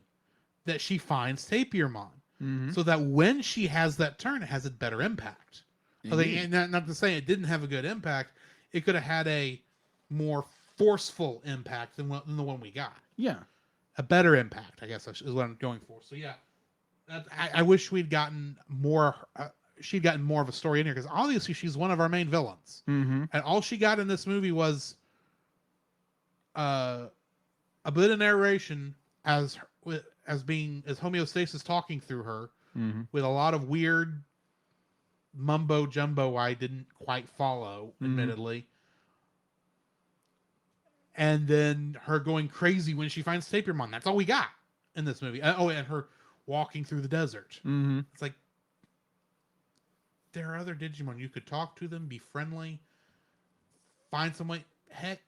that she finds Tapirmon, Mm-hmm. so that when she has that turn, it has a better impact. Indeed. Not to say it didn't have a good impact, it could have had a more forceful impact than the one we got. Yeah. A better impact, I guess, is what I'm going for. So yeah, I wish we'd gotten more. She'd gotten more of a story in here, because obviously she's one of our main villains, Mm-hmm. and all she got in this movie was a bit of narration as homeostasis talking through her, Mm-hmm. with a lot of weird mumbo jumbo I didn't quite follow, admittedly. And then her going crazy when she finds Tapirmon. That's all we got in this movie. And her walking through the desert. Mm-hmm. It's like, there are other Digimon. You could talk to them, be friendly, find some way. Heck,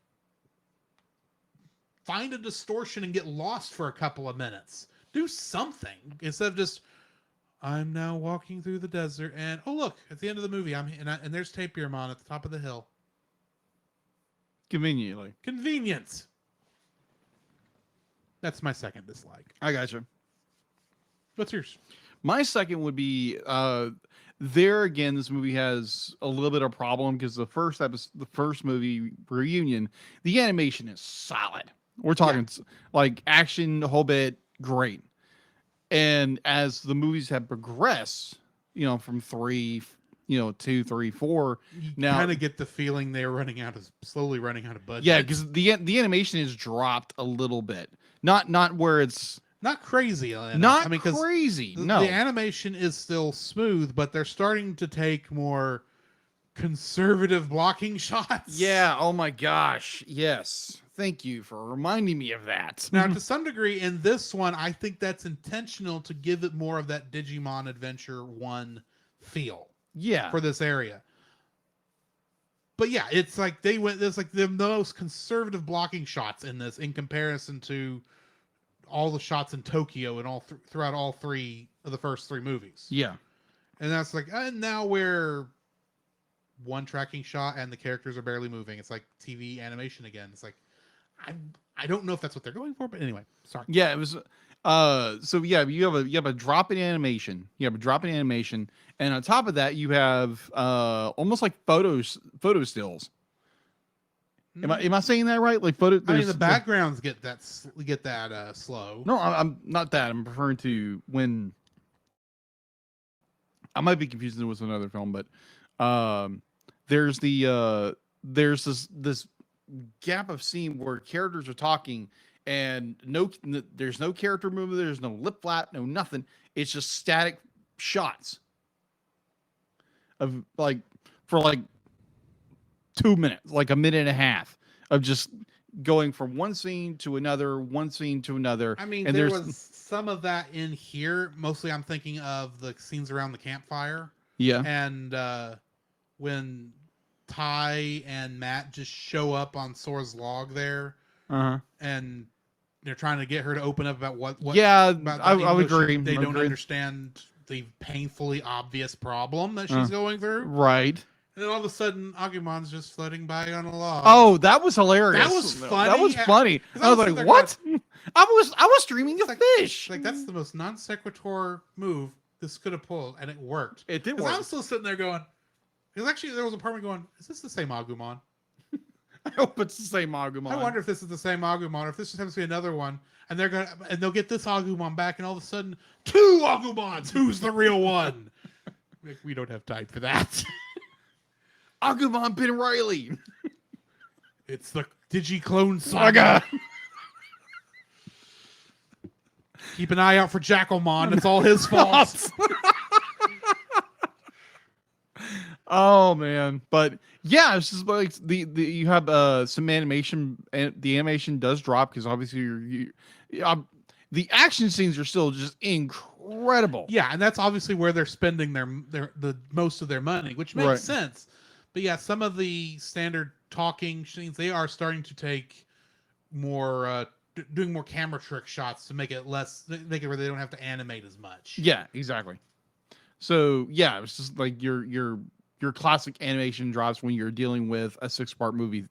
find a distortion and get lost for a couple of minutes. Do something instead of just, I'm now walking through the desert, and oh look, at the end of the movie, and there's Tapirmon at the top of the hill. Conveniently. Convenience. That's my second dislike. I gotcha. What's yours? My second would be there again. This movie has a little bit of problem because the first movie reunion, the animation is solid. We're talking like action, the whole bit, great. And as the movies have progressed, from 3, 2, 3, 4, You now kind of get the feeling they're slowly running out of budget. yeah, because the animation has dropped a little bit. Not where it's not crazy enough. not I mean, crazy. the No, animation is still smooth, but they're starting to take more conservative blocking shots. yeah. Oh my gosh. Yes. Thank you for reminding me of that. Now, to some degree, in this one, I think that's intentional to give it more of that Digimon Adventure 1 feel Yeah. for this area. But yeah, it's like there's like the most conservative blocking shots in this in comparison to all the shots in Tokyo and throughout all three of the first 3 movies. Yeah. And that's like, and now we're one tracking shot and the characters are barely moving. It's like TV animation again. It's like, I don't know if that's what they're going for, but anyway, sorry. Yeah, it was so yeah, you have a drop in animation. You have a drop in animation, and on top of that you have almost like photo stills. Am I saying that right? Like photo. I mean, the backgrounds get that slow. No, I'm not that. I'm referring to when I might be confusing it with another film, but there's this gap of scene where characters are talking and there's no character movement, there's no lip flap, no nothing. It's just static shots of like for like 2 minutes, like a minute and a half of just going from one scene to another, one scene to another. I mean, and there was some of that in here. Mostly I'm thinking of the scenes around the campfire. Yeah. And when Ty and Matt just show up on Sora's log there, and they're trying to get her to open up about what yeah, about I that, even would though agree. they don't Agree. understand the painfully obvious problem that she's going through. Right. And then all of a sudden, Agumon's just floating by on a log. Oh, that was hilarious. That was funny. That was funny. I was like, what? I was streaming a fish. Like, that's the most non sequitur move this could have pulled, and it worked. It did Because work. I was still sitting there going, because actually there was a part of me going, is this the same Agumon? I hope it's the same Agumon. I wonder if this is the same Agumon, or if this just happens to be another one, and they'll get this Agumon back, and all of a sudden, 2 Agumons. Who's the real one? Like, we don't have time for that. Agumon Ben Riley. It's the Digiclone Saga. Keep an eye out for Jackalmon. It's all his fault. Oh man, but yeah, it's just like the you have some animation, and the animation does drop because obviously the action scenes are still just incredible. Yeah, and that's obviously where they're spending the most of their money, which makes sense. But yeah, some of the standard talking scenes, they are starting to take more doing more camera trick shots to make it where they don't have to animate as much. Yeah, exactly. So yeah, it's just like your classic animation drops when you're dealing with a 6-part movie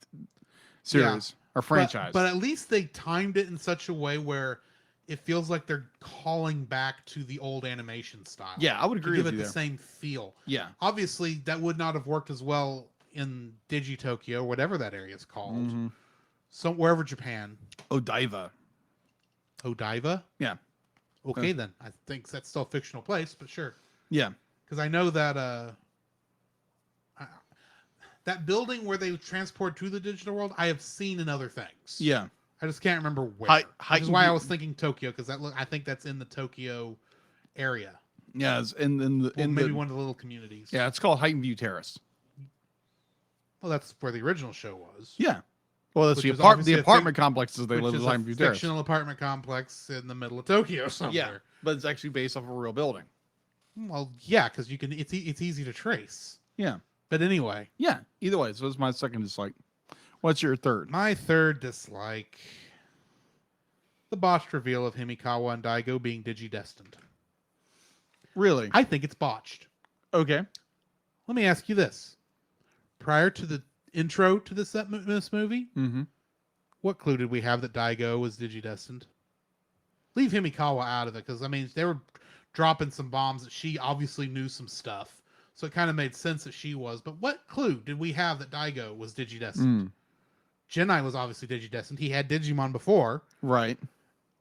series or franchise. But at least they timed it in such a way where it feels like they're calling back to the old animation style. Yeah, I would agree with you. Give it the same feel. Yeah. Obviously, that would not have worked as well in Digitokyo, whatever that area is called. Mm-hmm. So wherever Japan. Odaiba. Yeah. Okay, then. I think that's still a fictional place, but sure. Yeah. Because I know that that building where they transport to the digital world, I have seen in other things. Yeah. I just can't remember where. Which is why I was thinking Tokyo, because I think that's in the Tokyo area. Yeah, it's in maybe one of the little communities. Yeah, it's called Heighton View Terrace. Well, that's where the original show was. Yeah. Well, that's the apartment complexes they live in Heighton View Terrace. Fictional apartment complex in the middle of Tokyo somewhere. Yeah, but it's actually based off of a real building. Well, yeah, because you can. It's easy to trace. Yeah. But anyway. Yeah. Either way, so it's my second dislike. What's your third? My third dislike: the botched reveal of Himikawa and Daigo being digidestined. Really? I think it's botched. Okay. Let me ask you this: prior to the intro to this movie, what clue did we have that Daigo was digidestined? Leave Himikawa out of it, because I mean they were dropping some bombs that she obviously knew some stuff, so it kind of made sense that she was. But what clue did we have that Daigo was digidestined? Genai was obviously digidestined. He had Digimon before, right?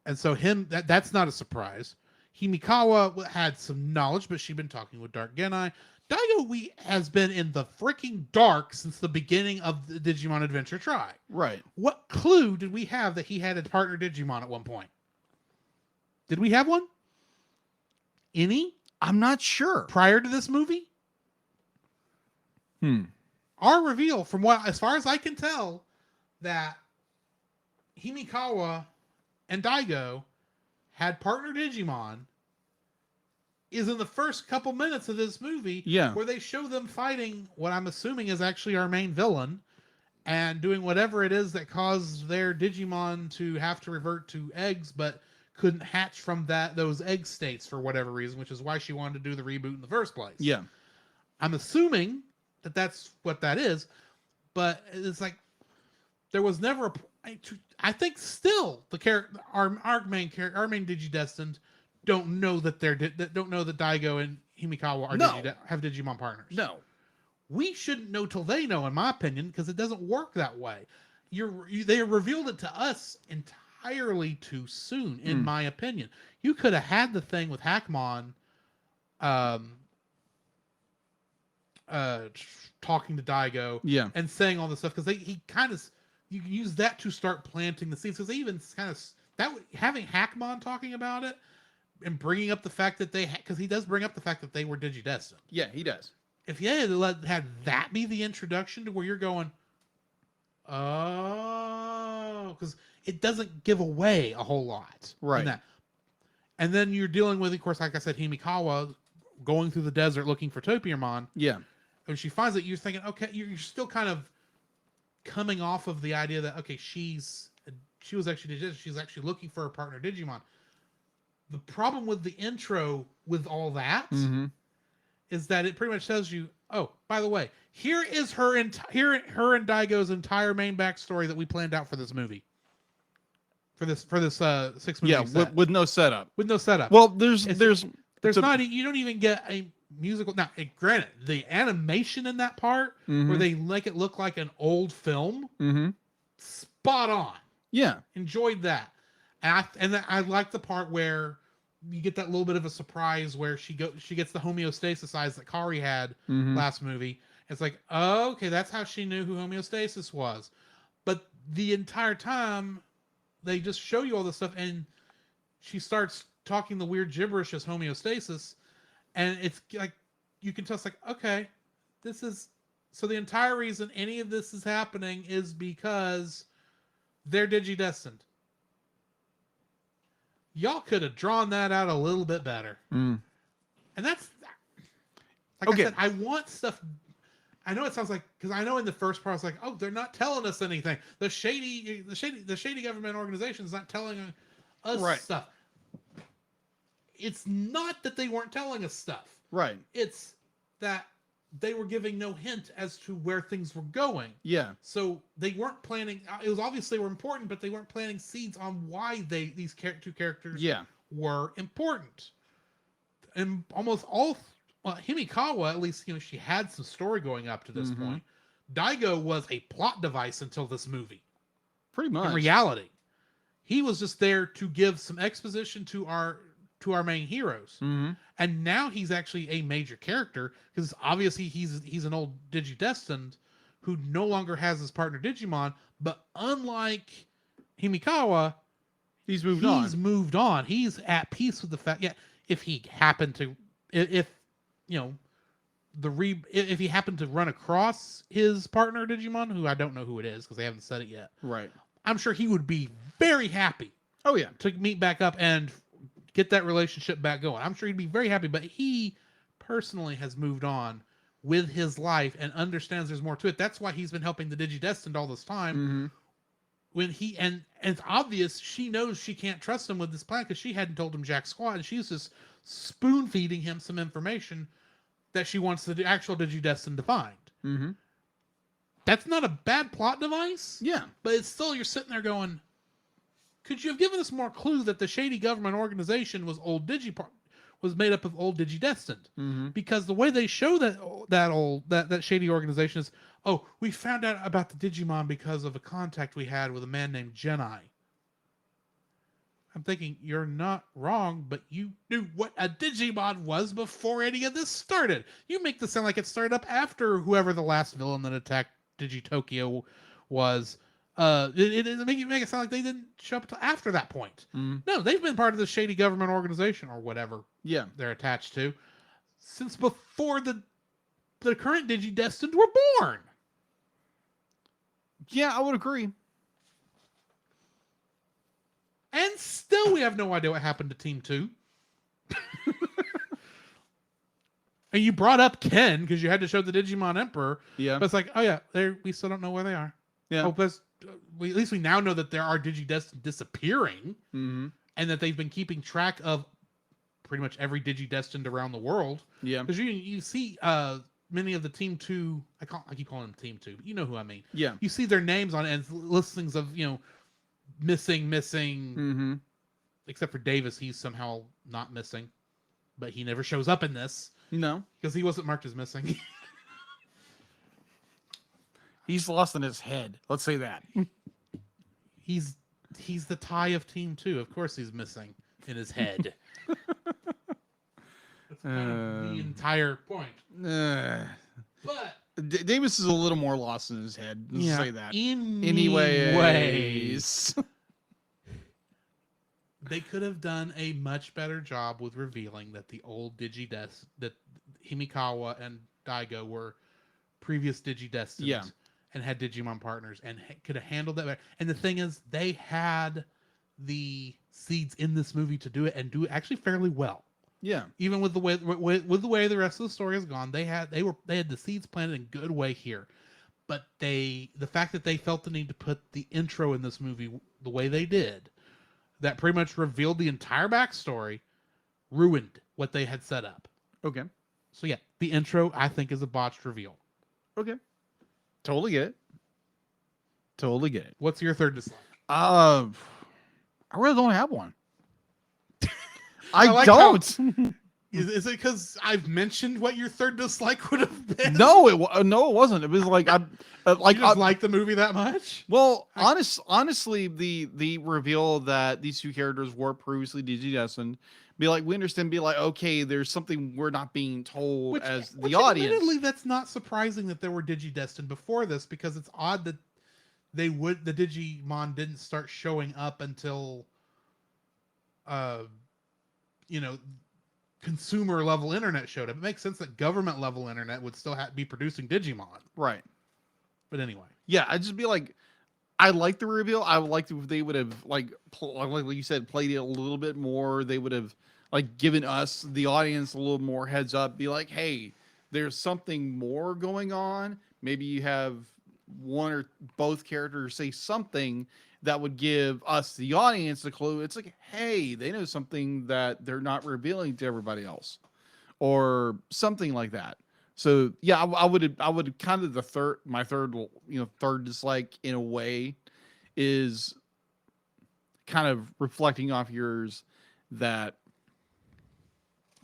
And so that's not a surprise. Himikawa had some knowledge, but she'd been talking with Dark Genai. Daigo has been in the freaking dark since the beginning of the Digimon Adventure Tri. Right. What clue did we have that he had a partner Digimon at one point? Did we have one? Any? I'm not sure. Prior to this movie? Our reveal, as far as I can tell, that Himikawa and Daigo had partner Digimon is in the first couple minutes of this movie, where they show them fighting what I'm assuming is actually our main villain and doing whatever it is that caused their Digimon to have to revert to eggs, but couldn't hatch from those egg states for whatever reason, which is why she wanted to do the reboot in the first place. Yeah. I'm assuming that that's what that is, but it's like there was never I think still our main Digidestined don't know that don't know that Daigo and Himikawa have Digimon partners. No. We shouldn't know till they know, in my opinion, because it doesn't work that way. They revealed it to us entirely too soon, in my opinion. You could have had the thing with Hackmon talking to Daigo and saying all this stuff, because he kind of, you can use that to start planting the seeds, because they even kind of, having Hackmon talking about it and bringing up the fact that because he does bring up the fact that they were digidestined. Yeah, he does. If you had that be the introduction to where you're going, oh, because it doesn't give away a whole lot. Right. And then you're dealing with, of course, like I said, Himikawa going through the desert looking for Topiarmon. Yeah. when she finds it, you're thinking, okay, you're still kind of coming off of the idea that okay, she was actually she's actually looking for a partner Digimon. The problem with the intro with all that is that it pretty much tells you, oh, by the way, here is her and Daigo's entire main backstory that we planned out for this movie. For this 6 movie set. with no setup. With no setup. Well, there's not, you don't even get a musical. Now, granted, the animation in that part where they make it look like an old film, spot on. Yeah, Enjoyed that, and I like the part where you get that little bit of a surprise where she gets the homeostasis eyes that Kari had last movie. It's like, oh, okay, that's how she knew who homeostasis was. But the entire time, they just show you all this stuff, and she starts talking the weird gibberish as homeostasis, and it's like you can tell it's like, okay, this is so the entire reason any of this is happening is because they're digidestined. Y'all could have drawn that out a little bit better. And that's like I said, I want stuff. I know it sounds like, because I know in the first part I was like, oh, they're not telling us anything. The shady government organization is not telling us stuff. It's not that they weren't telling us stuff. Right. It's that they were giving no hint as to where things were going. Yeah. So they weren't planning. It was obviously were important, but they weren't planting seeds on why these two characters were important. And almost all, Himikawa, at least she had some story going up to this point. Daigo was a plot device until this movie. Pretty much. In reality, he was just there to give some exposition to our main heroes. And now he's actually a major character because obviously he's an old Digidestined who no longer has his partner Digimon, but unlike Himikawa, he's moved on. He's at peace with the fact, if he happened to if he happened to run across his partner Digimon, who I don't know who it is because they haven't said it yet. Right. I'm sure he would be very happy. Oh yeah. To meet back up and get that relationship back going. I'm sure he'd be very happy, but he personally has moved on with his life and understands there's more to it. That's why he's been helping the Digidestined all this time. When and it's obvious she knows she can't trust him with this plan because she hadn't told him jack squat, and she's just spoon feeding him some information that she wants the actual Digidestined to find. That's not a bad plot device. Yeah. But it's still, you're sitting there going, could you have given us more clue that the shady government organization was made up of old Digidestined? Because the way they show that shady organization is, oh, we found out about the Digimon because of a contact we had with a man named Genai. I'm thinking, you're not wrong, but you knew what a Digimon was before any of this started. You make this sound like it started up after whoever the last villain that attacked Digitokyo was. It make it sound like they didn't show up until after that point. No, they've been part of the shady government organization or whatever they're attached to since before the current Digidestined were born. Yeah, I would agree. And still we have no idea what happened to Team 2. And you brought up Ken because you had to show the Digimon Emperor. Yeah. But it's like, oh yeah, we still don't know where they are. Yeah. At least we now know that there are Digidestined disappearing, and that they've been keeping track of pretty much every Digidestined around the world. Yeah, because you see many of the Team 2. I keep calling them Team 2, but you know who I mean. Yeah, you see their names on it and listings of missing. Except for Davis, he's somehow not missing, but he never shows up in this. No, because he wasn't marked as missing. He's lost in his head. Let's say that. He's the tie of Team 2. Of course he's missing in his head. That's kind of the entire point. But Davis is a little more lost in his head. Let's say that. Anyways. They could have done a much better job with revealing that the old Digidestined, that Himikawa and Daigo were previous Digidestined. Yeah. And had Digimon partners and could have handled that better. And the thing is, they had the seeds in this movie to do it and do it actually fairly well. Yeah. Even with the way the rest of the story has gone, they had the seeds planted in a good way here. But the fact that they felt the need to put the intro in this movie the way they did, that pretty much revealed the entire backstory, ruined what they had set up. Okay. So yeah, the intro I think is a botched reveal. Okay. Totally get it. Totally get it. What's your third dislike? I really don't have one. I I like don't. Is it because I've mentioned what your third dislike would have been? No, no, it wasn't. It was like You just like the movie that much? Well, honestly, the reveal that these two characters were previously digidestined, be like, we understand, be like, okay, there's something we're not being told as the audience. Admittedly, that's not surprising that there were digidestined before this, because it's odd that the Digimon didn't start showing up until, you know, consumer level internet showed up. It makes sense that government level internet would still be producing Digimon. Right. But anyway. Yeah, I'd just be like, I like the reveal. I would like if they would have like you said, played it a little bit more. They would have like given us the audience a little more heads up. Be like, hey, there's something more going on. Maybe you have one or both characters say something that would give us the audience a clue. It's like, hey, they know something that they're not revealing to everybody else, or something like that. So yeah, I would kind of my third dislike in a way is kind of reflecting off yours, that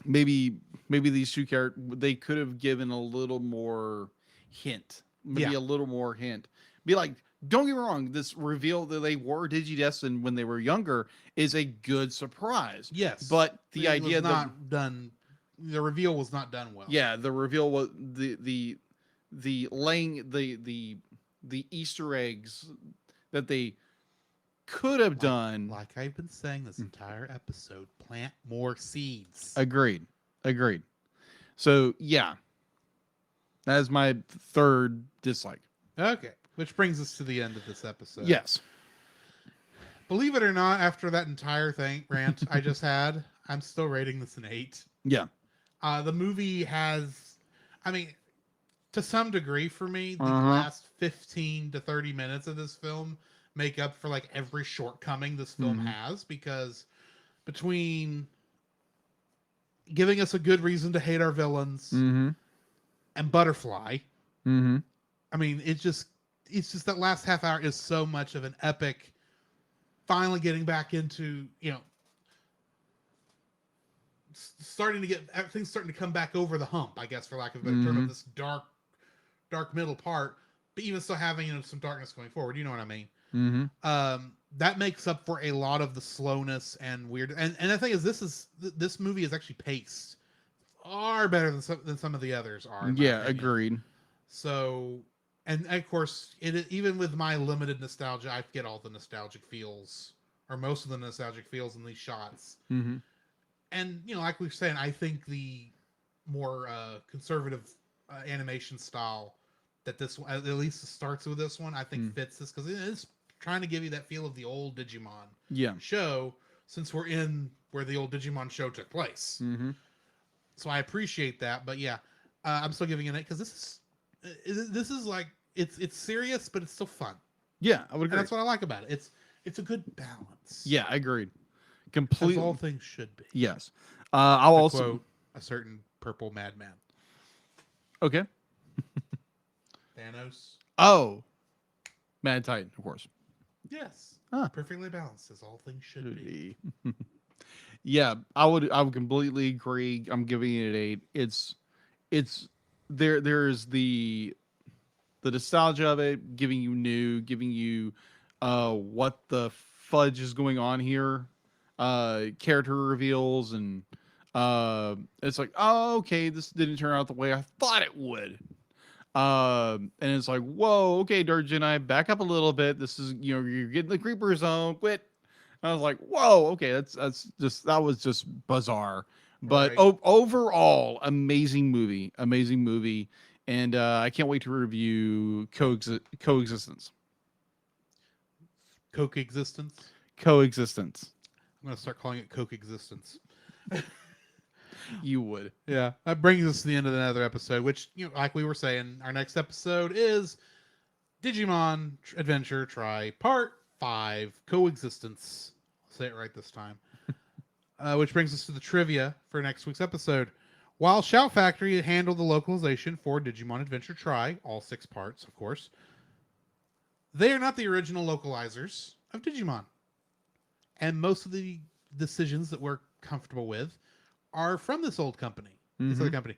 maybe these two characters, they could have given a little more hint, maybe a little more hint. Be like, don't get me wrong, this reveal that they were digidestined when they were younger is a good surprise. Yes, but the idea was not done. The reveal was not done well. Yeah, the reveal was the laying the Easter eggs that they could have done. Like I've been saying this entire episode, plant more seeds. Agreed. So yeah, that is my third dislike. Okay, which brings us to the end of this episode. Yes. Believe it or not, after that entire rant I just had, I'm still rating this an 8. Yeah. The movie has, I mean, to some degree for me, the Uh-huh. last 15 to 30 minutes of this film make up for like every shortcoming this film has, because between giving us a good reason to hate our villains and Butterfly, I mean, it's just that last half hour is so much of an epic, finally getting back into, starting to get everything's starting to come back over the hump, I guess, for lack of a better term, of this dark middle part, but even still having some darkness going forward. You know what I mean? That makes up for a lot of the slowness and weird. And the thing is, this movie is actually paced far better than some of the others are. Yeah, agreed. So, and of course, even with my limited nostalgia, I get all the nostalgic feels, or most of the nostalgic feels in these shots. And like we were saying, I think the more conservative animation style that this one, at least starts with this one, I think fits this, because it is trying to give you that feel of the old Digimon show, since we're in where the old Digimon show took place. So I appreciate that, but yeah, I'm still giving it 8, because this is like, it's serious, but it's still fun. Yeah, I would agree. And that's what I like about it. It's a good balance. Yeah, I agreed. Completely. As all things should be. Yes. I'll also quote a certain purple madman. Okay. Thanos. Oh, Mad Titan, of course. Yes. Huh. Perfectly balanced, as all things should be. Yeah, I would completely agree. I'm giving it an 8. It's there's the nostalgia of it, giving you what the fudge is going on here, character reveals, and it's like, oh, okay, this didn't turn out the way I thought it would. And it's like, whoa, okay, Dark Jedi, back up a little bit. This is, you're getting the creeper zone. Quit. I was like, whoa, okay, that was just bizarre. But Right. Overall, amazing movie, and I can't wait to review Coexistence. Coke-existence? Coexistence. I'm going to start calling it Coke-existence. You would. Yeah, that brings us to the end of another episode, which, like we were saying, our next episode is Digimon Adventure Try Part 5 Coexistence. I'll say it right this time. Which brings us to the trivia for next week's episode. While Shout Factory handled the localization for Digimon Adventure Try, all 6 parts, of course, they are not the original localizers of Digimon. And most of the decisions that we're comfortable with are from this old company, this other company.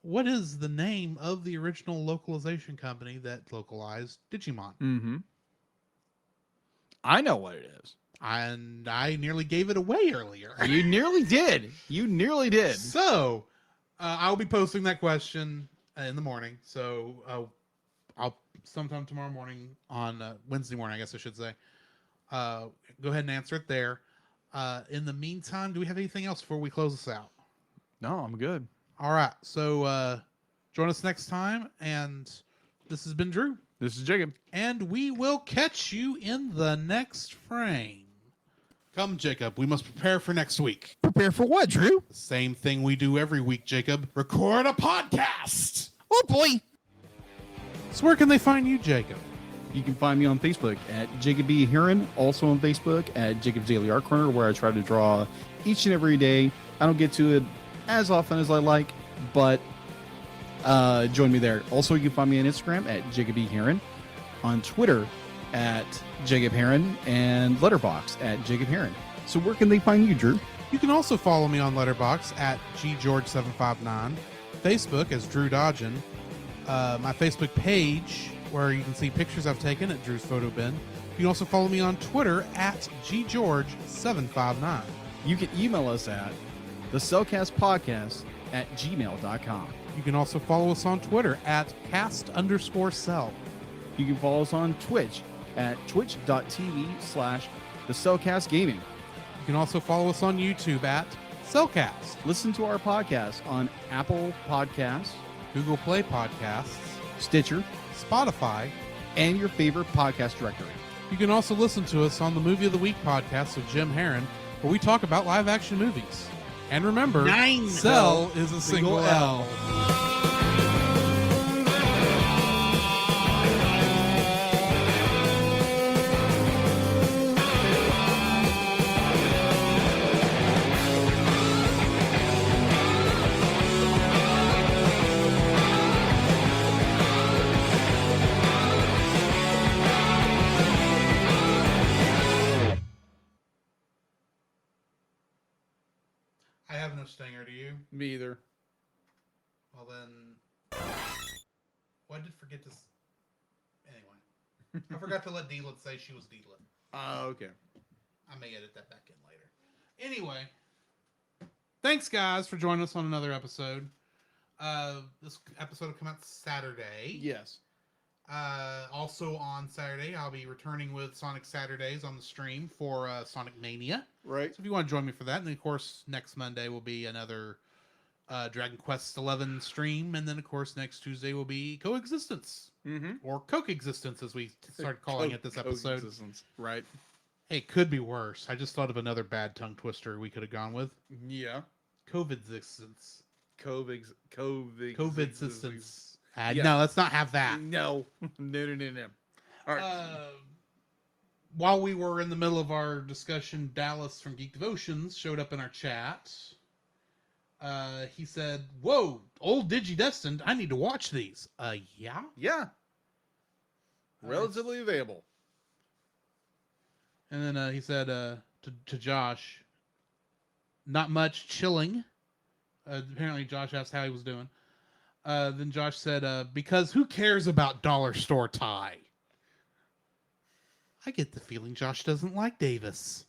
What is the name of the original localization company that localized Digimon? Mm-hmm. I know what it is. And I nearly gave it away earlier. You nearly did. You nearly did. So, I'll be posting that question in the morning. So, I'll sometime tomorrow morning on Wednesday morning, I guess I should say. Go ahead and answer it there. In the meantime, do we have anything else before we close this out? No, I'm good. All right. So, join us next time. And this has been Drew. This is Jacob. And we will catch you in the next frame. Come, Jacob. We must prepare for next week. Prepare for what, Drew? The same thing we do every week, Jacob. Record a podcast. Oh, boy. So where can they find you, Jacob? You can find me on Facebook at Jacob B. Heron, also on Facebook at Jacob's Daily Art Corner, where I try to draw each and every day. I don't get to it as often as I like, but join me there. Also, you can find me on Instagram at Jacob B. Heron, on Twitter at Jacob Heron, and Letterboxd at Jacob Heron. So where can they find you, Drew? You can also follow me on Letterboxd at ggeorge759, Facebook as Drew Dodgen, my Facebook page where you can see pictures I've taken at Drew's Photo Bin. You can also follow me on Twitter at ggeorge759. You can email us at thecellcastpodcast at gmail.com. You can also follow us on Twitter at cast_cell. You can follow us on Twitch at twitch.tv/thecellcastgaming. You can also follow us on YouTube at Cellcast, Listen to our podcast on Apple Podcasts, Google Play Podcasts, Stitcher, Spotify, and your favorite podcast directory. You can also listen to us on the Movie of the Week podcast with Jim Heron, where we talk about live action movies. And remember, 9 Cell is a single L. I have no stinger, do you? Me either. Well then, well, I did forget to. Anyway, I forgot to let Deedlet say she was Deedlet. Okay. I may edit that back in later. Anyway, thanks guys for joining us on another episode. This episode will come out Saturday. Yes. Also on Saturday, I'll be returning with Sonic Saturdays on the stream for Sonic Mania. Right. So if you want to join me for that, and then of course next Monday will be another Dragon Quest XI stream, and then of course next Tuesday will be Coexistence, or Coke-existence as we started calling it this episode. Right. Hey, it could be worse. I just thought of another bad tongue twister we could have gone with. Yeah. COVID-existence. COVID-existence. Yeah. No, let's not have that. No. No. All right. While we were in the middle of our discussion, Dallas from Geek Devotions showed up in our chat. He said, "Whoa, old Digidestined, I need to watch these." Yeah? Yeah. Relatively available. And then he said to Josh, "Not much, chilling." Apparently Josh asked how he was doing. Then Josh said, "Because who cares about dollar store tie?" I get the feeling Josh doesn't like Davis.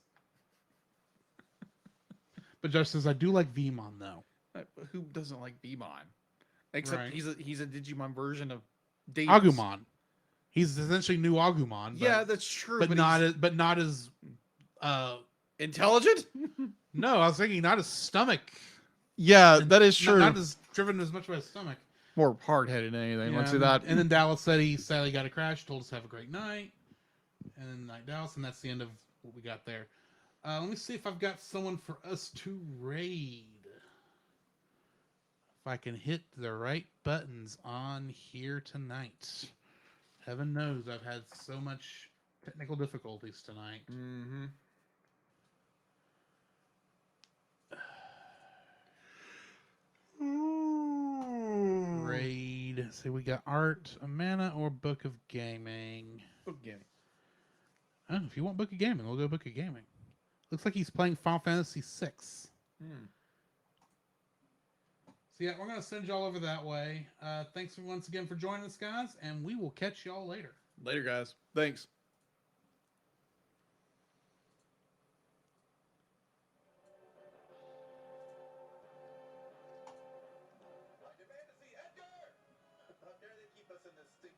But Josh says, "I do like Vmon, though." Who doesn't like Vmon? Except Right. he's a Digimon version of Davis. Agumon. He's essentially new Agumon. But, Yeah, that's true. but not as intelligent. no, I was thinking not as stomach. Yeah, that is true. Not as driven as much by his stomach. More hard-headed than anything. Yeah, Let's do that. And then Dallas said he sadly got a crash, told us to have a great night. And then night Dallas, and that's the end of what we got there. Let me see if I've got someone for us to raid. I can hit the right buttons on here tonight. Heaven knows I've had so much technical difficulties tonight. Mm-hmm. Raid. See, we got art, a mana, or book of gaming. Book gaming. Oh, if you want book of gaming, we'll go book of gaming. Looks like he's playing Final Fantasy VI. Hmm. So yeah, we're gonna send y'all over that way. Thanks once again for joining us, guys, and we will catch y'all later. Later, guys. Thanks. I demand to see Edgar! How dare they keep us in this stink